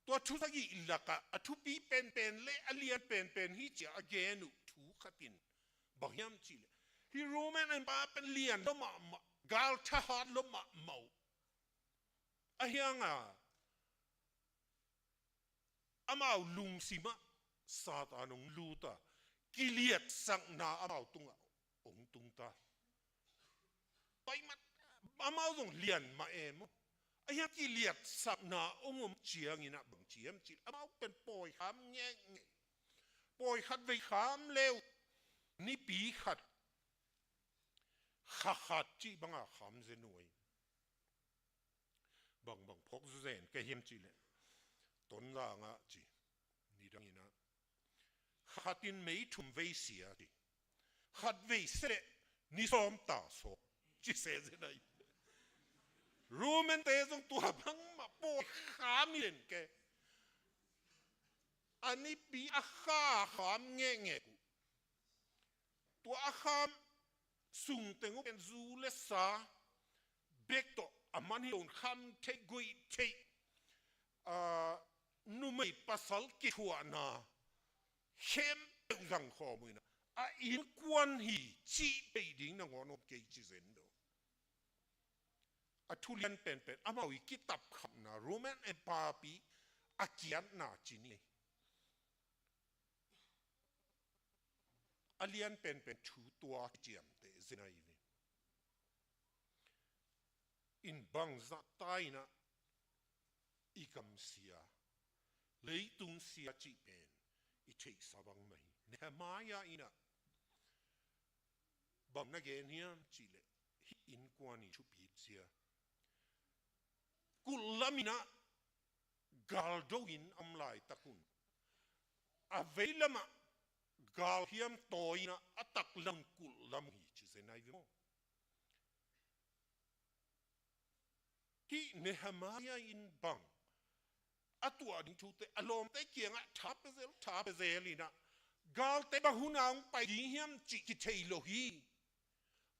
ตัวทุสกิอิลลักะทุปีเป็นเละอเลียนเป็นฮิจิอาเกนุทุขัดินบะเฮียมจิเลยฮิโรแมนเอ็มปาเป็นเลียนล้มกาลทหารล้มเมาอาเฮียงอ่ะอามาลุงซิมะซาตานงลูตากิเลสสังนาอามาตุงองตุงตาไปมันอามาส่งเลียนมาเองมั้งไอ้กิเลสสังนาองเจียงอินะบังเจียมจิอามาเป็นปอยขามแง่ปอยขัดไว้ขามเร็วนี่ปีขัดขัดจีบังอาขามเจนวยบังพกเซนแกเฮียมจิเลยต้นร่างอ่ะจีนี่ดังอินะขัดินไม่ทุ่มเวเสียดิขัดเวเสะนิสอมตาโซจิเสจะได้รู้มันเตะตรงตัวบังมาปวดขามีเล่นแกอันนี้ปีอาคาขามแง่กูตัวอาคามสุ่งเต็งเป็นซูเลสาเบกโตอามันฮิโอนคำเทกุยเทนุ่มไม่ปัสสาวะกิทัวนาเข้มรังข้อมือนะอินควันฮีจีไปดิ้งนะงอนอเกจิเซนโด a thulian pen amawi kitab khamna Roman Empire pi akiat na chini alian pen thu tua chiam te zinai ve in bangza taina ikam sia leitung sia chi pen I chei sabang mai Nehemiah ina bang na gen hiam chile hi in kwani chu pi sia kulamina galdo in amlai takun availama gal hiam toina atak lam kulam hi chi senai mo ki Nehemiah in bang atua ding chu te alom te kianga thap zelina gal te bahunang pai ding hiam chi ki thei lo hi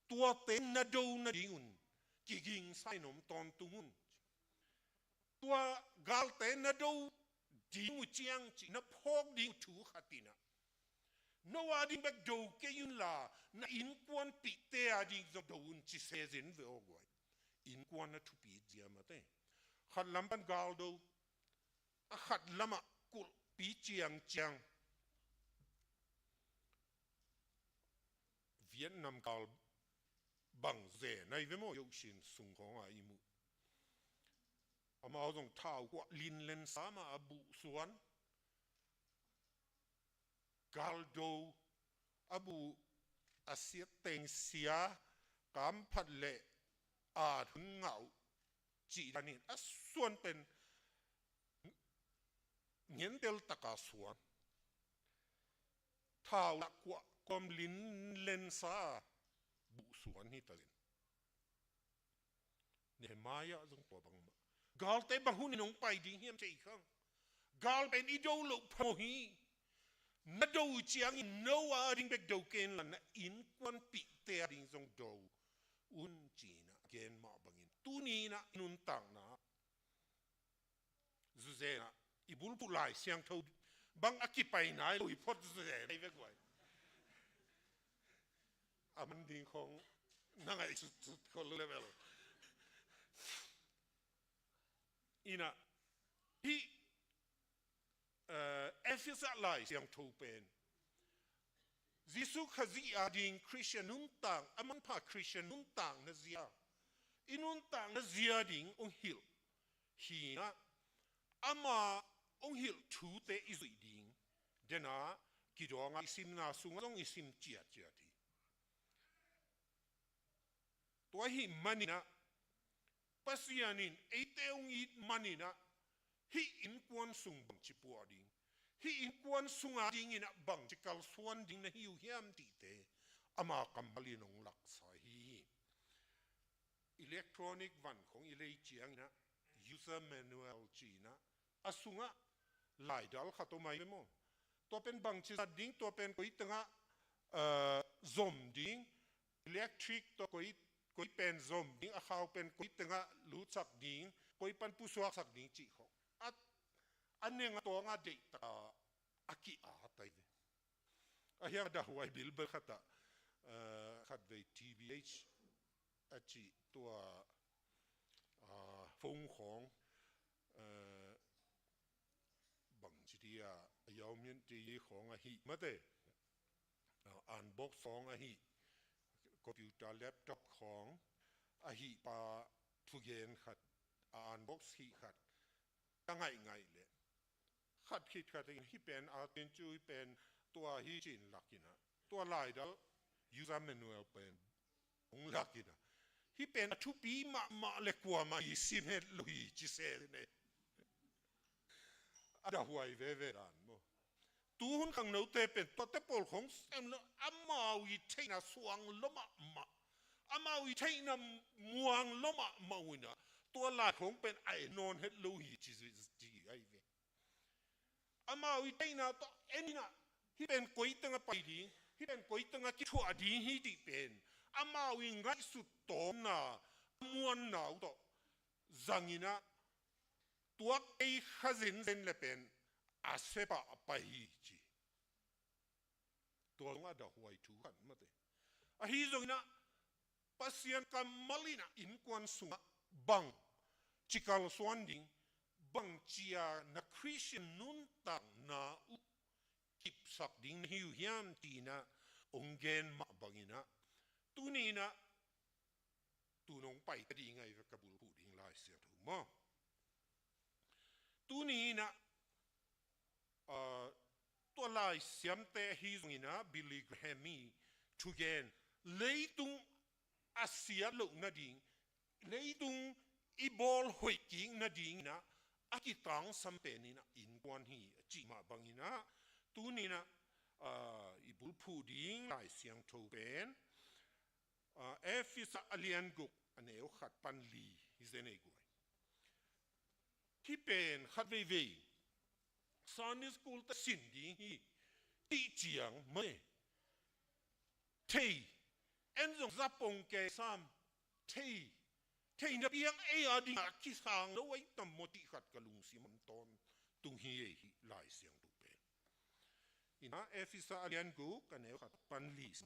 tua te na do na dingun ki ging sai nom ton tungun tua gal te na do ding u chiang chi na phok ding thu khatina no wa ding bek do ke yun la na in kwan pi te a ding zo do un chi se zin ve ogwai in kwan na thu pi jiama te khat lampan gal do a khat lama kul pi chiang chiang Vietnam gal bang ze nai ve mo yo shin sung khong a imu ama zong thao kwa lin len sama abu suan gal do abu asia teng sia kam phat le a thun ngau chi danin a suan pen nghiến del taka suan thao la kwa kom lin len sa bu suan hi talin Nehemiah zong po bang ma gal te bang hun nong pai ding hiam chei khang gal ben I do lo pho hi na do chiang in no a ding bek do ken lan in kwan pi te ding zong do un chi na ken ma bangin tu ni na nun tang na zu ze na ibul pulai siang thau bang akipai nai lo ipot ze nei ve gwai aman ding khong nangai su ko level ina hi Ephesus lai siang thau pen Jisu khazi ading Christian nun tang amang pa Christian nun tang na zia inun tang na zia ding ong hil hi na ama ong hil thu te izui ding dena kidonga isim na sungong isim chia chia ti to hi manina pasianin ate ong it manina hi in kwan sung bang chipu ading hi in kwan sunga ding ina bang chikal suan ding na hiu hiam ti te ama kambali nong laksa hi electronic van khong ilei chiang na user manual china asunga lai dal khato mai mo to pen bang chi ding to pen koi tanga zom ding electric to koi pen zom ding a khaw pen koi tanga lu chak ding koi pan pu suak sak ding chi kho at aneng to nga de ta aki a tai ve a hiam da huai bil bel khata khat ve TBH achi to phong khong bang chi dia yaw mien ti khong a hi ma te unbox khong a hi computer laptop khong a hi pa thu gen khat unbox hi khat tangai ngai le khat khit khat hi pen a ten chui pen tua hi chin lakina tua lai dal user manual pen ong lakina hi pen thu pi ma le kwa ma hi sim het lui chi se ne ada huai ve ran mo tu hun khang no te pen to te pol khong sem lo amawi theina suang loma ma amawi theina muang loma mawina to la khong pen ai non het lo hi chi ji ai ve amawi theina to enina hi pen koi tanga pai di hi pen koi tanga ki thua di hi di pen amawi ngai su tom na muan nau to zangina tuak ei khazin zen le pen asepa apai chi to nga da huai thu kan mate a hi zongina pasian kam malina in kwan sunga บังจิกาลสวนดิ่งบังเจียนักคริสเตียนนุนตังนาอุกิบสักดิ่งหิวเฮียมตีนะองเกนมาบังอินะตูนี่นะตูนงไปก็ดีไงกับบุรุษดิ่งลายเสียถูกมั้งตูนี่นะตัวลายเสียมเตะฮิซงินะบิลลี่แกรมมี่ทุกเกนเลยตุงอาเซียลุกนาดิ่งเลยตุงอีบอลหอยกิ่งนาดิ่งนะอากิตังสัมเปนินะอินกวนฮีจีมาบังอินะตูนี่นะอีบุลพูดิ่งลายเสียงทูเป็นเอฟิสอาเลียนกุกอันเอวขัดปันลีฮิเซเนกวยที่เป็นขัดเวเวซานิสกูลตสินดิ่งฮีตีเจียงเมื่อเทเอ็นจงซับปงเกซัมเทนับยังเออดิ่งคิสางแล้วไว้ตั้มมติขัดกะลุงสิมันตอนตุงฮีเอลายเสียงตุเป็นอินะเอฟิสอาเลียนกุกอันเอวขัดปันลีส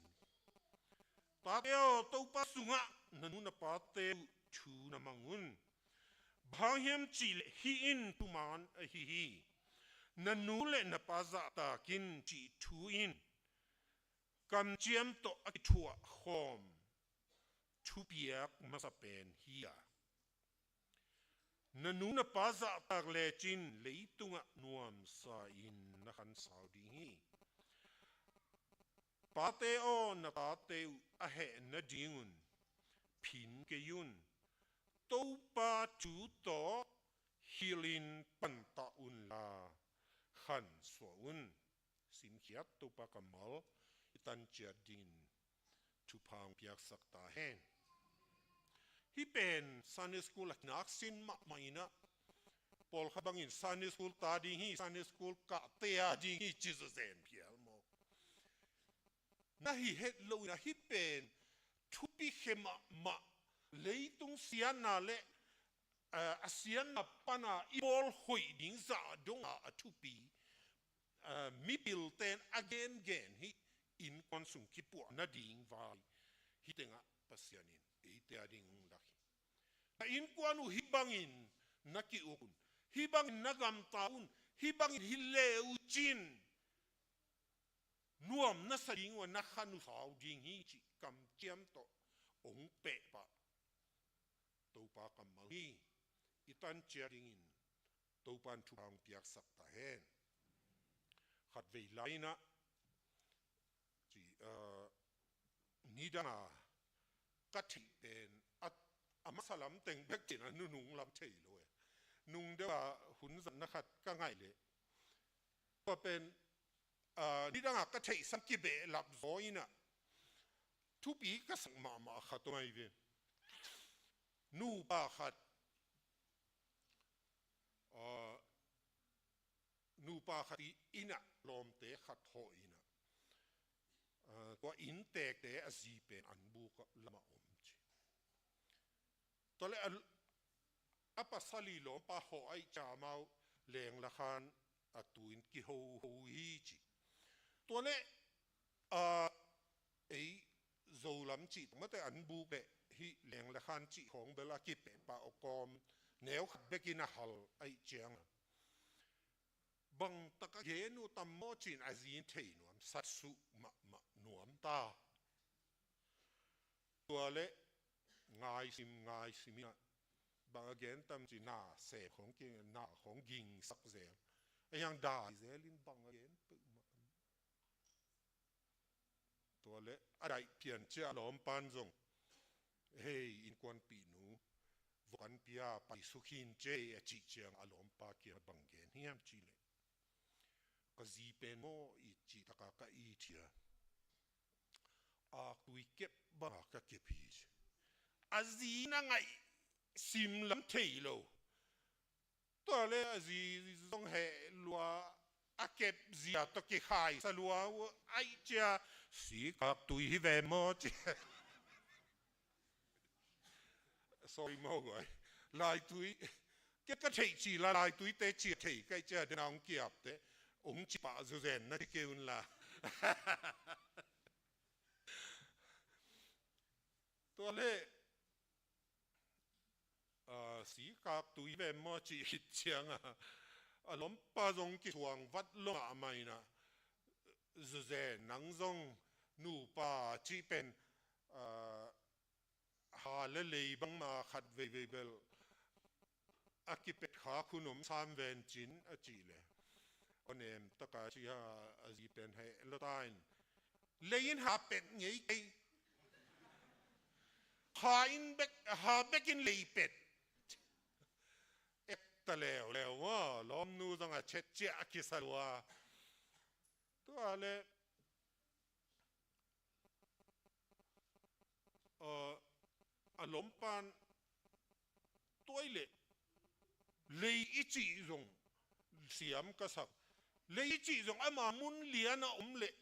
ปาเตโอตัวปัสสุงะนันุนปาเตอชูนามังุนบางเฮมจิเลฮีอินตุมานฮีนันูเลนปาซาตากินจิทูอินกำเจียมโตอกิทัวโฮมทูเปียกมาสเป็นฮียนันูนปาซาตาเลจินเลยตุงะนวมซาอินนักันสาวดีฮีปาเตโอนปาเตออะเฮนดิงุนพินเกยุนตัวปาจูโตฮิลินปันตาอุนลาขันสวอุนสิมเขียตัวปากมัลตันเจดินทุพังเปียกสักตาเฮนฮิเป็นซันนิสกูลนักสินมะไม่นะพอลขบังอินซันนิสกูลตาดีฮีซันนิสกูลกะเตียดีฮีจิซเซนเพียลโมนะฮิเฮดโลนะฮิเป็นทุปิเขมะมะเลยตุงเสียนาเลอาเซียนนับปนาอีบอลหอยดิ้งซาดงอาทุปีมีบิลเตน again ฮิอินคอนสุงคิปัวนาดิ้งวายฮิเตงะปัสยานินฮิเตอดิ้งลักฮิอินควันฮิบังอินนักกิอุกุนฮิบังอินนักกำตาอุนฮิบังอินฮิเลอุจินนวมนัสดิ้งวนักขันุสาวดิ้งฮิจิกำเจียมโตองเปะปะตัวปากำมังฮีอิตันเจียริงินตัวปันทุพังเปียกสักตาเฮนขัดเวลานะจีนี่ดากัดที่เป็นอามาสลัมเต็งเบกจินะนุ่งลำเชยเลยนุ่งเดี๋ยวหุ่นสันนักขัดก็ง่ายเลยก็เป็นนี่ดากัดที่สังกิเบลับโซยนะทุบีก็สังมาขัดตัวไม่เป็นนูบาขัดนูปาขัดอินะลมเตะขัดหอยนะตัวอินเตะเตะอซีเป็นอันบุกละมาอมจีตัวเล่อปัสสลีลมปาหอยจามาแรงละคันตุอินกิโฮฮีจีตัวเล่ไอโซลัมจีมาแต่อันบุกเตะฮีแรงละคันจีของเบลากิเปปาอกอมแนวขัดเบกินาฮัลไอเจียงบังตะกะเกนูตัมโมจินอาซีนเทนวมสัตสุมะนวมตาตัวเละง่ายสิมินะบางเกนตัมจินาเสพของกินหน้าของยิงสักเซลไอ้ยังด่าเซลินบางเกนปึ๊กตัวเละอะไรเพียนเจ้าหลอมปันจงเฮ้ยอินควันปีนูวันปีอาไปสุขินเจจิเจียงอารมณ์ปาเกียบังเกนเฮียมจีเลก็จีเป็นโมอีจีตะกะกะอีเทียอาคุยเก็บบากะเก็บพีชอาจีนั่งไงซิมลำเทยโลตัวเลอาจีต้องเฮลัวอาเก็บจีอาตะเกะขายสลัวไอเจ้าสีกับตุยฮิเวโมเจsorry มากเลยลายตุยเก็บกระเทยจีลายตุยเตะจีเทยใกล้จะเดินองเกียบเตะองค์จิปะจุเซนนั่นที่เกี่ยวน่ะตัวเล่ สีกากตุยเวมอจีหิตเชียงล้มปาจงกิทวงวัดลงไม่นะจะเจนังจงนูปาจีเป็นหาเลเลยบังมาขัดเวเบลอากิเป็ดขาคุณนมสามเวนจินอจีเลยคนเอ็มตะกาชีฮาอจีเป็นให้ลตายเลยยินหาเป็ดไงหาอินเบกหาเบกินเลยเป็ดเอ็กตะแล้วว่าล้อมนูต้องเช็ดเจ้ากิสลัวตัวอะไรล้มปานตัวเล็กเลยอีจีจงเสียมกษัตริย์เลยอีจีจงมามุนเลียนะเล็ก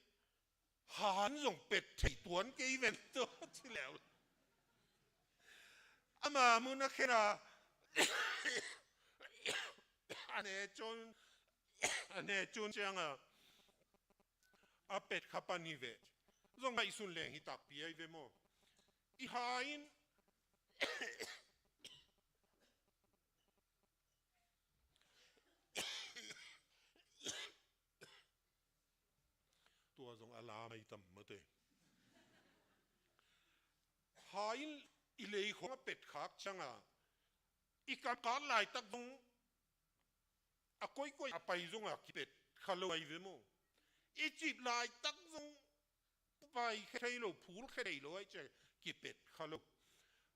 หานจงเป็ดไถ่ตวนเกยเวนตัวที่แล้วมามุนนักเขนาอันนี้จนเชียงเป็ดขับปนิเวจงไปสุนแรงฮิตักปีไอเวโมอีหายตัวจงอาลาไม่ต่ำมาเตะหายอิเลยของเป็ดขักช่างอีกการหลายตักจงก้อยไปจงกิเป็ดขลุ่ยเวโมอีจีบลายตักจงไปแค่ไหนพูดแค่ไหนไอ้เจ้ากิเป็ดขลุ่ย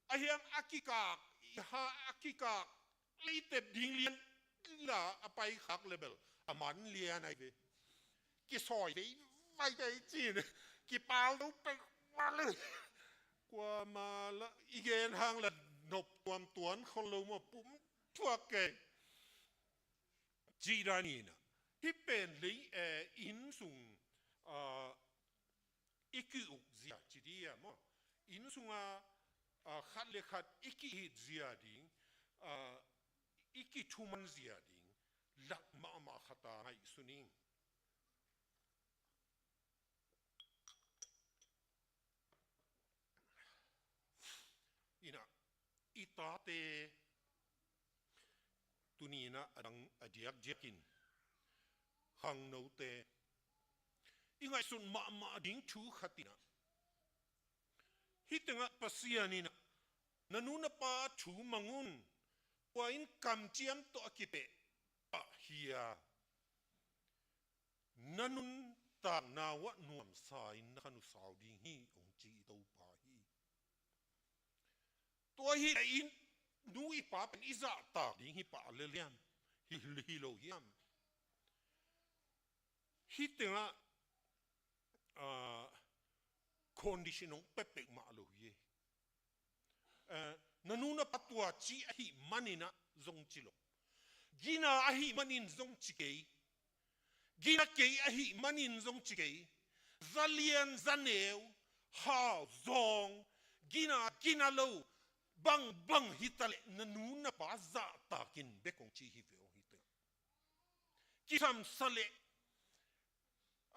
ไอ้เหี้ยอากิกากอากิกากลีเต็ดดิ้งเลียนล่ะไปขักเลเบลมันเลียนไอ้เวกิซอยไปไอ้จีนกิปาลต้องไปมาเลยกว่ามาละอีเกนทางละนบความตวนคนลงมาปุ๊บทั่วเกยจีรานีนะที่เป็นเลยอินสุงอีกอุกเสียจีดีอะมั้งอินสุงขัดเลขัดอีกฮิตเสียดิ้งอีกทุมันเสียดิ้งหลักมาขัดตาให้สุนิงอินะอิตาเตตุนีนะดังอดียกเจกินขังโนเตอิงไงสุนมาดิ้งชูขัดนะฮิตงะปัสยานีนะนันุนปาชูมังุนว่าอินคำเจียมตัวกิเปะเฮียนันุนตากนาวะนวมสายนักนุสาวดิ้งฮีองจีตัวปาฮีตัวฮีอินนูอีป้าเป็นอิจาตากดิ้งฮีป้าเลียมฮิโลยามฮิตงะcondition ng pepek maaluye nanuna patwa chi ahi manina zong chilo gina ahi manin zong chikei gina kei ahi manin zong chikei zalian zaneu ha zong gina lo bang hitale nanuna pa za takin bekong chi hi veo hite kisam sale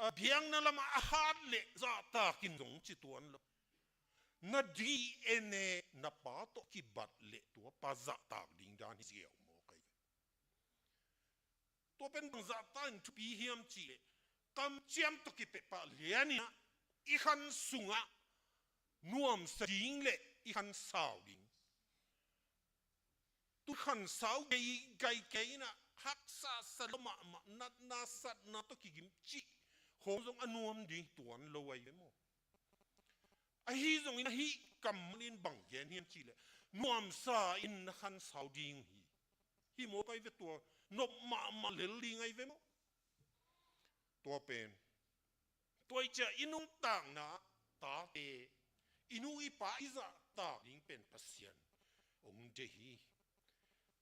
biang na lama ahad le za ta kin dong chi tuan lo na DNA na pa to ki bat le to pa za ta ding dan hi siao mo kai to pen za ta in tu pi hiam chi le kam chiam to ki pe pa liani i khan sunga nuam sa ding le i khan sao ding tu khan sao gai na hak sa saloma na sat na to ki gim chi hong zong anuam ding tuan lo wai le mo a hi zong in hi kam in bang gen hiam chi le nuam sa in khan sao ding hi mo kai ve to nop ma le li ngai ve mo to pen toi cha inung tang na ta te inu i pa iza ta ding pen pasien ong de hi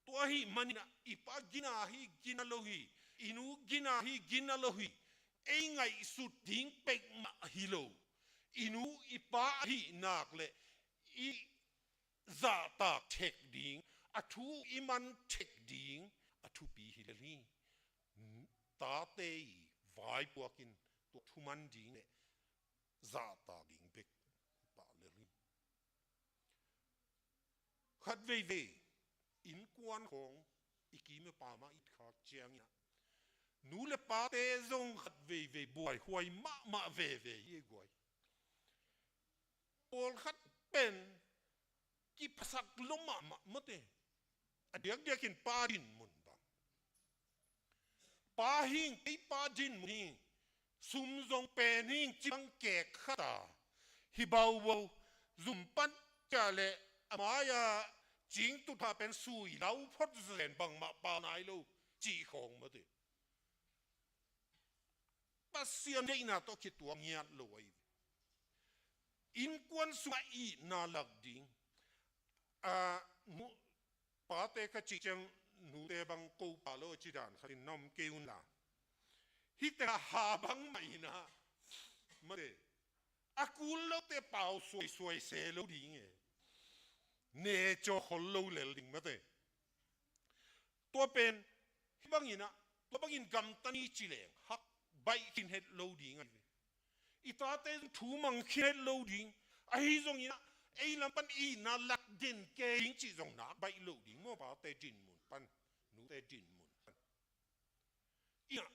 to hi manina i pa gina lo hi inu gina lo hi ai ngai su ding pek ma hilo inu ipa hi nak le i za ta tek ding athu iman tek ding athu pi hilali ta te vai puakin to thuman ding le za ta ding pek pa le ri khat ve อินกวนของอีกีไม่ป่ามาอีกขากเจียงนะหนูเลปาเตจงขัดเวบวยหวยมาเวยี่กวยโอลขัดเป็นกีภาษาลมมาเตอเดียกกินปาดินมุนบังปาหิงไอปาดินมุนหิงซุมจงเป็นหิงจิงเกะขัดฮิบาวซุมปันจาเลอมายาจิงตุทาเป็นสุยเหลาพดเซนบังมาปานายโลจีของมาเตปัสเซียนได้น่าต้องคิดตัวเงียบเลยอินควนสุอีน่าลักดิ้งป้าเตะก็จิจังหนูเตบังกูปาโลจิดานขันน้ำเกี่ยวน่ะฮิตแต่หาบังไม่นะมาเดอากูเล่าเตะเป่าสวยเซลล์ดิ้งเนจอคนเล่าเลดิ้งมาเตตัวเป็นบางอินะตัวบางอินกำตันอีจิเลงฮักใบกินเห็ดเล่าดิ้งอีตาเตนถูมังกินเห็ดเล่าดิ้งไอ้ตรงนี้นะไอ้ลำปันอีน่าลักดินเก่งจีตรงนักใบเล่าดิ้งมั่วป่าเตจินมุนปันหนูเตจินมุนปันอีน่ะ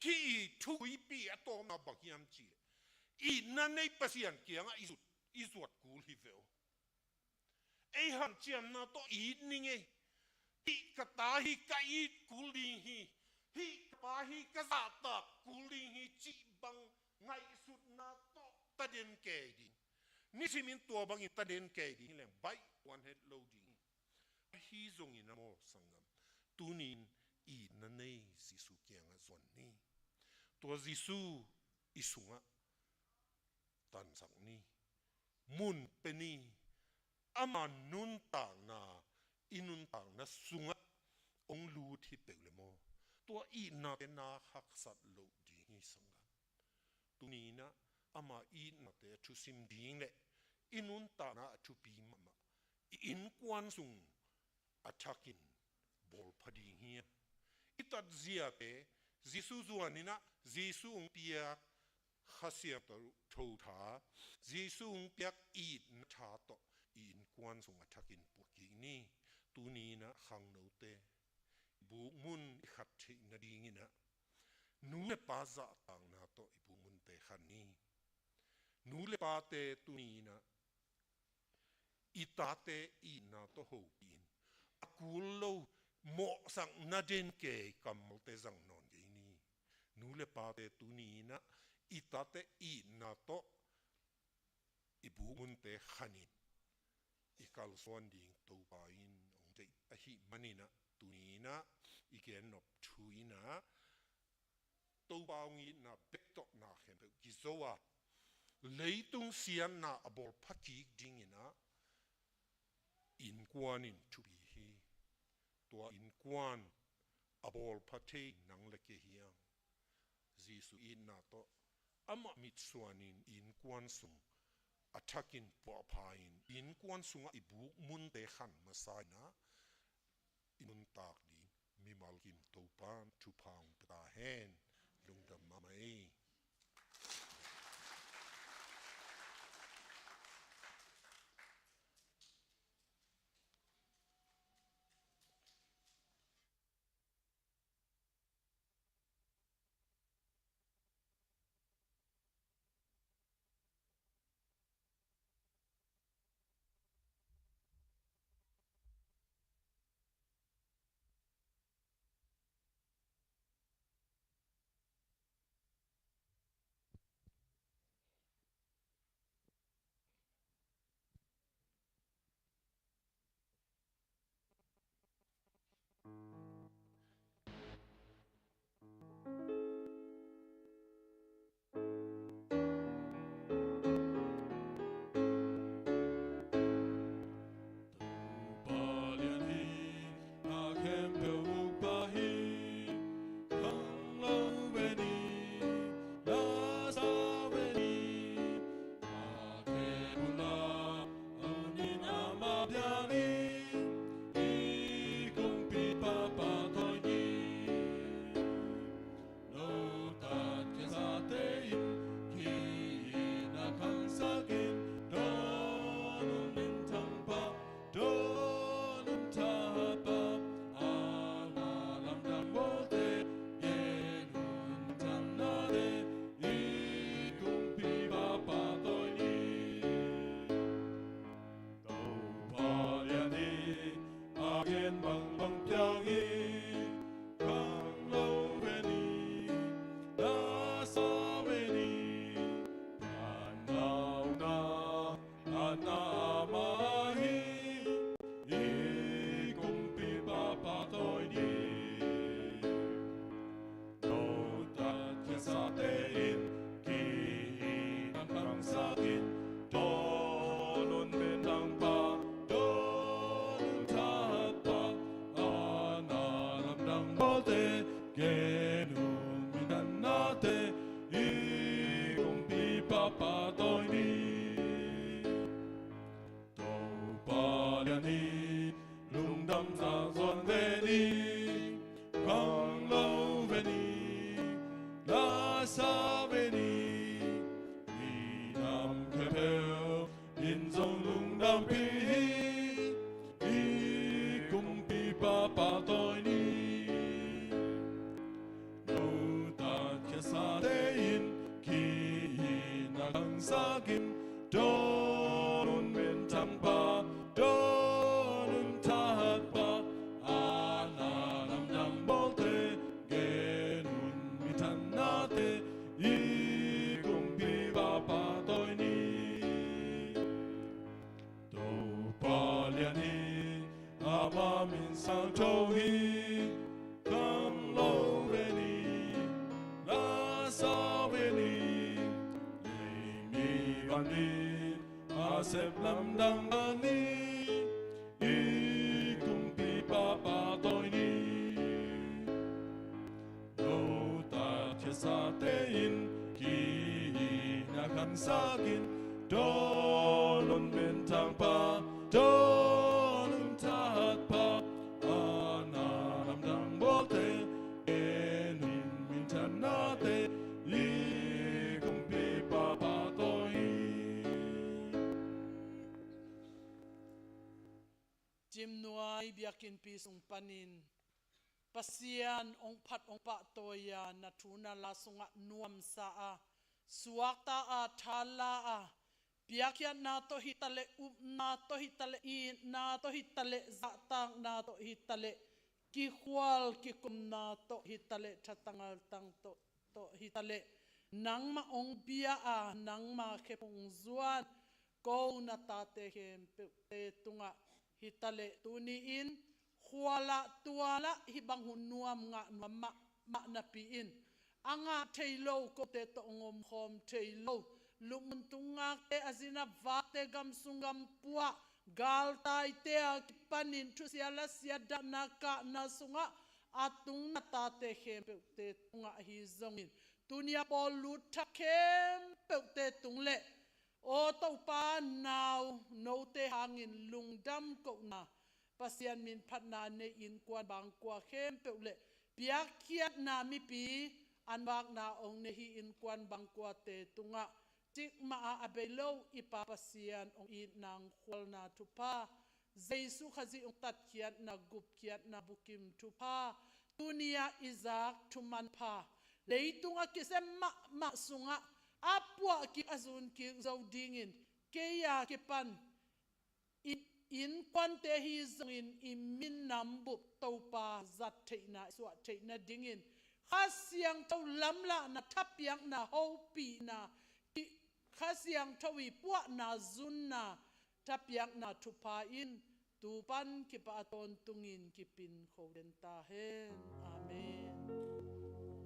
ที่ทุยปีอะตัวมาบักยามจีอีนั่นในภาษาอังกฤษอีสุดกูลิเวลไอ้หันเจียนน่ะตัวอีนี่ไงฮีกตาฮีกอีกูลิฮีปาฮีกะซาตากูลิฮีจีบังไงสุดน่ะตัวตะเดนเกดินี่สิมินตัวบังอิตะเดนเกดิเลยใบวันเฮดโลดิฮีจงอินะโมสังกัมตูนินอีนั่นในสิสุเกียงส่วนนี้ตัวจิสูอิสุงะตันสังนี้มุนเป็นนี่อามันนุนต่างนาอินุนต่างนาสุงะองลูที่เปลเลโมตัวอีนาเป็นนาหักสัตโลดีนี่สังกัมตัวนี้นะอามาอีนาเตชุสิมดิ้งเลยอินุนต่างนาชุปีมาอินกวนสุงอัฐกินบอลพดีเฮียอิตัดเสียเปจิสูจวนนี่นะจิสูงเปียกข้าเสียตัวทูถาจิสูงเปียกอีดนชาโตอินกวนสุงอัฐกินปวกินี่ตัวนี้นะขังโนเตบุกมุนขัดที่นาดีงี้นะนูเลปาซาต่างนาโตอิบุกมุนเตขันนี้นูเลปาเตตัวนี้นะอิตาเตอีนาโตโฮกินอากูโลโมสังนาเดนเกกัมมลเตสังนอนกินีนูเลปาเตตุนีนะอิตาเตอีนาโตอิบุมุนเตขันินอิกาลสวนดิ่งตูปาอินองเจอหิมันีนะตุนีนะอิเกนนบทุยนะตูปาองอินะเบตโตนาเขมเปกิโซวาเลยตุงเสียนนะอบอลพักิกดิ่งนะอินกวานินทุบีฮีตัวอินกวนอบอลพัทเทนังเล็กเฮียงจีสุอินนาโตอามามิดสวานินอินกวนสุงอัฐกินปอพายินอินกวนสุงอิบุกมุนเตขันมาไซนะอินุนตากดีมีมัลกิมตูปานทุพังปตาเฮนลุงดำมาไม่ genun minanate i kumpi papa toini to paliani lungdam sa zon veni kang lo veni la sa veni nam kepel in zong lungdam pi i kumpi papa toini Satein kinakang sakin donun bintang pa donun tahat pa ananamdam bolte genun mitan nate ikumpi bapa toini do paliani amamin sang tohi kang lo veni Saveni, Lemi Gandhi, Asep Lamdam Gandhi, Ikumpi Papa Toini, Nota Kesatein, Kinakan Sakin, Donun Bintang Pa, Donun Tahat Pa, Ananamdang Bote, Enun Mintanate, Jim nuai biakin pisung panin pasian ong phat ong pa toya na thuna la sunga nuam sa a suakta a thala a biakian na to hitale na to hitale I na to hitale zatang na to hitale ki khwal ki kum na to hitale thatangal tang to hitale nang ma ong bia a nang ma khepung zuan ko na ta te hem te tunga hitale tuni in khwala tuala hibang hunuam nga ma na pi in anga thailo ko te to ngom khom thailo lumun tunga te azina vate gam sungam puwa gal tai te panin thusiala sia danaka na sunga atung na ta te hem te tunga hi zongin tunia polu thakem pe te tungle o to pa now no te hangin lungdam ko na pasian min phatna ne in kwan bang kwa khem peule piak khiat na mi pi anwak na ong ne hi in kwan bang kwa te tunga tik ma a abelo ipa pasian ong I nang khwal na thupa jesu khazi ong tat khiat na gup khiat na bukim thupa tunia izak thuman pha leitunga kisem ma sunga apwa ki azun ki zodingin keya ki pan in kwante hi zongin imin nambu topa zat theina swa theina dingin khasiang to lamla na thapyang na hopi na khasiang thawi puwa na zunna thapyang na thupa in tupan ki pa ton tungin ki pin khoden ta hen amen